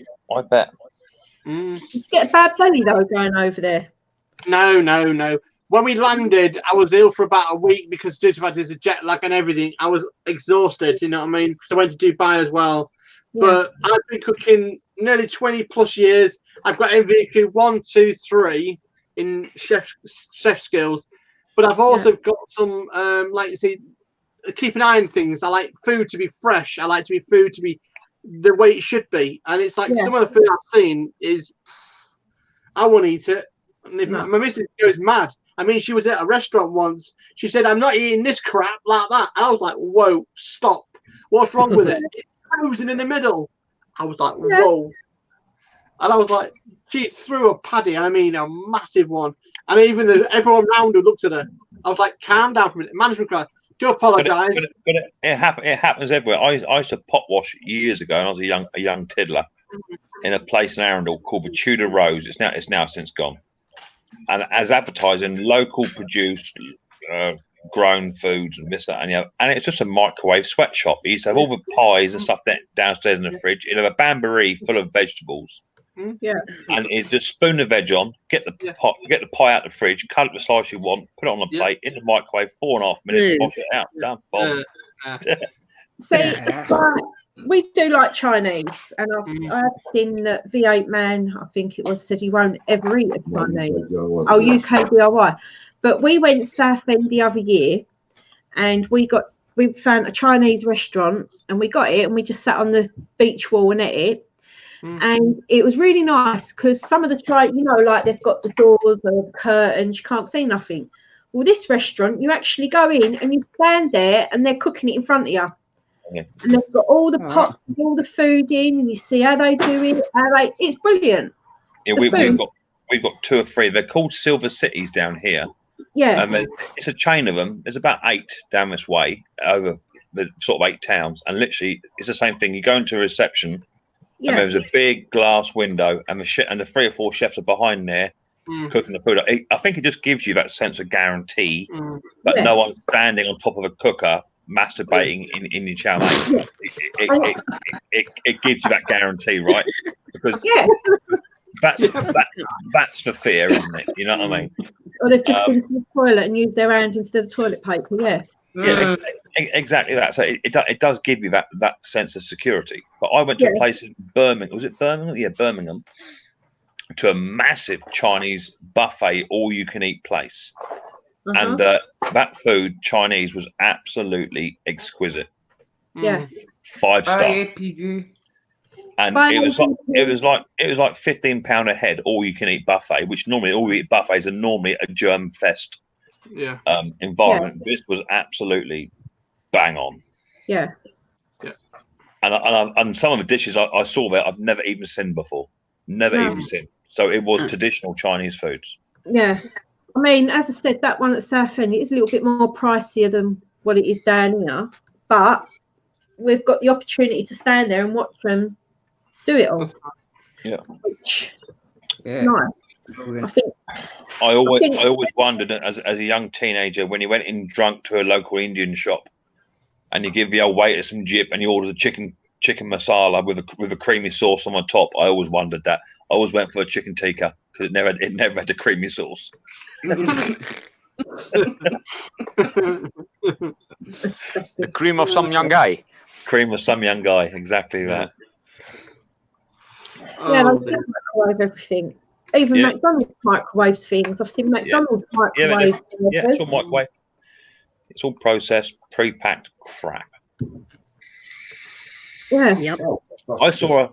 Did you get a bad belly though going over there? No. When we landed, I was ill for about a week because due to the fact there's a jet lag and everything. I was exhausted, you know what I mean? Because I went to Dubai as well. Yeah. But I've been cooking nearly 20 plus years. I've got MVQ 1, 2, 3 in chef skills. But I've also got some, like you see, keep an eye on things. I like food to be fresh. I like food to be the way it should be. And it's like some of the food I've seen is, I won't eat it. My missus goes mad. I mean, she was at a restaurant once. She said, "I'm not eating this crap like that." And I was like, "Whoa, stop! What's wrong with it? It's frozen in the middle." I was like, "Whoa!" And I was like, she threw a paddy. I mean, a massive one. And even everyone around who looked at her, I was like, "Calm down for a minute." Management guy, do apologise. But it happens everywhere. I used to pot wash years ago, and I was a young tiddler in a place in Arundel called the Tudor Rose. It's now since gone. And as advertising, local produced, grown foods and this, that, and it's just a microwave sweatshop. He used to have all the pies and stuff downstairs in the fridge. He'd have a bamboree full of vegetables. Yeah. And he'd just spoon the veg on, get the pie out of the fridge, cut it the slice you want, put it on a plate, in the microwave, 4.5 minutes, wash it out, done. See, we do like Chinese, and I've seen that V8 Man, I think it was, said he won't ever eat a Chinese. UK DIY. But we went Southend the other year, and we found a Chinese restaurant, and we got it, and we just sat on the beach wall and ate it. And it was really nice because some of the like they've got the doors or the curtains, you can't see nothing. Well, this restaurant, you actually go in and you stand there and they're cooking it in front of you. Yeah. And they've got all the pots, all the food in, and you see how they do it. It's brilliant. Yeah, we've got 2 or 3. They're called Silver Cities down here. Yeah. It's a chain of them. There's about 8 down this way over the sort of 8 towns, and literally it's the same thing. You go into a reception, and there's a big glass window, and the 3 or 4 chefs are behind there cooking the food. I think it just gives you that sense of guarantee that no one's standing on top of a cooker masturbating in your chow mein. It gives you that guarantee, right? Because that's the fear, isn't it? You know what I mean? Or they've just been to the toilet and used their hand instead of toilet paper. Yeah. Yeah, exactly that. So it does give you that sense of security. But I went to a place in Birmingham. Was it Birmingham? Yeah, Birmingham. To a massive Chinese buffet, all-you-can-eat place. And that food, Chinese, was absolutely exquisite. Yeah. 5-star. And it was like £15 a head, all-you-can-eat buffet, which normally all-you-eat buffets are normally a germ fest environment. This was absolutely bang on. Yeah. And some of the dishes I saw there I've never even seen before. Even seen. So it was traditional Chinese foods. Yeah. I mean, as I said, that one at Southend is a little bit more pricier than what it is down here. But we've got the opportunity to stand there and watch them do it all. Yeah. Nice. I always wondered as a young teenager when you went in drunk to a local Indian shop and you give the old waiter some jip and you order the chicken masala with a creamy sauce on the top. I always wondered that. I always went for a chicken tikka because it never had the creamy sauce. The cream of some young guy. Cream of some young guy, exactly that. Yeah, they microwave everything. Even McDonald's microwaves things. I've seen McDonald's microwave. Yeah, it's all microwave. It's all processed, pre-packed crap. Yeah. Yep. I saw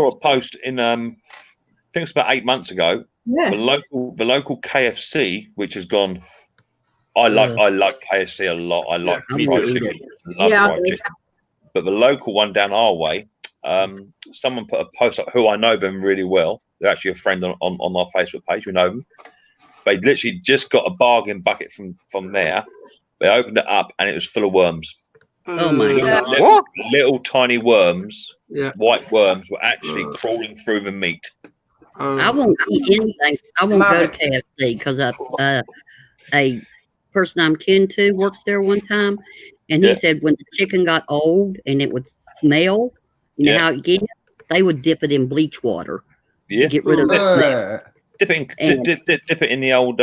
a post in I think it was about 8 months ago. Yeah. The local KFC, which has gone. I like KFC a lot. I like fried chicken. Fried chicken. But the local one down our way, someone put a post up who I know them really well. They're actually a friend on our Facebook page. We know them. They literally just got a bargain bucket from there. They opened it up and it was full of worms. Oh my God! Little tiny worms, white worms, were actually crawling through the meat. I won't eat anything. I won't go to KFC because a person I'm kin to worked there one time, and he said when the chicken got old and it would smell, you know how it gets, they would dip it in bleach water to get rid of the smell. Dip it in the old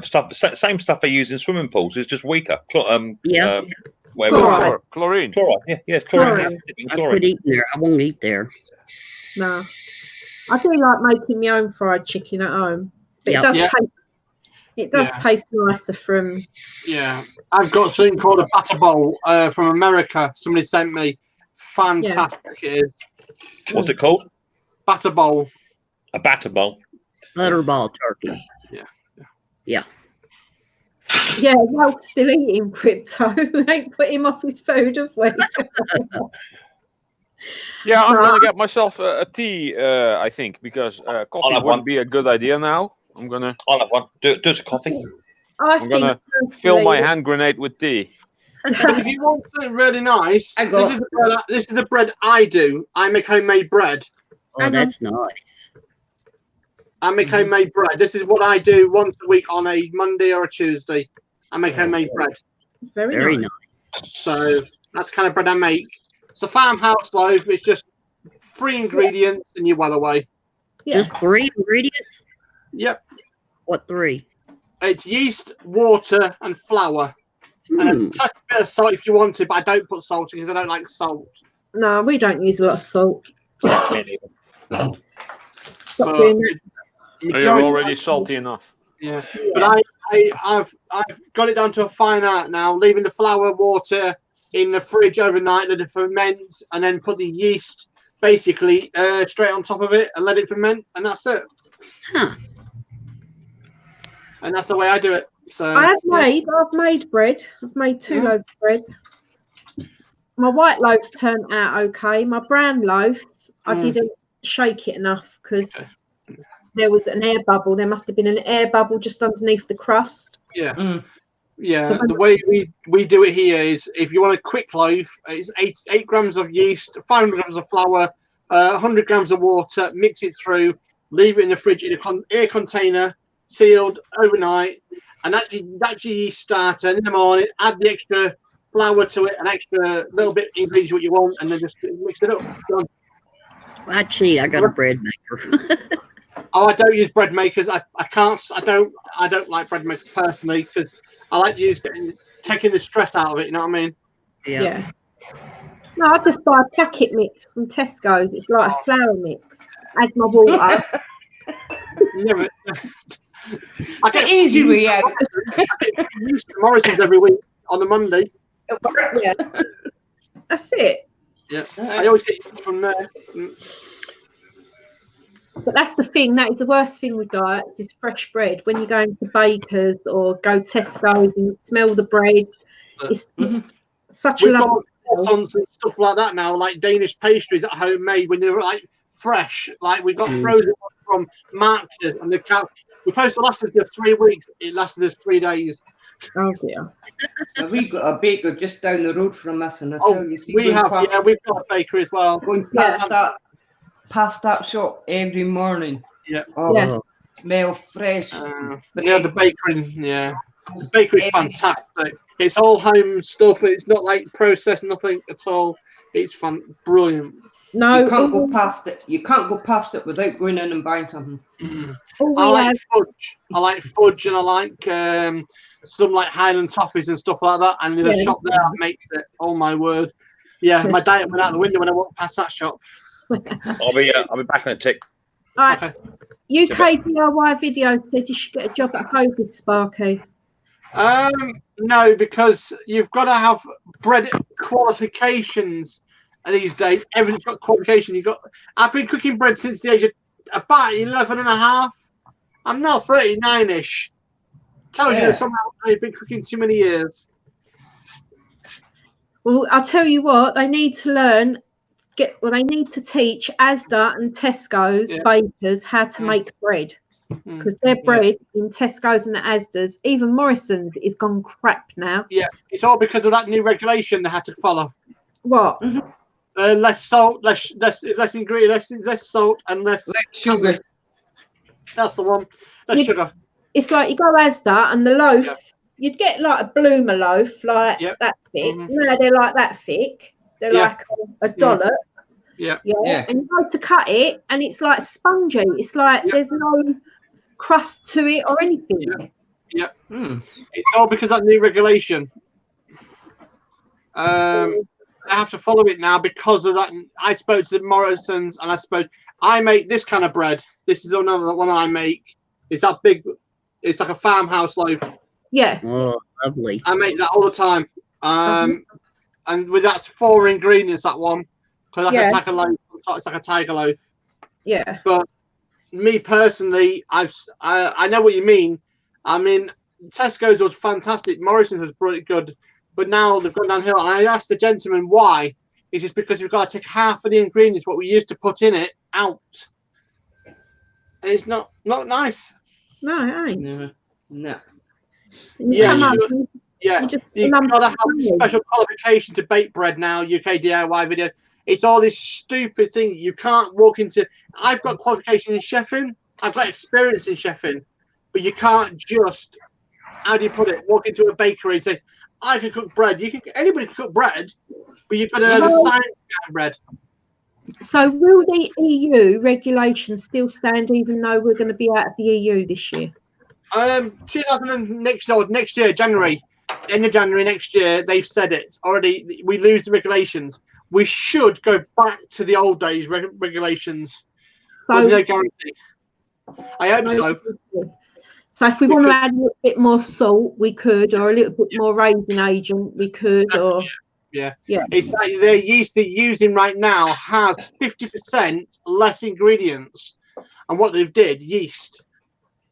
stuff. Same stuff they use in swimming pools. It's just weaker. Chlorine. Chlorine. Yeah, chlorine. I could eat there. I won't eat there. No. I do like making my own fried chicken at home. But it does taste nicer from... Yeah. I've got something called a batter bowl from America. Somebody sent me. Fantastic it is. What's it called? Batter bowl. A batter bowl. Butterball turkey. Yeah. Yeah, well, still eating crypto. We ain't put him off his food, have we? Yeah, I'm gonna get myself a tea. I think because coffee wouldn't be a good idea now. I'll have one. Do us a coffee. I'm gonna fill my hand grenade with tea. But if you want something really nice, this is the bread I do. I make homemade bread. Oh, that's nice. I make homemade bread. This is what I do once a week on a Monday or a Tuesday. I make homemade bread. Very nice. So that's the kind of bread I make. It's a farmhouse loaf. It's just 3 ingredients and you're well away. Yeah. Just 3 ingredients? Yep. What 3? It's yeast, water, and flour. And a touch bit of salt if you want to, but I don't put salt in because I don't like salt. No, we don't use a lot of salt. You're already salty enough. Yeah, but I've got it down to a fine art now. Leaving the flour, water in the fridge overnight, let it ferment, and then put the yeast basically straight on top of it and let it ferment, and that's it. Huh. and that's the way I do it. So I've made bread. I've made 2 loaves of bread. My white loaf turned out okay. My brown loaf, I didn't shake it enough because there was an air bubble. There must have been an air bubble just underneath the crust. Yeah. Yeah, So the way we do it here is if you want a quick loaf, it's 8 grams of yeast, 500 grams of flour, 100 grams of water, mix it through, leave it in the fridge in an air container, sealed overnight, and that's your yeast starter. And in the morning, add the extra flour to it, an extra little bit ingredients what you want, and then just mix it up. Done. I cheat. I got a bread maker. Oh, I don't use bread makers. I don't like bread makers personally because I like taking the stress out of it. You know what I mean? Yeah. No, I just buy a packet mix from Tesco's. It's like a flour mix. Add my water. Never. I get easy way out. Morrison's every week on a Monday. Yeah. That's it. Yeah. I always get from there. But that's the thing. That is the worst thing with diets is fresh bread. When you go into bakers or go Tesco's and you smell the bread, it's such a lovely and stuff like that now, like Danish pastries at home made when they're like fresh. Like we got frozen from Marx's, and we supposed to last us just 3 weeks. It lasted us 3 days. Oh dear. We got a baker just down the road from us, and we've got a bakery as well. Going past that shop every morning. Yeah. Smell fresh. The bakery. Yeah. The bakery's fantastic. It's all home stuff. It's not like processed, nothing at all. It's brilliant. No, you can't go past it. You can't go past it without going in and buying something. I like fudge. I like fudge, and I like some like Highland toffees and stuff like that. And there's a shop there that makes it. Oh my word! Yeah, my diet went out the window when I walked past that shop. I'll be back in a tick. All right. UK DIY video said you should get a job at Hovis, Sparky. No, because you've got to have bread qualifications these days. Everything's got qualification. I've been cooking bread since the age of about 11 and a half. I'm now 39-ish. Tells you somehow I've been cooking too many years. Well, I'll tell you what, they need to learn. They need to teach Asda and Tesco's bakers how to make bread. Because their bread in Tesco's and the Asda's, even Morrison's, is gone crap now. Yeah, it's all because of that new regulation they had to follow. What? Less salt, less ingredients, less salt, and less sugar. That's the one. Less sugar. It's like you go Asda and the loaf, you'd get like a bloomer loaf, like that thick. No, they're like that thick. They're like a dollop. Yeah. And you go to cut it, and it's like spongy. It's like there's no crust to it or anything. Yeah. It's all because of that new regulation. I have to follow it now because of that. I spoke to the Morrisons, and I make this kind of bread. This is another one I make. It's that big. It's like a farmhouse loaf. Yeah. Oh, lovely. I make that all the time. And with that's 4 ingredients, that one. Because like a tiger loaf, it's like a tiger loaf. Yeah. But me personally, I know what you mean. I mean, Tesco's was fantastic. Morrison's was pretty good. But now they've gone downhill. And I asked the gentleman why. It's just because we've got to take half of the ingredients, what we used to put in it, out. And it's not nice. No, it ain't. No. You've got to have special qualification to bake bread now, UK DIY videos. It's all this stupid thing. You can't walk into... I've got qualification in chefing. I've got experience in chefing. But you can't just, how do you put it, walk into a bakery and say, I can cook bread. Anybody can cook bread, but you've got to know the science behind bread. So will the EU regulations still stand even though we're going to be out of the EU this year? Next year, January, end of January next year, they've said it already. We lose the regulations. We should go back to the old days regulations. So, no guarantee. I hope so. So if we want to add a little bit more salt, we could, or a little bit more raising agent, we could, or yeah. It's like the yeast they're using right now has 50% less ingredients, and what they've did yeast,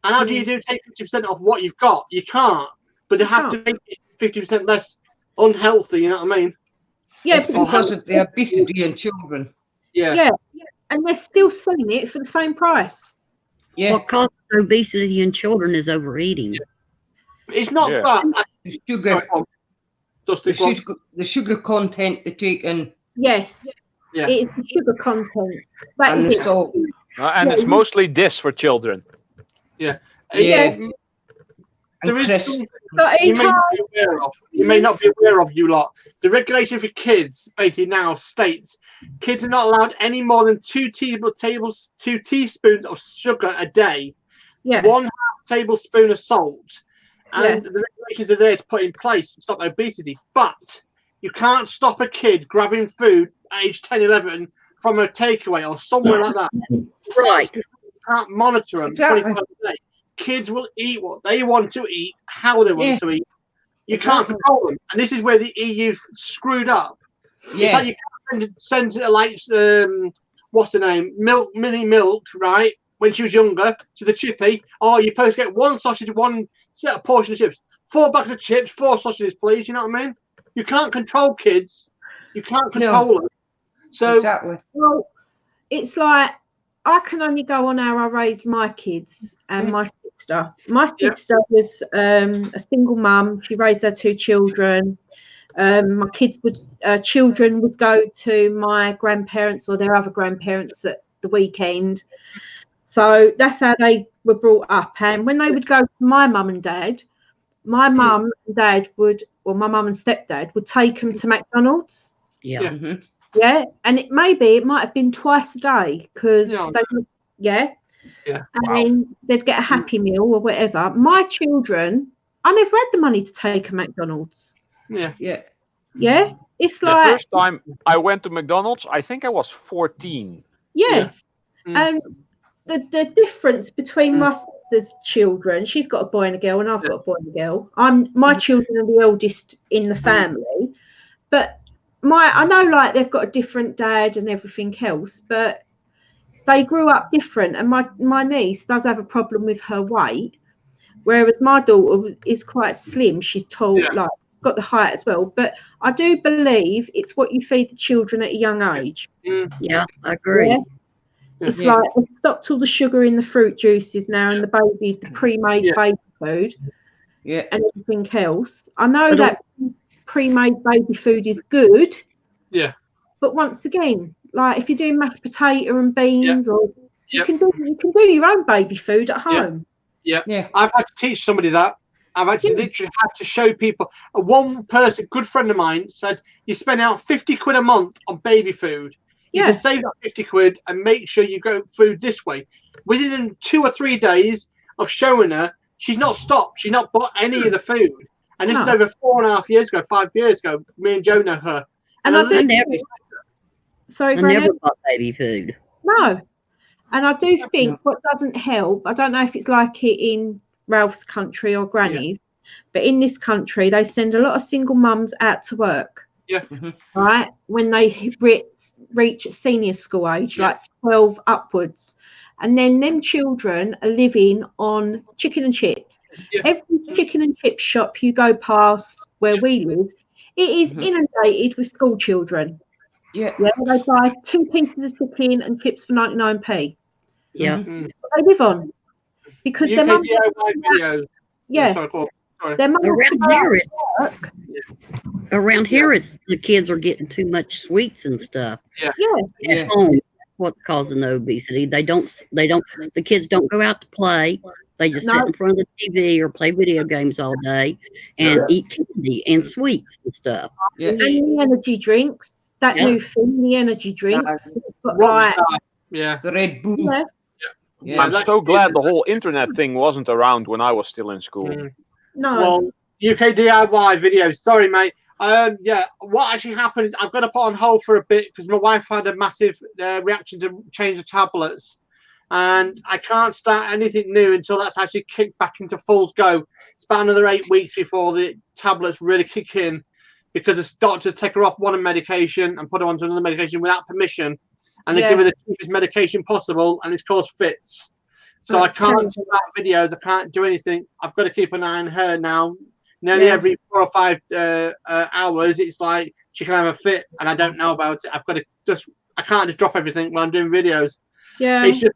And how do you take 50% off what you've got? You can't. But they have to make it 50% less unhealthy. You know what I mean? Yeah, because of the obesity in children. Yeah. And they're still selling it for the same price. Yeah. What causes obesity in children is overeating. It's not that. The sugar. Sorry, the sugar content they take in. Yes. Yeah. It's the sugar content. And the salt. And it's mostly this for children. Yeah. Yeah. There is Chris. something you may not be aware of. You may not be aware of, you lot. The regulation for kids basically now states kids are not allowed any more than 2 teaspoons of sugar a day. Yeah. 1/2 tablespoon of salt. And the regulations are there to put in place to stop obesity. But you can't stop a kid grabbing food at age 10, 11 from a takeaway or somewhere like that. Right. You can't monitor them 24 hours a day. Kids will eat what they want to eat, how they want to eat. You can't control them. And this is where the EU screwed up. It's like you can't send like, what's the name? Mini Milk, right? When she was younger, to the chippy. Oh, you're supposed to get 1 sausage, 1 set of portion of chips. 4 bags of chips, 4 sausages, please. You know what I mean? You can't control kids. You can't control them. So, well, it's like I can only go on how I raised my kids and my sister. My sister was a single mum. She raised her 2 children. My children would go to my grandparents or their other grandparents at the weekend. So that's how they were brought up. And when they would go to my mum and dad, my mum and dad would, or my mum and stepdad would take them to McDonald's. Yeah. Yeah, and it might have been twice a day because they would, and they'd get a Happy Meal or whatever. My children, I never had the money to take a McDonald's. Yeah. It's The like first time I went to McDonald's, I think I was 14. And the difference between my sister's children, she's got a boy and a girl, and I've got a boy and a girl. My children are the eldest in the family, but I know like they've got a different dad and everything else, but they grew up different. And my niece does have a problem with her weight, whereas my daughter is quite slim. She's tall, like got the height as well. But I do believe it's what you feed the children at a young age. Yeah, I agree. Yeah? It's like they've stopped all the sugar in the fruit juices now and the pre-made baby food and everything else. I know that pre-made baby food is good, but once again, like if you're doing mashed potato and beans, or you can do your own baby food at home. I've had to teach somebody that. I've actually literally had to show people. One person, good friend of mine, said you spend out 50 quid a month on baby food. You can save that 50 quid and make sure you go food this way. Within 2 or 3 days of showing her, she's not stopped. She's not bought any of the food. And this is over 4.5 years ago, 5 years ago. Me and Joe know her. And I never bought baby food. No. And I do think what doesn't help, I don't know if it's like it in Ralph's country or Granny's, but in this country, they send a lot of single mums out to work. Right? When they reach senior school age, like 12 upwards. And then them children are living on chicken and chips. Every chicken and chip shop you go past where we live, it is inundated with school children. They buy 2 pieces of chicken and chips for 99p. Yeah. That's what they live on. Because their mum videos. Their mum around here it's the kids are getting too much sweets and stuff. At home, what's causing the obesity? The kids don't go out to play. They just sit in front of the TV or play video games all day and eat candy and sweets and stuff. And the energy drinks, that new thing, the energy drinks. The Red Bull. I'm so glad the whole internet thing wasn't around when I was still in school. No. Well, UK DIY videos. Sorry, mate. What actually happened is I've got to put on hold for a bit because my wife had a massive reaction to change the tablets, and I can't start anything new until that's actually kicked back into full go. It's about another 8 weeks before the tablets really kick in, because the doctors take her off one medication and put her onto another medication without permission, and they give her the cheapest medication possible, and it's caused fits. So I can't start videos. I can't do anything. I've got to keep an eye on her now. Nearly every 4 or 5 hours, it's like she can have a fit, and I don't know about it. I've got to I can't just drop everything when I'm doing videos. Yeah. It's just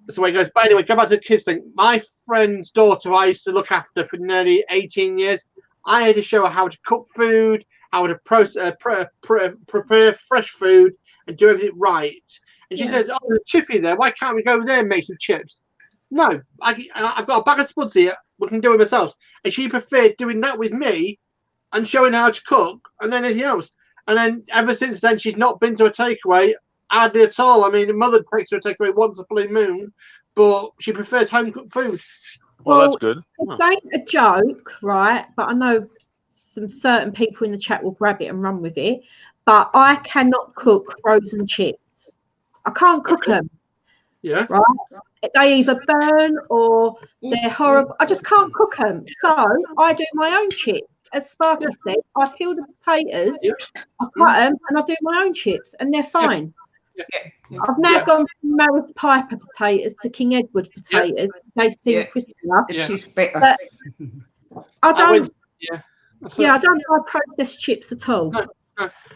that's the way it goes. But anyway, go back to the kids thing. My friend's daughter, I used to look after for nearly 18 years. I had to show her how to cook food, how to prepare fresh food, and do everything right. And she said, "Oh, there's a chippy there. Why can't we go there and make some chips?" No, I've got a bag of spuds here. We can do it ourselves. And she preferred doing that with me and showing her how to cook and then anything else. And then ever since then, she's not been to a takeaway hardly at all. I mean, her mother takes her a takeaway once a blue moon, but she prefers home cooked food. Well, that's good. It ain't a joke, right? But I know some certain people in the chat will grab it and run with it. But I cannot cook frozen chips. I can't cook them. Yeah. Right? They either burn or they're horrible. I just can't cook them. So I do my own chips. As Sparky said, I peel the potatoes, I cut them, and I do my own chips, and they're fine. I've now gone from Maris Piper potatoes to King Edward potatoes. They seem crispier. But I don't. I don't buy processed chips at all. No.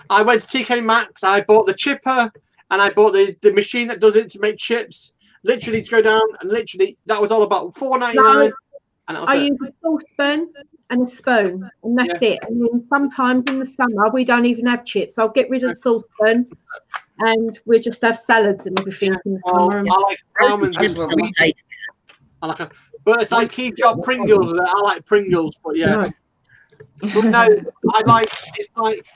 I went to TK Maxx. I bought the chipper, and I bought the machine that does it to make chips. Literally to go down, and literally that was all about $4.99. And I use a saucepan and a spoon, and that's it. And then sometimes in the summer we don't even have chips. I'll get rid of the saucepan, and we'll just have salads and everything in the summer. I like almonds. But it's like keep your Pringles. I like Pringles, but yeah. But no, I like. It's like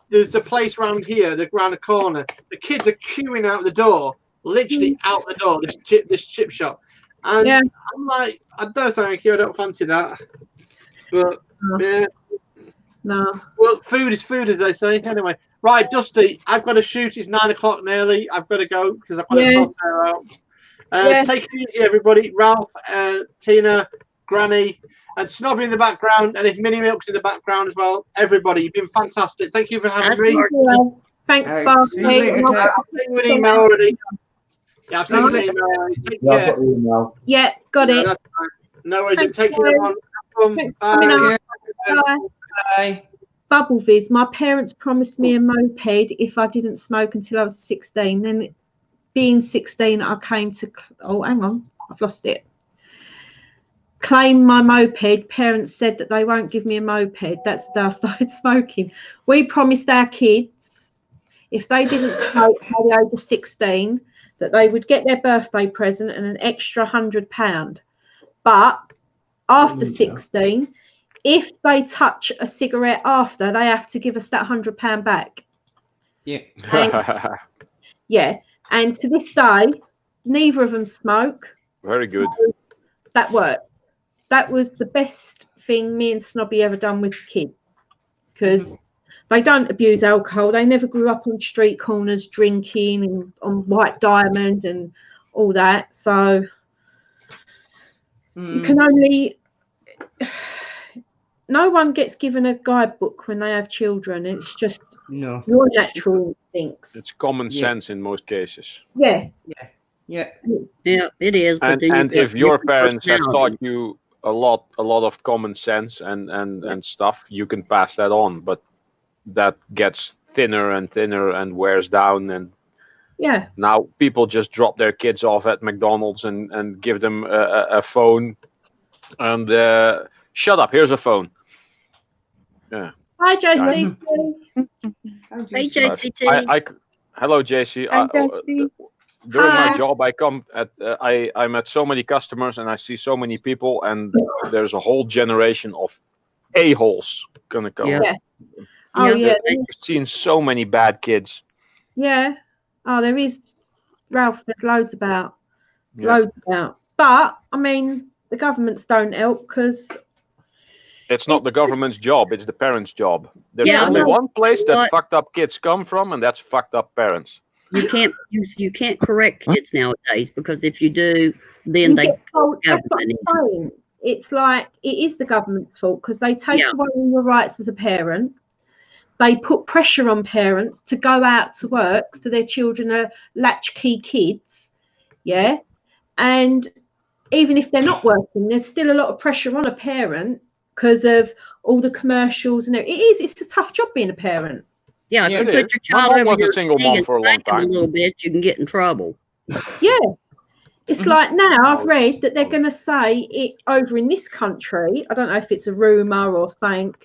there's a place around here, around the corner. The kids are queuing out the door, literally out the door. This chip shop, and I'm like, I don't thank you. I don't fancy that. But no. Well, food is food, as they say. Anyway, right, Dusty, I've got to shoot. It's 9 o'clock nearly. I've got to go because I've got to sort her out. Take it easy, everybody. Ralph, Tina, Granny, and Snobby in the background, and if Minnie Milk's in the background as well. Everybody, you've been fantastic. Thank you for having me. Thanks, Sparky. I've sent you an email already. Yeah, I've sent you an email already. Take care. I've got the email. Yeah, got it. That's fine. No worries. Take care, everyone. Bye. Bye. Bubble Viz, my parents promised me a moped if I didn't smoke until I was 16. Then being 16, I came to, oh, hang on, I've lost it. Claim my moped. Parents said that they won't give me a moped. That's the day I started smoking. We promised our kids if they didn't smoke by the age of 16 that they would get their birthday present and an extra £100. But after 16, if they touch a cigarette after, they have to give us that £100 back. Yeah. And to this day, neither of them smoke. Very good. So that worked. That was the best thing me and Snobby ever done with kids, because they don't abuse alcohol. They never grew up on street corners drinking and on White Diamond and all that. So you can only... No one gets given a guidebook when they have children. It's just your natural instincts. It's common sense in most cases. Yeah, it is. And if your parents have taught you a lot of common sense and stuff, you can pass that on. But that gets thinner and thinner and wears down. And now people just drop their kids off at McDonald's and give them a phone and shut up. Here's a phone. Yeah. Hi, JC. Hey, JCT. Hello, JC. During my job, I'm at so many customers and I see so many people, and there's a whole generation of a-holes gonna come. Yeah. I've seen so many bad kids. Yeah. Oh, there is, Ralph. There's loads about. But I mean, the governments don't help because. It's not the government's job, it's the parents' job. There's only one place that fucked up kids come from, and that's fucked up parents. You can't correct kids nowadays, because if you do, then they that's what I'm saying. It's like it is the government's fault because they take away your rights as a parent. They put pressure on parents to go out to work so their children are latchkey kids. Yeah. And even if they're not working, there's still a lot of pressure on a parent because of all the commercials and it's a tough job being a parent. Yeah, if you put your child over your single mom for a long time. A little bit, you can get in trouble. Yeah. It's like now I've read that they're going to say it over in this country. I don't know if it's a rumour or something,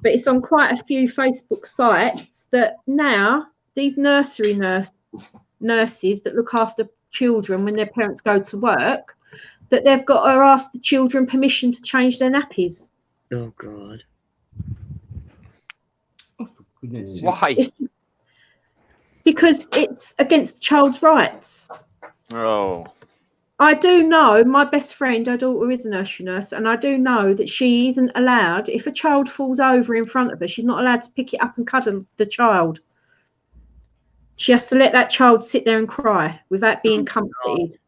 but it's on quite a few Facebook sites that now these nursery nurses that look after children when their parents go to work, that they've got to ask the children permission to change their nappies. Oh, God. Why? Because it's against the child's rights. Oh. I do know my best friend, her daughter is a nursery nurse, and I do know that she isn't allowed, if a child falls over in front of her, she's not allowed to pick it up and cuddle the child. She has to let that child sit there and cry without being comforted.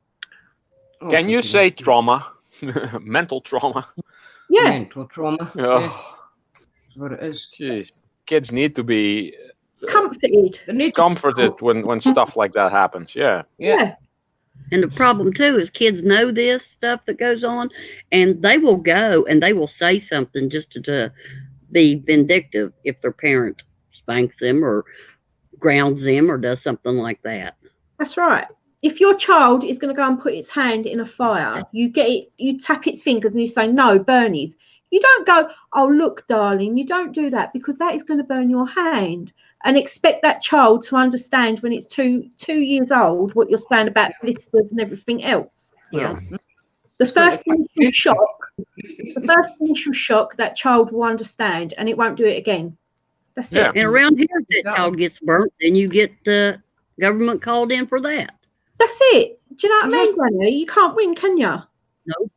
Can you say trauma? Mental trauma? Yeah. Mental trauma. Oh. Yeah. That's what it is. Jeez. Kids need to be comforted when stuff like that happens. Yeah. And the problem too is kids know this stuff that goes on, and they will go and they will say something just to be vindictive if their parent spanks them or grounds them or does something like that. That's right. If your child is going to go and put its hand in a fire, you tap its fingers and you say, no, Bernie's. You don't go, oh, look, darling, you don't do that, because that is going to burn your hand, and expect that child to understand when it's two years old what you're saying about blisters and everything else. Yeah. The first initial shock, that child will understand, and it won't do it again. That's it. And around here, if that child gets burnt, then you get the government called in for that. That's it. Do you know what I mean, Granny? You can't win, can you? No.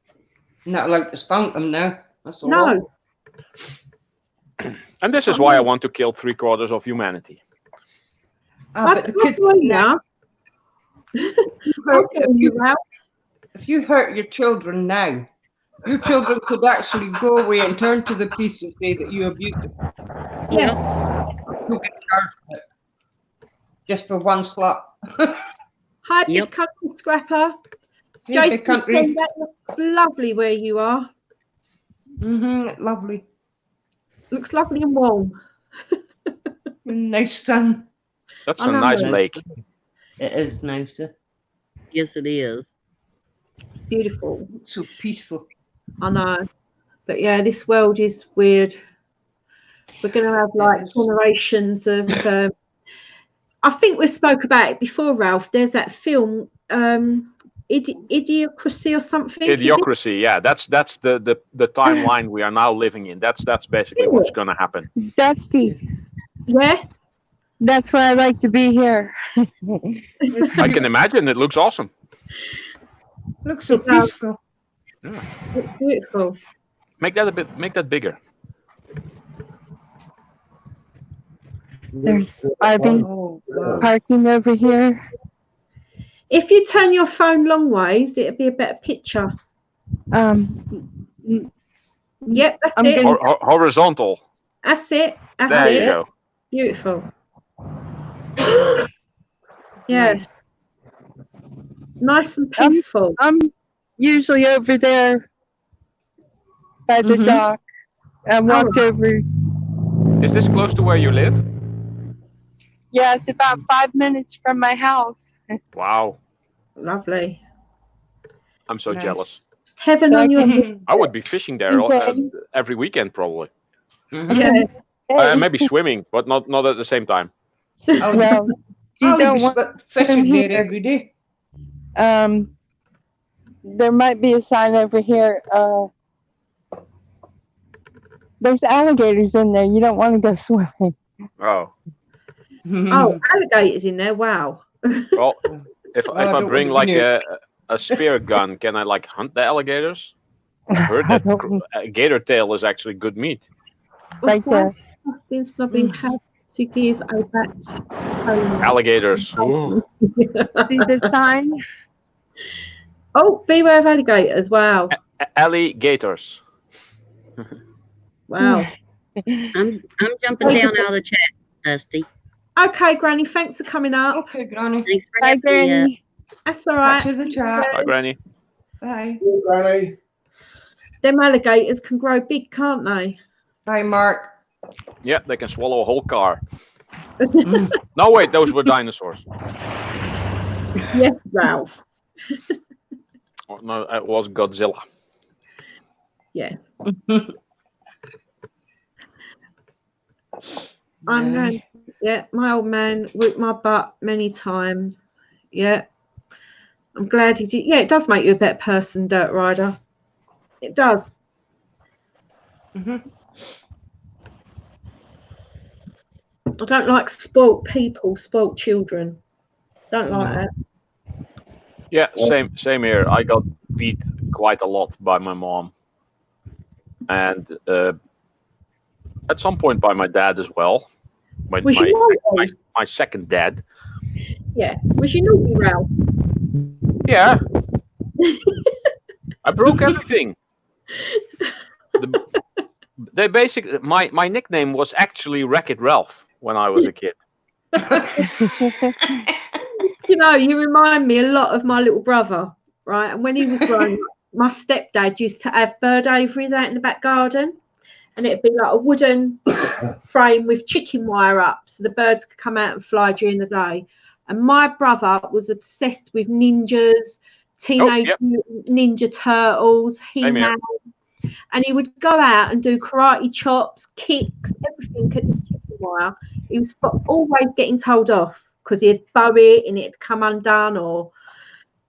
Not like to spunk them now. That's all. No. And this is why I want to kill 3/4 of humanity. But the kids now. If you hurt your children now, your children could actually go away and turn to the police and say that you abused them. Yeah. You'll get charged with it. Just for one slap. Hi, Big Country Scrapper. Yeah, Jason, Big Country. that looks lovely where you are. Lovely. Looks lovely and warm. Nice sun. That's a nice lake. It is nicer. Yes, it is. It's beautiful. So peaceful. I know. But yeah, this world is weird. We're going to have like generations of... I think we spoke about it before, Ralph. There's that film, Idiocracy or something. Idiocracy, yeah. That's the timeline we are now living in. That's basically what's going to happen. Dusty. Yes. That's why I like to be here. I can imagine. It looks awesome. Looks so peaceful. Yeah. It's beautiful. Make that bigger. There's RV parking over here. If you turn your phone long ways, it'll be a better picture. Yep, that's it. Horizontal. That's it. That's there it. You go. Beautiful. Yeah. Nice and peaceful. I'm usually over there by the dock. I walked over. Is this close to where you live? Yeah, it's about 5 minutes from my house. Wow. Lovely. I'm so jealous. Heaven on your I would be fishing there every weekend probably. Yeah. Maybe swimming, but not at the same time. Well, you don't want fishing there every day. There might be a sign over here. There's alligators in there. You don't want to go swimming. Oh. Oh, alligators in there. Wow. Well, if I bring like a spear gun, can I like hunt the alligators? I heard that gator tail is actually good meat. Right there. Snubbing had to give a batch. Alligators. See the sign? Oh, beware of alligators. Wow. Alligators. Wow. I'm jumping down out of the chat, Dusty. Okay, Granny, thanks for coming up. Okay, Granny. Thanks for Bye, having me. Granny. That's all right. To the chat. Bye, Granny. Bye. Granny. Them alligators can grow big, can't they? Bye, Mark. Yeah, they can swallow a whole car. No, wait, those were dinosaurs. Yes, Ralph. Oh, no, it was Godzilla. Yeah. I'm going. Yeah, my old man whipped my butt many times. Yeah. I'm glad he did. Yeah, it does make you a better person, Dirt Rider. It does. I don't like spoilt people, spoilt children. Don't like that. Yeah, same here. I got beat quite a lot by my mom, and at some point by my dad as well. My second dad. Yeah. Was you naughty, Ralph? Yeah. I broke everything. They basically my nickname was actually Wreck-It Ralph when I was a kid. You know, you remind me a lot of my little brother, right? And when he was growing up, my stepdad used to have bird aviaries out in the back garden, and it'd be like a wooden frame with chicken wire up so the birds could come out and fly during the day. And my brother was obsessed with ninjas, Teenage Ninja Turtles, He-Man, and he would go out and do karate chops, kicks, everything at this chicken wire. He was always getting told off because he'd bow it and it'd come undone, or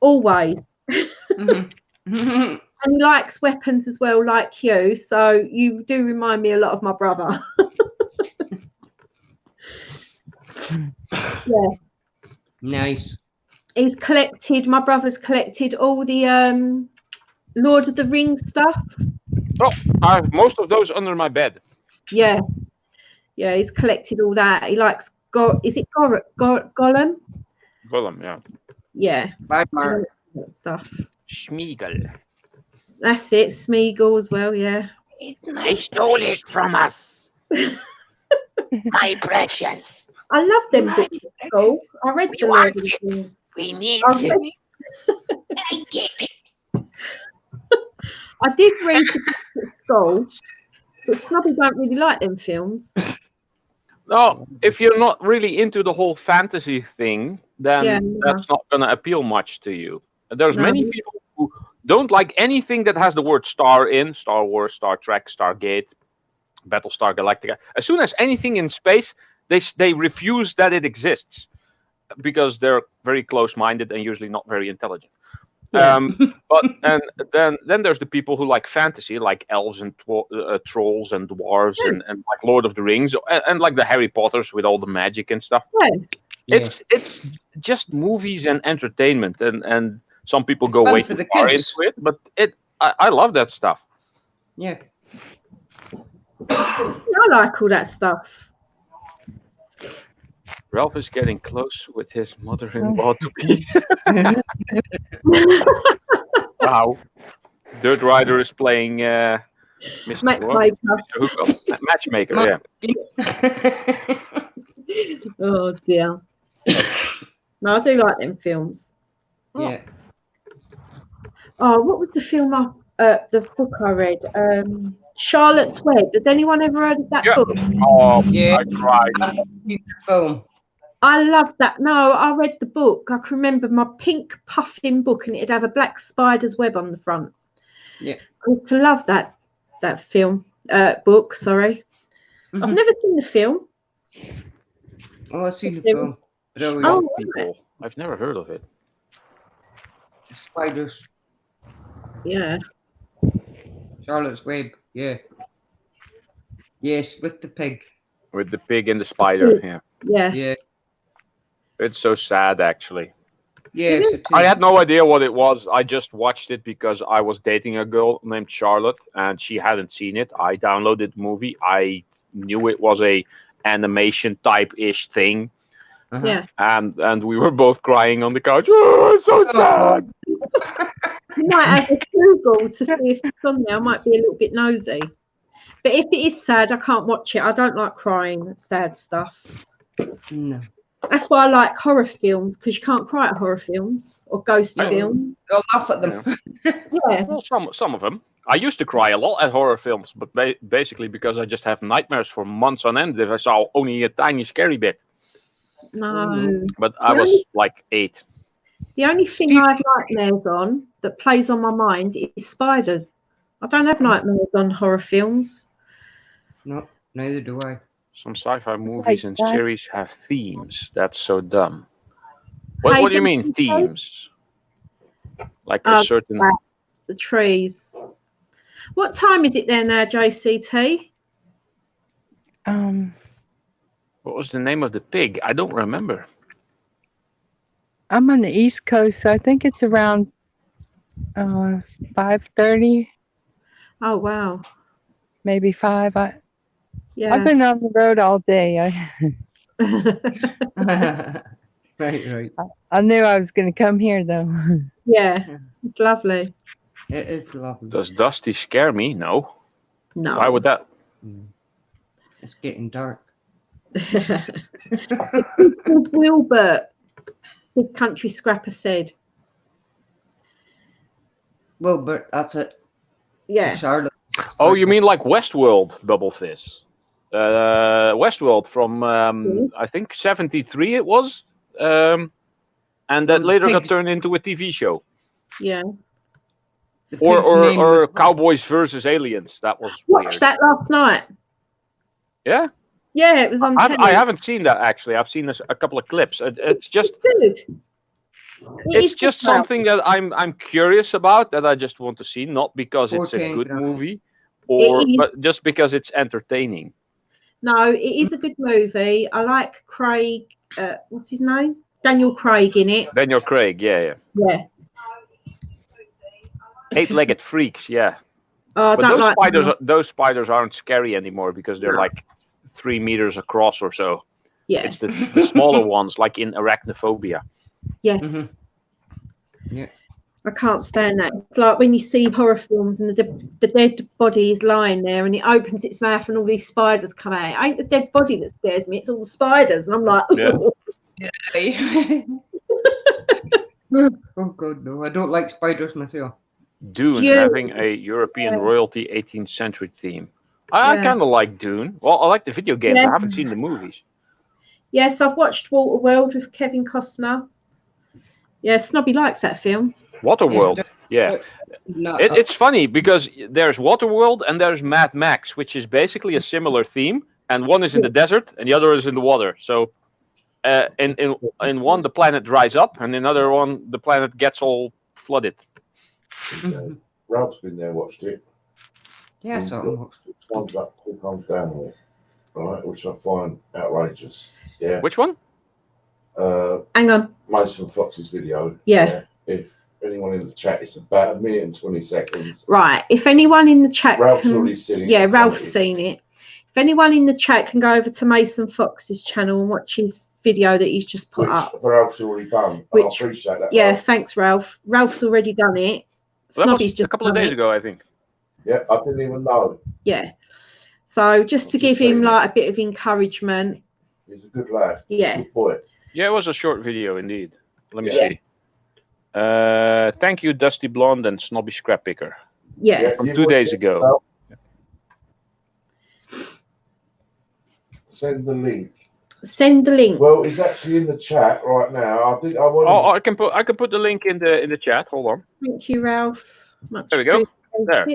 always. And he likes weapons as well, like you. So you do remind me a lot of my brother. Yeah. Nice. He's collected. My brother's collected all the Lord of the Rings stuff. Oh, I have most of those under my bed. Yeah, yeah. He's collected all that. He likes is it Gollum? Gollum, yeah. Yeah. Bye, Mark. Stuff. Schmeagol. That's it. Smeagol as well. Yeah. They stole it from us. My precious. I love them books at school. I read the Lord of the Rings. We need it. I get it. I did read the books at school, but Snobby don't really like them films. No, if you're not really into the whole fantasy thing, then that's not going to appeal much to you. There's many people who don't like anything that has the word star in, Star Wars, Star Trek, Stargate, Battlestar Galactica. As soon as anything in space, they refuse that it exists because they're very close-minded and usually not very intelligent. Yeah. But and then there's the people who like fantasy, like elves and trolls and dwarves and like Lord of the Rings and like the Harry Potters with all the magic and stuff. Yeah. It's just movies and entertainment, and some people go way too far into it, but I love that stuff. Yeah. I like all that stuff. Ralph is getting close with his mother-in-law to be. Wow. Dirt Rider is playing Mr. Matchmaker, yeah. Oh dear. No, I do like them films. Yeah. Oh, what was the film the book I read? Charlotte's Web. Has anyone ever heard of that book? Oh, yeah. I cried. Film. I love that. No, I read the book. I can remember my pink puffin book, and it'd have a black spider's web on the front. Yeah. I used to love that film book. Sorry, I've never seen the film. Oh, I've seen the film. People. I've never heard of it. Spiders. Yeah. Charlotte's Web. Yeah. Yes, with the pig. With the pig and the spider. Yeah. Yeah. Yeah. It's so sad, actually. Yes, it is. I had no idea what it was. I just watched it because I was dating a girl named Charlotte, and she hadn't seen it. I downloaded the movie. I knew it was a animation type-ish thing. Yeah. And we were both crying on the couch. Oh, it's so sad. You might have a Google to see if it's on there. I might be a little bit nosy. But if it is sad, I can't watch it. I don't like crying at sad stuff. No. That's why I like horror films, because you can't cry at horror films or ghost films. I'll laugh at them. Yeah. Well, some of them. I used to cry a lot at horror films, but basically because I just have nightmares for months on end if I saw only a tiny scary bit. No. But I was like 8. The only thing I have nightmares on that plays on my mind is spiders. I don't have nightmares on horror films. No, neither do I. Some sci-fi movies and series have themes. That's so dumb. What do you mean themes? Like a certain... The trees. What time is it there now, JCT? What was the name of the pig? I don't remember. I'm on the East Coast, so I think it's around 5:30. Oh wow. Maybe 5. Yeah. I've been on the road all day. Right. I knew I was going to come here though. Yeah, it's lovely. It is lovely. Does Dusty scare me? No. No. Why would that? It's getting dark. Wilbert, Big Country Scrapper said. Wilbert, that's it. Yeah. Charlotte. Oh, you mean like Westworld, Double Fizz? Westworld from I think 73 it was, and that later got turned into a TV show. Yeah. Or Cowboys versus Aliens. That was watched that last night. Yeah. Yeah, it was on. I haven't seen that actually. I've seen a couple of clips. It's just good. It's just something that I'm curious about, that I just want to see, not because it's a good movie, but just because it's entertaining. No, it is a good movie. I like Craig. What's his name? Daniel Craig in it. Daniel Craig, yeah. Eight-legged freaks, yeah. Oh, but those spiders aren't scary anymore because they're like 3 meters across or so. Yeah. It's the smaller ones, like in Arachnophobia. Yes. Yeah. I can't stand that. It's like when you see horror films and the dead body is lying there and it opens its mouth and all these spiders come out. It ain't the dead body that scares me, it's all the spiders. And I'm like, oh. Yeah. Oh god, no. I don't like spiders myself. Dune having a European royalty 18th century theme. I kind of like Dune. Well, I like the video games. I haven't seen the movies. Yes, I've watched Waterworld with Kevin Costner. Yeah, Snobby likes that film. Waterworld, yeah. It's funny because there's Waterworld and there's Mad Max, which is basically a similar theme. And one is in the desert and the other is in the water. So in one, the planet dries up, and in another one, the planet gets all flooded. Ralph's been there, watched it. Yeah, so thumbs up, 2 thumbs down on it, right? Which I find outrageous. Yeah. Which one? Hang on. Mason Fox's video. Yeah. If anyone in the chat, it's about 1 minute and 20 seconds. Right. If anyone in the chat, Ralph's already seen it. Yeah, Ralph's seen it. If anyone in the chat can go over to Mason Fox's channel and watch his video that he's just put up. Ralph's already done. I appreciate that. Yeah, thanks, Ralph. Ralph's already done it. Well, that was just a couple of days ago, I think. Yeah, I didn't even know. Yeah. So just to give him like a bit of encouragement. He's a good lad. Yeah. Good boy. Yeah, it was a short video indeed. Let me see. Thank you, Dusty Blonde and Snobby Scrap Picker. Yeah. From 2 days ago. Send the link. Send the link. Well, it's actually in the chat right now. I think I want. Oh, I can put the link in the chat. Hold on. Thank you, Ralph. There we go. There.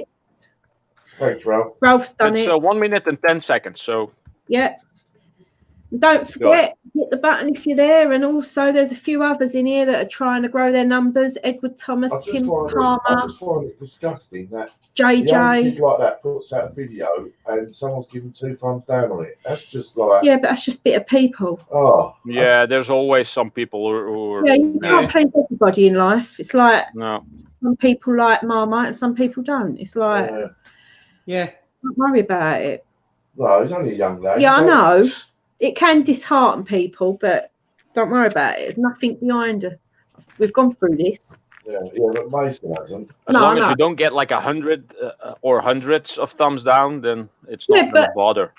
Thanks, Ralph. Ralph's done it. 1 minute and 10 seconds. So. Yeah. Don't forget, hit the button if you're there. And also, there's a few others in here that are trying to grow their numbers. Edward Thomas, Tim Palmer. I just find it disgusting that JJ. A young kid like that puts out a video and someone's giving 2 thumbs down on it. That's just like. Yeah, but that's just bitter people. Oh. Yeah, there's always some people who are. Yeah, you can't please everybody in life. It's like. No. Some people like Marmite and some people don't. It's like. Yeah. Don't worry about it. No, he's only a young lad. Yeah, I know. It can dishearten people, but don't worry about it. There's nothing behind it. We've gone through this. Yeah, but Mason hasn't. As long as you don't get like 100 or hundreds of thumbs down, then it's not going to bother.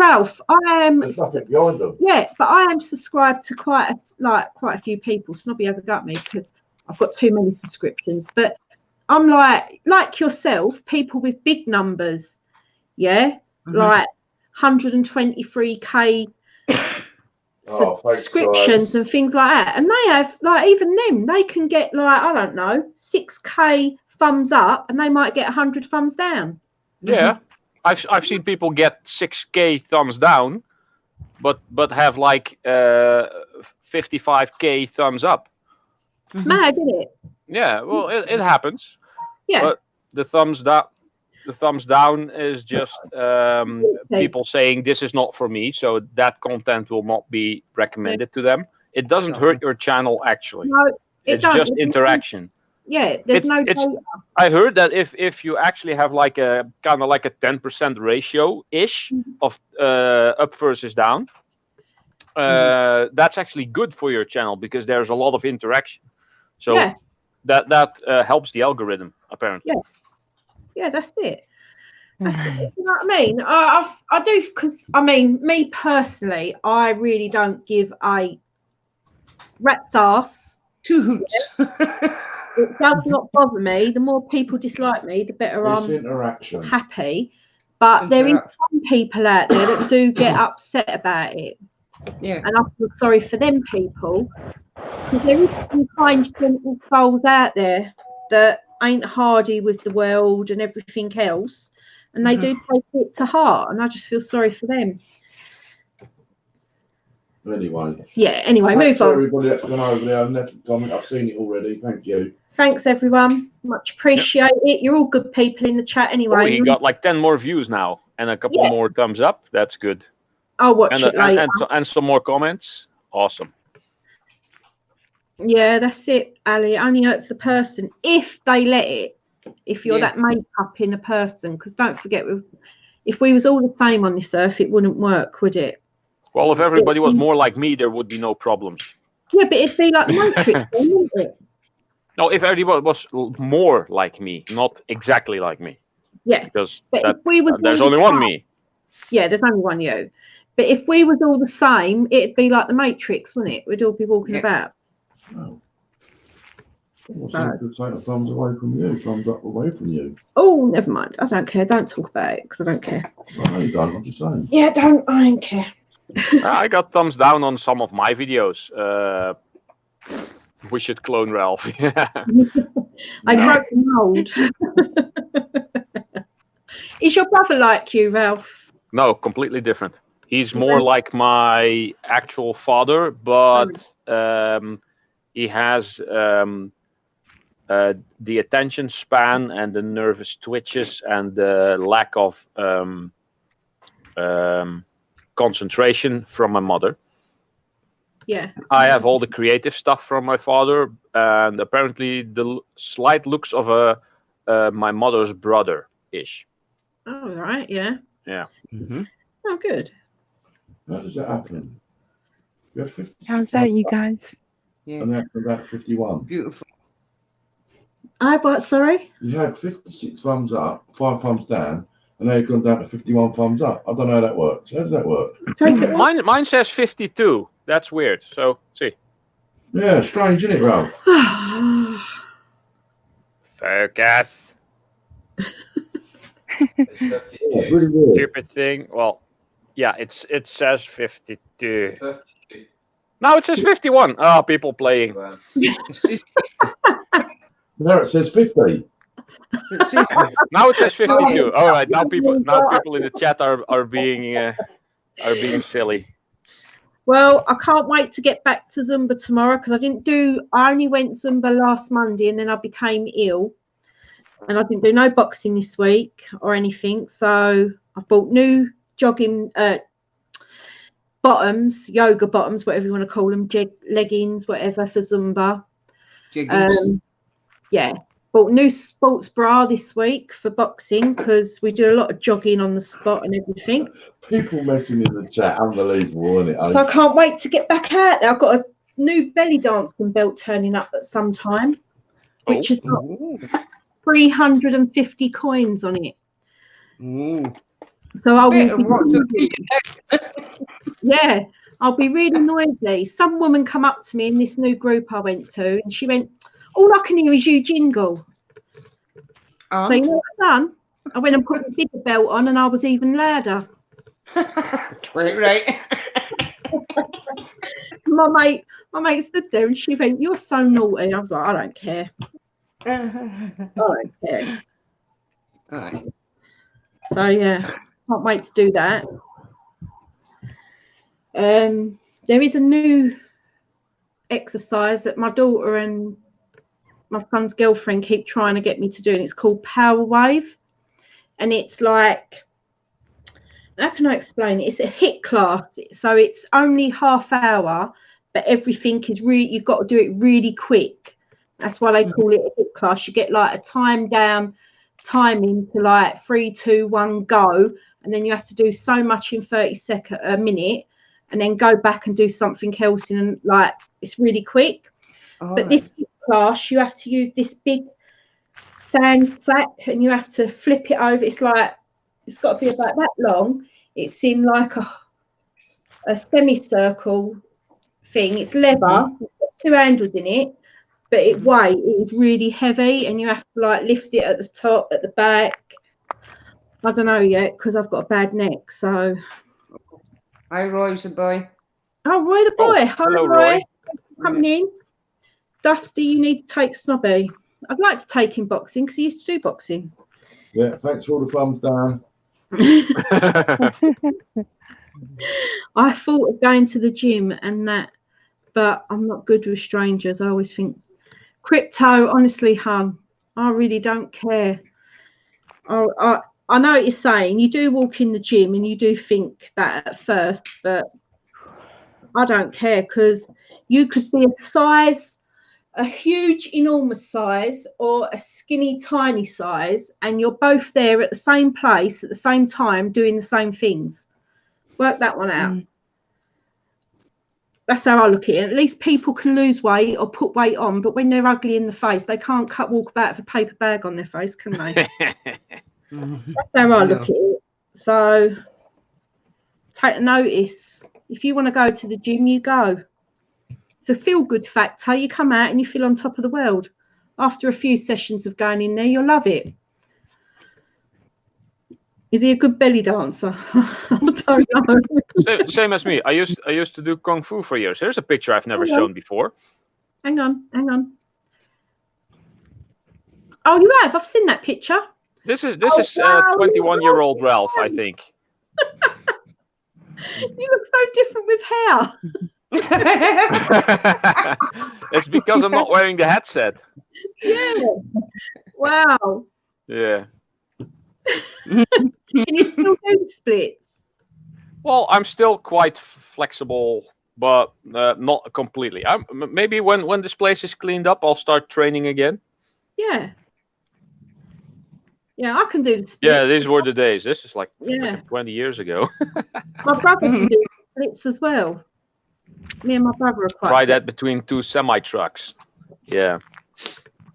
Ralph, I am. There's nothing behind them. Yeah, but I am subscribed to quite a few people. Snobby hasn't got me because I've got too many subscriptions. But I'm like yourself, people with big numbers, yeah, like 123k subscriptions and things like that, and they have like even them, they can get like I don't know 6k thumbs up, and they might get 100 thumbs down. Yeah, I've seen people get 6k thumbs down, but have like 55k thumbs up. Mad, isn't it? Yeah, well, it happens. Yeah. But the thumbs down is just people saying this is not for me, so that content will not be recommended to them. It doesn't hurt your channel actually. No, it's just interaction. Yeah, there's no data. I heard that if you actually have like a kind of like a 10% ratio ish of up versus down, that's actually good for your channel because there's a lot of interaction. So that helps the algorithm apparently. Yeah, that's it. That's it. You know what I mean? I do, because I mean, me personally, I really don't give a rat's ass. Two hoots. It does not bother me. The more people dislike me, the better I'm happy. But there is some people out there that do get upset about it. Yeah. And I feel sorry for them people. Because there is some kind, gentle souls out there that ain't hardy with the world and everything else. And they do take it to heart. And I just feel sorry for them. Anyway. Yeah, anyway, move on. Everybody that's gone over there and left a comment. I've seen it already. Thank you. Thanks, everyone. Much appreciate it. You're all good people in the chat anyway. Oh, he got like 10 more views now and a couple more thumbs up. That's good. I'll watch it later. And some more comments. Awesome. Yeah, that's it, Ali. It only hurts the person if they let it. If you're that makeup in a person. Because don't forget, if we was all the same on this earth, it wouldn't work, would it? Well, if everybody was more like me, there would be no problems. Yeah, but it'd be like the Matrix, wouldn't it? No, if everybody was more like me, not exactly like me. Yeah. Because there's only one me. Yeah, there's only one you. But if we was all the same, it'd be like the Matrix, wouldn't it? We'd all be walking about. Oh. Could take the thumbs away from you, thumbs up away from you. Oh, never mind. I don't care. Don't talk about it because I don't care. No, you don't. I'm just saying. Yeah, I don't care. I got thumbs down on some of my videos. We should clone Ralph. I broke the mold. Is your brother like you, Ralph? No, completely different. He's more like my actual father, but he has the attention span and the nervous twitches and the lack of concentration from my mother. Yeah. I have all the creative stuff from my father, and apparently the slight looks of my mother's brother-ish. Oh, right, yeah. Yeah. Oh, good. How does that happen? You had 50. How's that, you guys? Yeah. And that's about 51. Beautiful. What, sorry? You had 56 thumbs up, 5 thumbs down, and now you've gone down to 51 thumbs up. I don't know how that works. How does that work? Mine says 52. That's weird. So, see. Yeah, strange, isn't it, Ralph? Focus. Stupid thing. Well, yeah, it says 52. No, it says 51. Oh, people playing. No, it says 50. Now it says 52. All right, now people in the chat are being silly. Well, I can't wait to get back to Zumba tomorrow because I only went Zumba last Monday and then I became ill. And I didn't do no boxing this week or anything. So I bought new jogging bottoms, yoga bottoms, whatever you want to call them, leggings, whatever, for Zumba. Yeah. Bought new sports bra this week for boxing because we do a lot of jogging on the spot and everything. People messing in the chat, unbelievable, isn't it? So I can't wait to get back out there. I've got a new belly dancing belt turning up at some time, which has got 350 coins on it. So I will yeah, I'll be really noisy. Some woman come up to me in this new group I went to, and she went, "All I can hear is you jingle." So you know what I've done? I went and put the bigger belt on, and I was even louder. Right. My mate stood there, and she went, "You're so naughty." I was like, "I don't care. I don't care." Aye. So yeah, can't wait to do that. There is a new exercise that my daughter and my son's girlfriend keep trying to get me to do, and it's called Power Wave. And it's like, how can I explain it? It's a HIIT class, so it's only half hour, but everything is really, you've got to do it really quick. That's why they call it a HIIT class. You get like a timing to like 3, 2, 1, go, and then you have to do so much in 30 seconds, a minute, and then go back and do something else in, like, it's really quick. But this class, you have to use this big sand sack, and you have to flip it over. It's like, it's got to be about that long. It's in like a semicircle thing. It's leather. It's got 2 handles in it, but it is really heavy, and you have to like lift it at the top, at the back. I don't know yet because I've got a bad neck. So Hi, Roy's the boy. Oh, Roy the boy. Hi, hello, Roy. Roy. Thanks for coming in. Dusty, you need to take Snobby. I'd like to take him boxing because he used to do boxing. Yeah, thanks for all the thumbs down. I thought of going to the gym and that, but I'm not good with strangers. I always think crypto, honestly, hun, I really don't care. I know what you're saying. You do walk in the gym and you do think that at first, but I don't care, because you could be a huge, enormous size, or a skinny, tiny size, and you're both there at the same place at the same time doing the same things. Work that one out. That's how I look at it. At least people can lose weight or put weight on, but when they're ugly in the face, they can't walk about with a paper bag on their face, can they? That's how I look at it. So take notice. If you want to go to the gym, you go. It's a feel-good factor. You come out and you feel on top of the world. After a few sessions of going in there, you'll love it. Is he a good belly dancer? I don't know. Same as me. I used to do kung fu for years. Here's a picture I've never shown before. Hang on. Oh, you have? I've seen that picture. This is 21-year-old Ralph, I think. You look so different with hair. It's because I'm not wearing the headset. Yeah. Wow. Yeah. Can you still do the splits? Well, I'm still quite flexible, but not completely. Maybe when this place is cleaned up, I'll start training again. Yeah. Yeah, I can do the splits. Yeah, these were the days. This is like 20 years ago. My brother can do splits as well. Me and my brother are quite Try that between 2 semi-trucks. Yeah.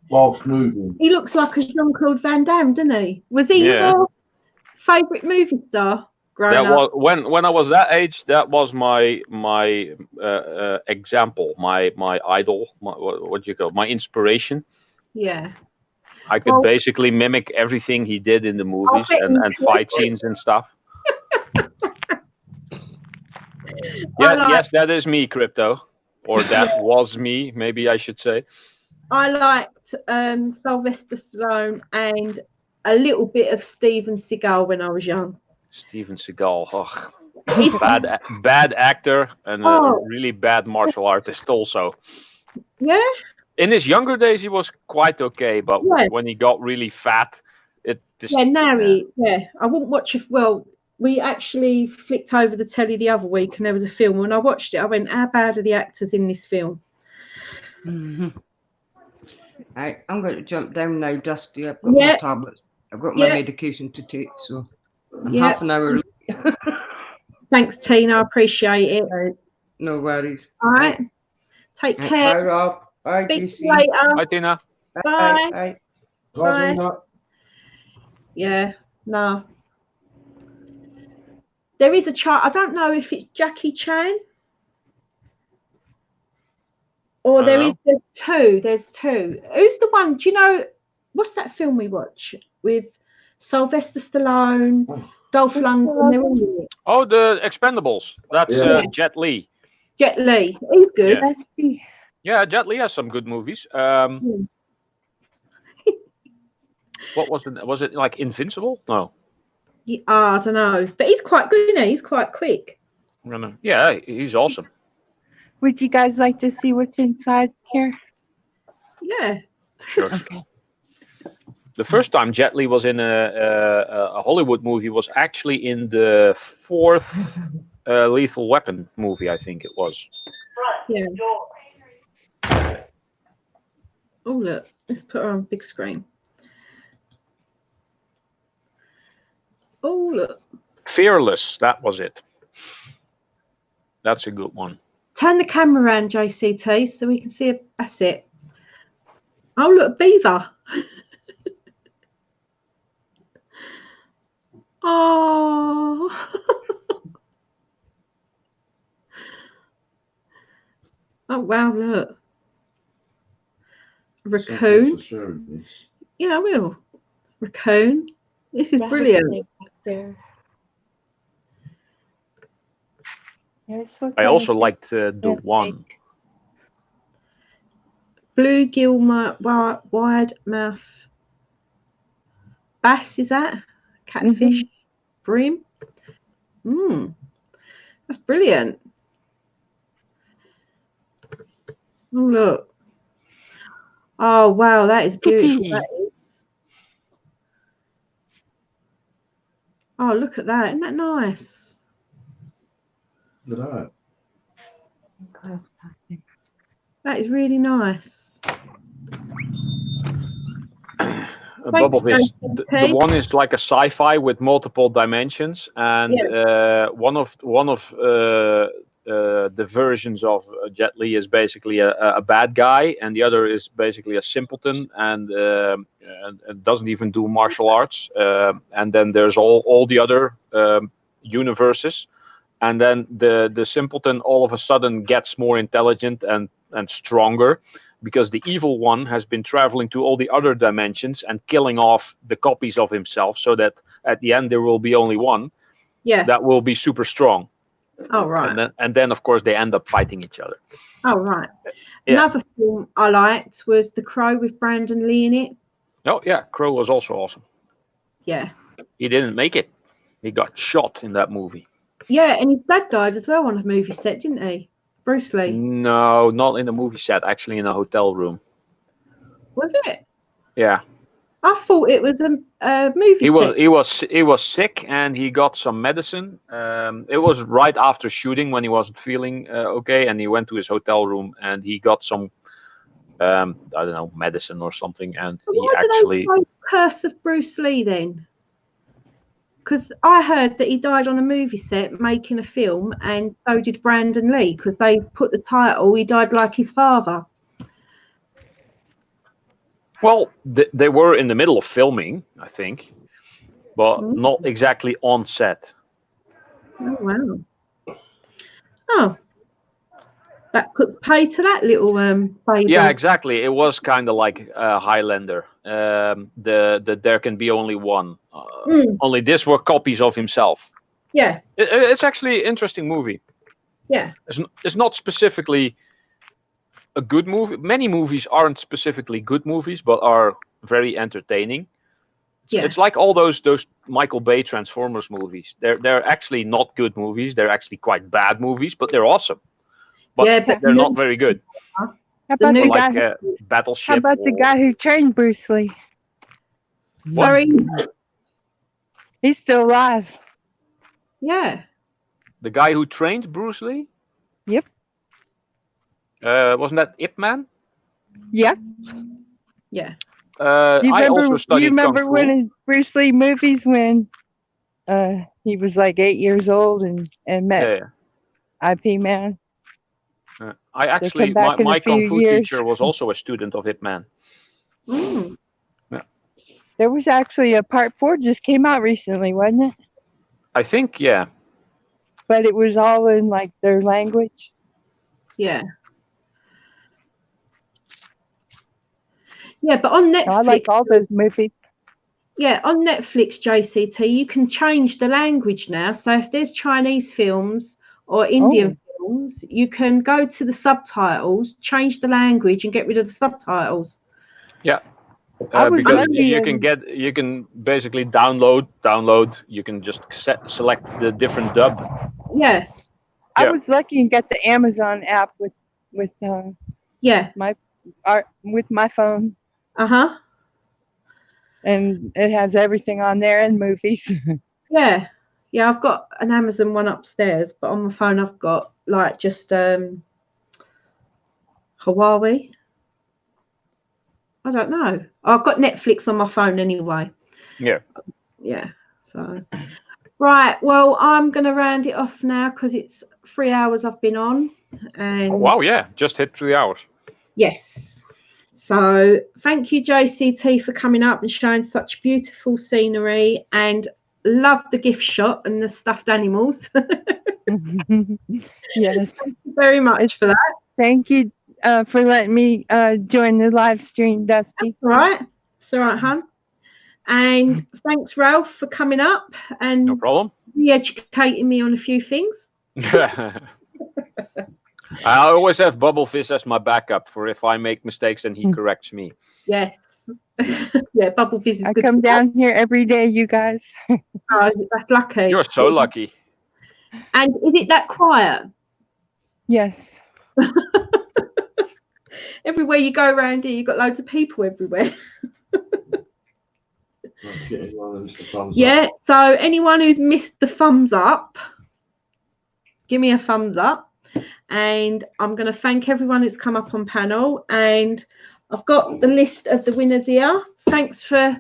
Whilst moving. He looks like a Jean-Claude Van Damme, doesn't he? Was he your favourite movie star growing up? When I was that age, that was my example, my idol, what do you call it? My inspiration. Yeah. I could basically mimic everything he did in the movies and fight scenes and stuff. Yes, that is me, Crypto. Or that was me, maybe I should say. I liked Sylvester Stallone and a little bit of Steven Seagal when I was young. Steven Seagal, bad actor and a really bad martial artist also. Yeah. In his younger days, he was quite okay, but when he got really fat, it just... I wouldn't watch it. Well, we actually flicked over the telly the other week and there was a film. When I watched it, I went, how bad are the actors in this film? I'm going to jump down now, Dusty. I've got my tablets. I've got my medication to take, so I'm half an hour late. Thanks, Tina. I appreciate it. No worries. All right. Take care. Bye, Rob. Bye, Speak to you later. Bye, Tina. Bye. Bye. Yeah. No. There is a chart. I don't know if it's Jackie Chan or there's two. There's two. Who's the one? Do you know what's that film we watch with Sylvester Stallone, Dolph Lundgren? They're all in it. Oh, the Expendables. That's Jet Li. Jet Li. He's good. Yeah, Jet Li has some good movies. What was it? Was it like Invincible? No. Yeah, I don't know, but he's quite good. Isn't he? He's quite quick. Yeah, he's awesome. Would you guys like to see what's inside here? Yeah. Sure. Okay. The first time Jet Li was in a Hollywood movie was actually in the fourth Lethal Weapon movie, I think it was. Yeah. Oh, look. Let's put her on big screen. Oh, look. Fearless. That was it. That's a good one. Turn the camera around, JCT, so we can see a that's it. Oh, look, beaver. Oh. Oh, wow, look. Raccoon. Yeah, I will. Raccoon. This is brilliant. I also liked the one. Bluegill wide mouth bass, is that? Catfish bream. That's brilliant. Oh, look. Oh, wow, that is beautiful. That is. Oh, look at that. Isn't that nice? Look at that. That is really nice. Bubble this. The one is like a sci-fi with multiple dimensions, and one of the versions of Jet Li is basically a bad guy, and the other is basically a simpleton and doesn't even do martial arts. And then there's all the other universes, and then the simpleton all of a sudden gets more intelligent and stronger, because the evil one has been traveling to all the other dimensions and killing off the copies of himself, so that at the end there will be only one that will be super strong. Oh, right. And then of course they end up fighting each other. Oh, right. Another film I liked was The Crow with Brandon Lee in it. Oh, yeah. Crow was also awesome. Yeah. He didn't make it. He got shot in that movie. Yeah, and his dad died as well on a movie set, didn't he? Bruce Lee. No, not in a movie set. Actually, in a hotel room. Was it? Yeah. I thought it was a movie set. He was sick and he got some medicine. It was right after shooting when he wasn't feeling okay, and he went to his hotel room and he got some I don't know, medicine or something, and Why did they say Curse of Bruce Lee then? Because I heard that he died on a movie set making a film, and so did Brandon Lee, because they put the title, he died like his father. Well, they were in the middle of filming, I think, but not exactly on set. Oh, wow. Oh, that puts pay to that little baby. Yeah, exactly. It was kind of like Highlander. The There Can Be Only One. Only this were copies of himself. Yeah. It's actually an interesting movie. Yeah. It's not specifically a good movie. Many movies aren't specifically good movies, but are very entertaining. Yeah. It's like all those Michael Bay Transformers movies. They're actually not good movies. They're actually quite bad movies, but they're awesome. But they're not very good. How about the like guy? Battleship. How about the guy who trained Bruce Lee? Sorry. He's still alive. Yeah. The guy who trained Bruce Lee? Yep. Wasn't that Ip Man? Yep. Yeah. I also studied you remember Kung Fu. one of Bruce Lee movies when he was like 8 years old and met IP Man? I actually, my Kung Fu teacher was also a student of Ip Man. Mm. Yeah. There was actually a part 4 just came out recently, wasn't it? I think, yeah. but it was all in like their language. Yeah. Yeah, but on Netflix, I like all those movies. Yeah, on Netflix, JCT, you can change the language now. So if there's Chinese films or Indian films, you can go to the subtitles, change the language, and get rid of the subtitles. Yeah. Because you can basically download. You can just select the different dub. Yeah. I was lucky and got the Amazon app with my phone. Uh-huh. And it has everything on there and movies. Yeah. Yeah, I've got an Amazon one upstairs, but on my phone I've got like just Hawaii. I don't know. I've got Netflix on my phone anyway. Yeah. Yeah. So right, well, I'm gonna round it off now because it's 3 hours I've been on. And wow, yeah, just hit 3 hours. Yes. So thank you, JCT, for coming up and showing such beautiful scenery, and love the gift shop and the stuffed animals. Yes. Thank you very much for that. Thank you for letting me join the live stream, Dusty. That's all right. It's all right, hon. And thanks, Ralph, for coming up and no problem. Re-educating me on a few things. I always have Bubble Fizz as my backup for if I make mistakes and he corrects me. Yes. Yeah, Bubble Fizz is I good. come down here every day, you guys. Oh, that's lucky. You're so lucky. And is it that quiet? Yes. Everywhere you go around here, you've got loads of people everywhere. Yeah, so anyone who's missed the thumbs up, give me a thumbs up. And I'm going to thank everyone who's come up on panel. And I've got the list of the winners here. Thanks for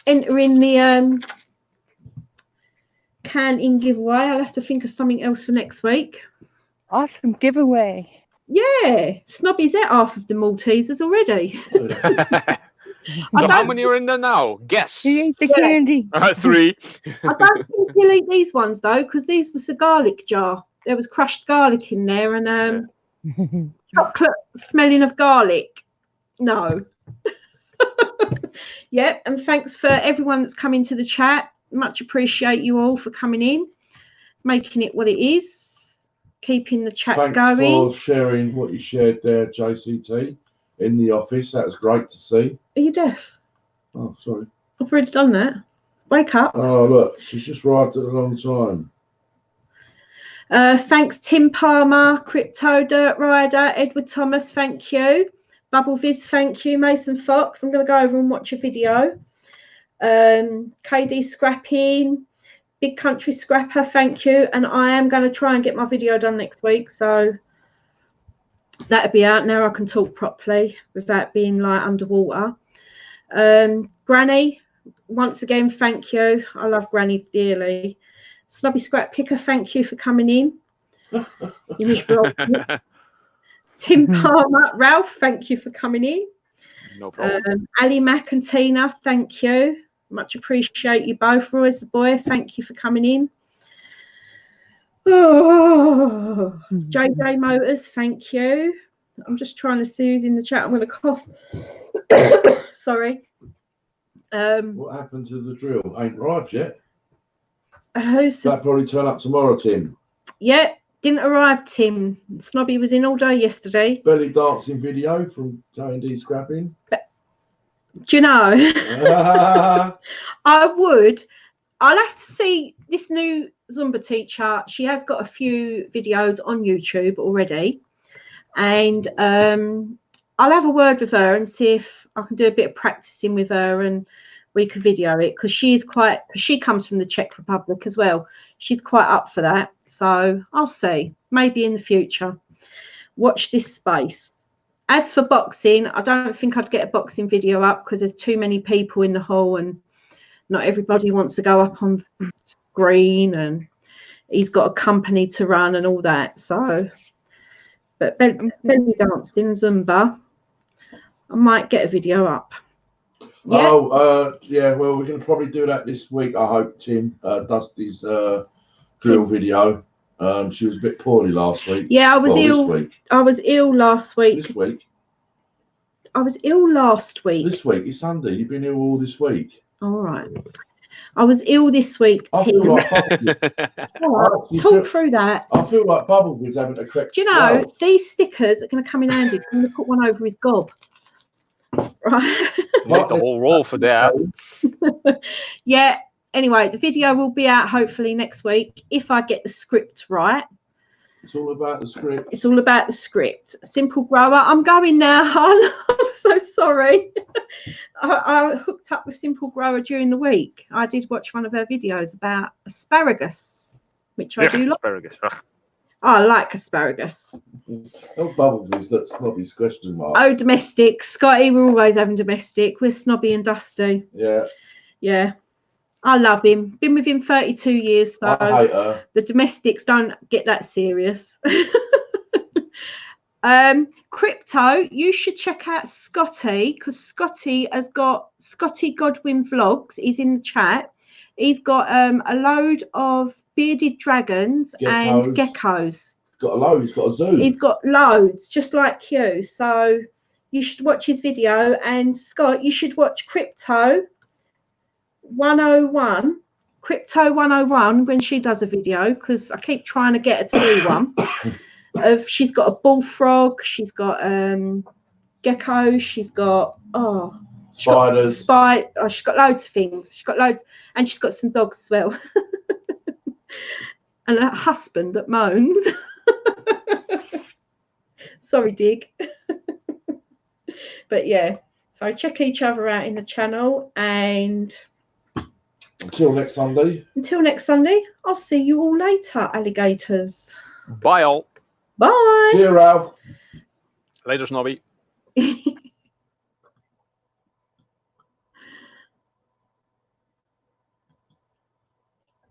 entering the can-in giveaway. I'll have to think of something else for next week. Awesome giveaway. Yeah, Snobby's at half of the Maltesers already. So how many are in there now? Guess. He ate the candy. 3. I don't think he'll eat these ones though, because these was a garlic jar. There was crushed garlic in there and chocolate smelling of garlic. No. Yep, and thanks for everyone that's come into the chat. Much appreciate you all for coming in, making it what it is, keeping the chat going. Thanks for sharing what you shared there, JCT, in the office. That was great to see. Are you deaf? Oh, sorry. I've already done that. Wake up. Oh, look, she's just arrived at the wrong time. Thanks, Tim Palmer, Crypto Dirt Rider, Edward Thomas, thank you. Bubble Viz, thank you. Mason Fox, I'm going to go over and watch a video. KD Scrapping, Big Country Scrapper, thank you. And I am going to try and get my video done next week. So that'll be out. Now I can talk properly without being like underwater. Granny, once again, thank you. I love Granny dearly. Snobby Scrap Picker, thank you for coming in. Tim Palmer, Ralph, thank you for coming in. No problem. Ali Mac and Tina, thank you. Much appreciate you both. Roy's the boy, thank you for coming in. Oh, JJ Motors, thank you. I'm just trying to see who's in the chat. I'm going to cough. Sorry. What happened to the drill? Ain't arrived yet. That probably turn up tomorrow, Tim. Yeah, didn't arrive, Tim. Snobby was in all day yesterday. Belly dancing video from K&D Scrapping. Do you know? I'll have to see this new Zumba teacher. She has got a few videos on YouTube already. And I'll have a word with her and see if I can do a bit of practicing with her and we could video it, because she comes from the Czech Republic as well. She's quite up for that. So I'll see. Maybe in the future. Watch this space. As for boxing, I don't think I'd get a boxing video up because there's too many people in the hall and not everybody wants to go up on screen, and he's got a company to run and all that. So, but belly dancing, Zumba, I might get a video up. Yeah. Yeah, well, we're going to probably do that this week, I hope, Tim. Dusty's drill video. She was a bit poorly last week. Yeah, I was ill. This week. I was ill last week. This week. I was ill last week. This week is Sunday. You've been ill all this week. All right. I was ill this week, Tim. Talk through that. I feel like Bubble was having a correct. Do you know, these stickers are going to come in handy. I'm going to put one over his gob. Right. Make the whole roll for that. Yeah. Anyway, the video will be out hopefully next week if I get the script right. It's all about the script. It's all about the script. Simple Grower. I'm going now, hon. I'm so sorry. I hooked up with Simple Grower during the week. I did watch one of her videos about asparagus, which I do like. Asparagus. I like asparagus. Oh, Bubbles is that snobby question mark. Oh, domestic. Scotty, we're always having domestic. We're snobby and dusty. Yeah. Yeah. I love him. Been with him 32 years, though. I hate her. The domestics don't get that serious. Crypto, you should check out Scotty, because Scotty has got Scotty Godwin Vlogs. He's in the chat. He's got a load of bearded dragons and geckos. Got a load. He's got a zoo. He's got loads, just like you. So you should watch his video. And Scott, you should watch Crypto 101 when she does a video, because I keep trying to get her to do one. She's got a bullfrog, she's got geckos, she's got spiders. She's got loads of things. She's got loads, and she's got some dogs as well. And a husband that moans. Sorry, Dig. But yeah, so check each other out in the channel, and until next Sunday. Until next Sunday, I'll see you all later, alligators. Bye all. Bye. See you, Ralph. Later, Snobby.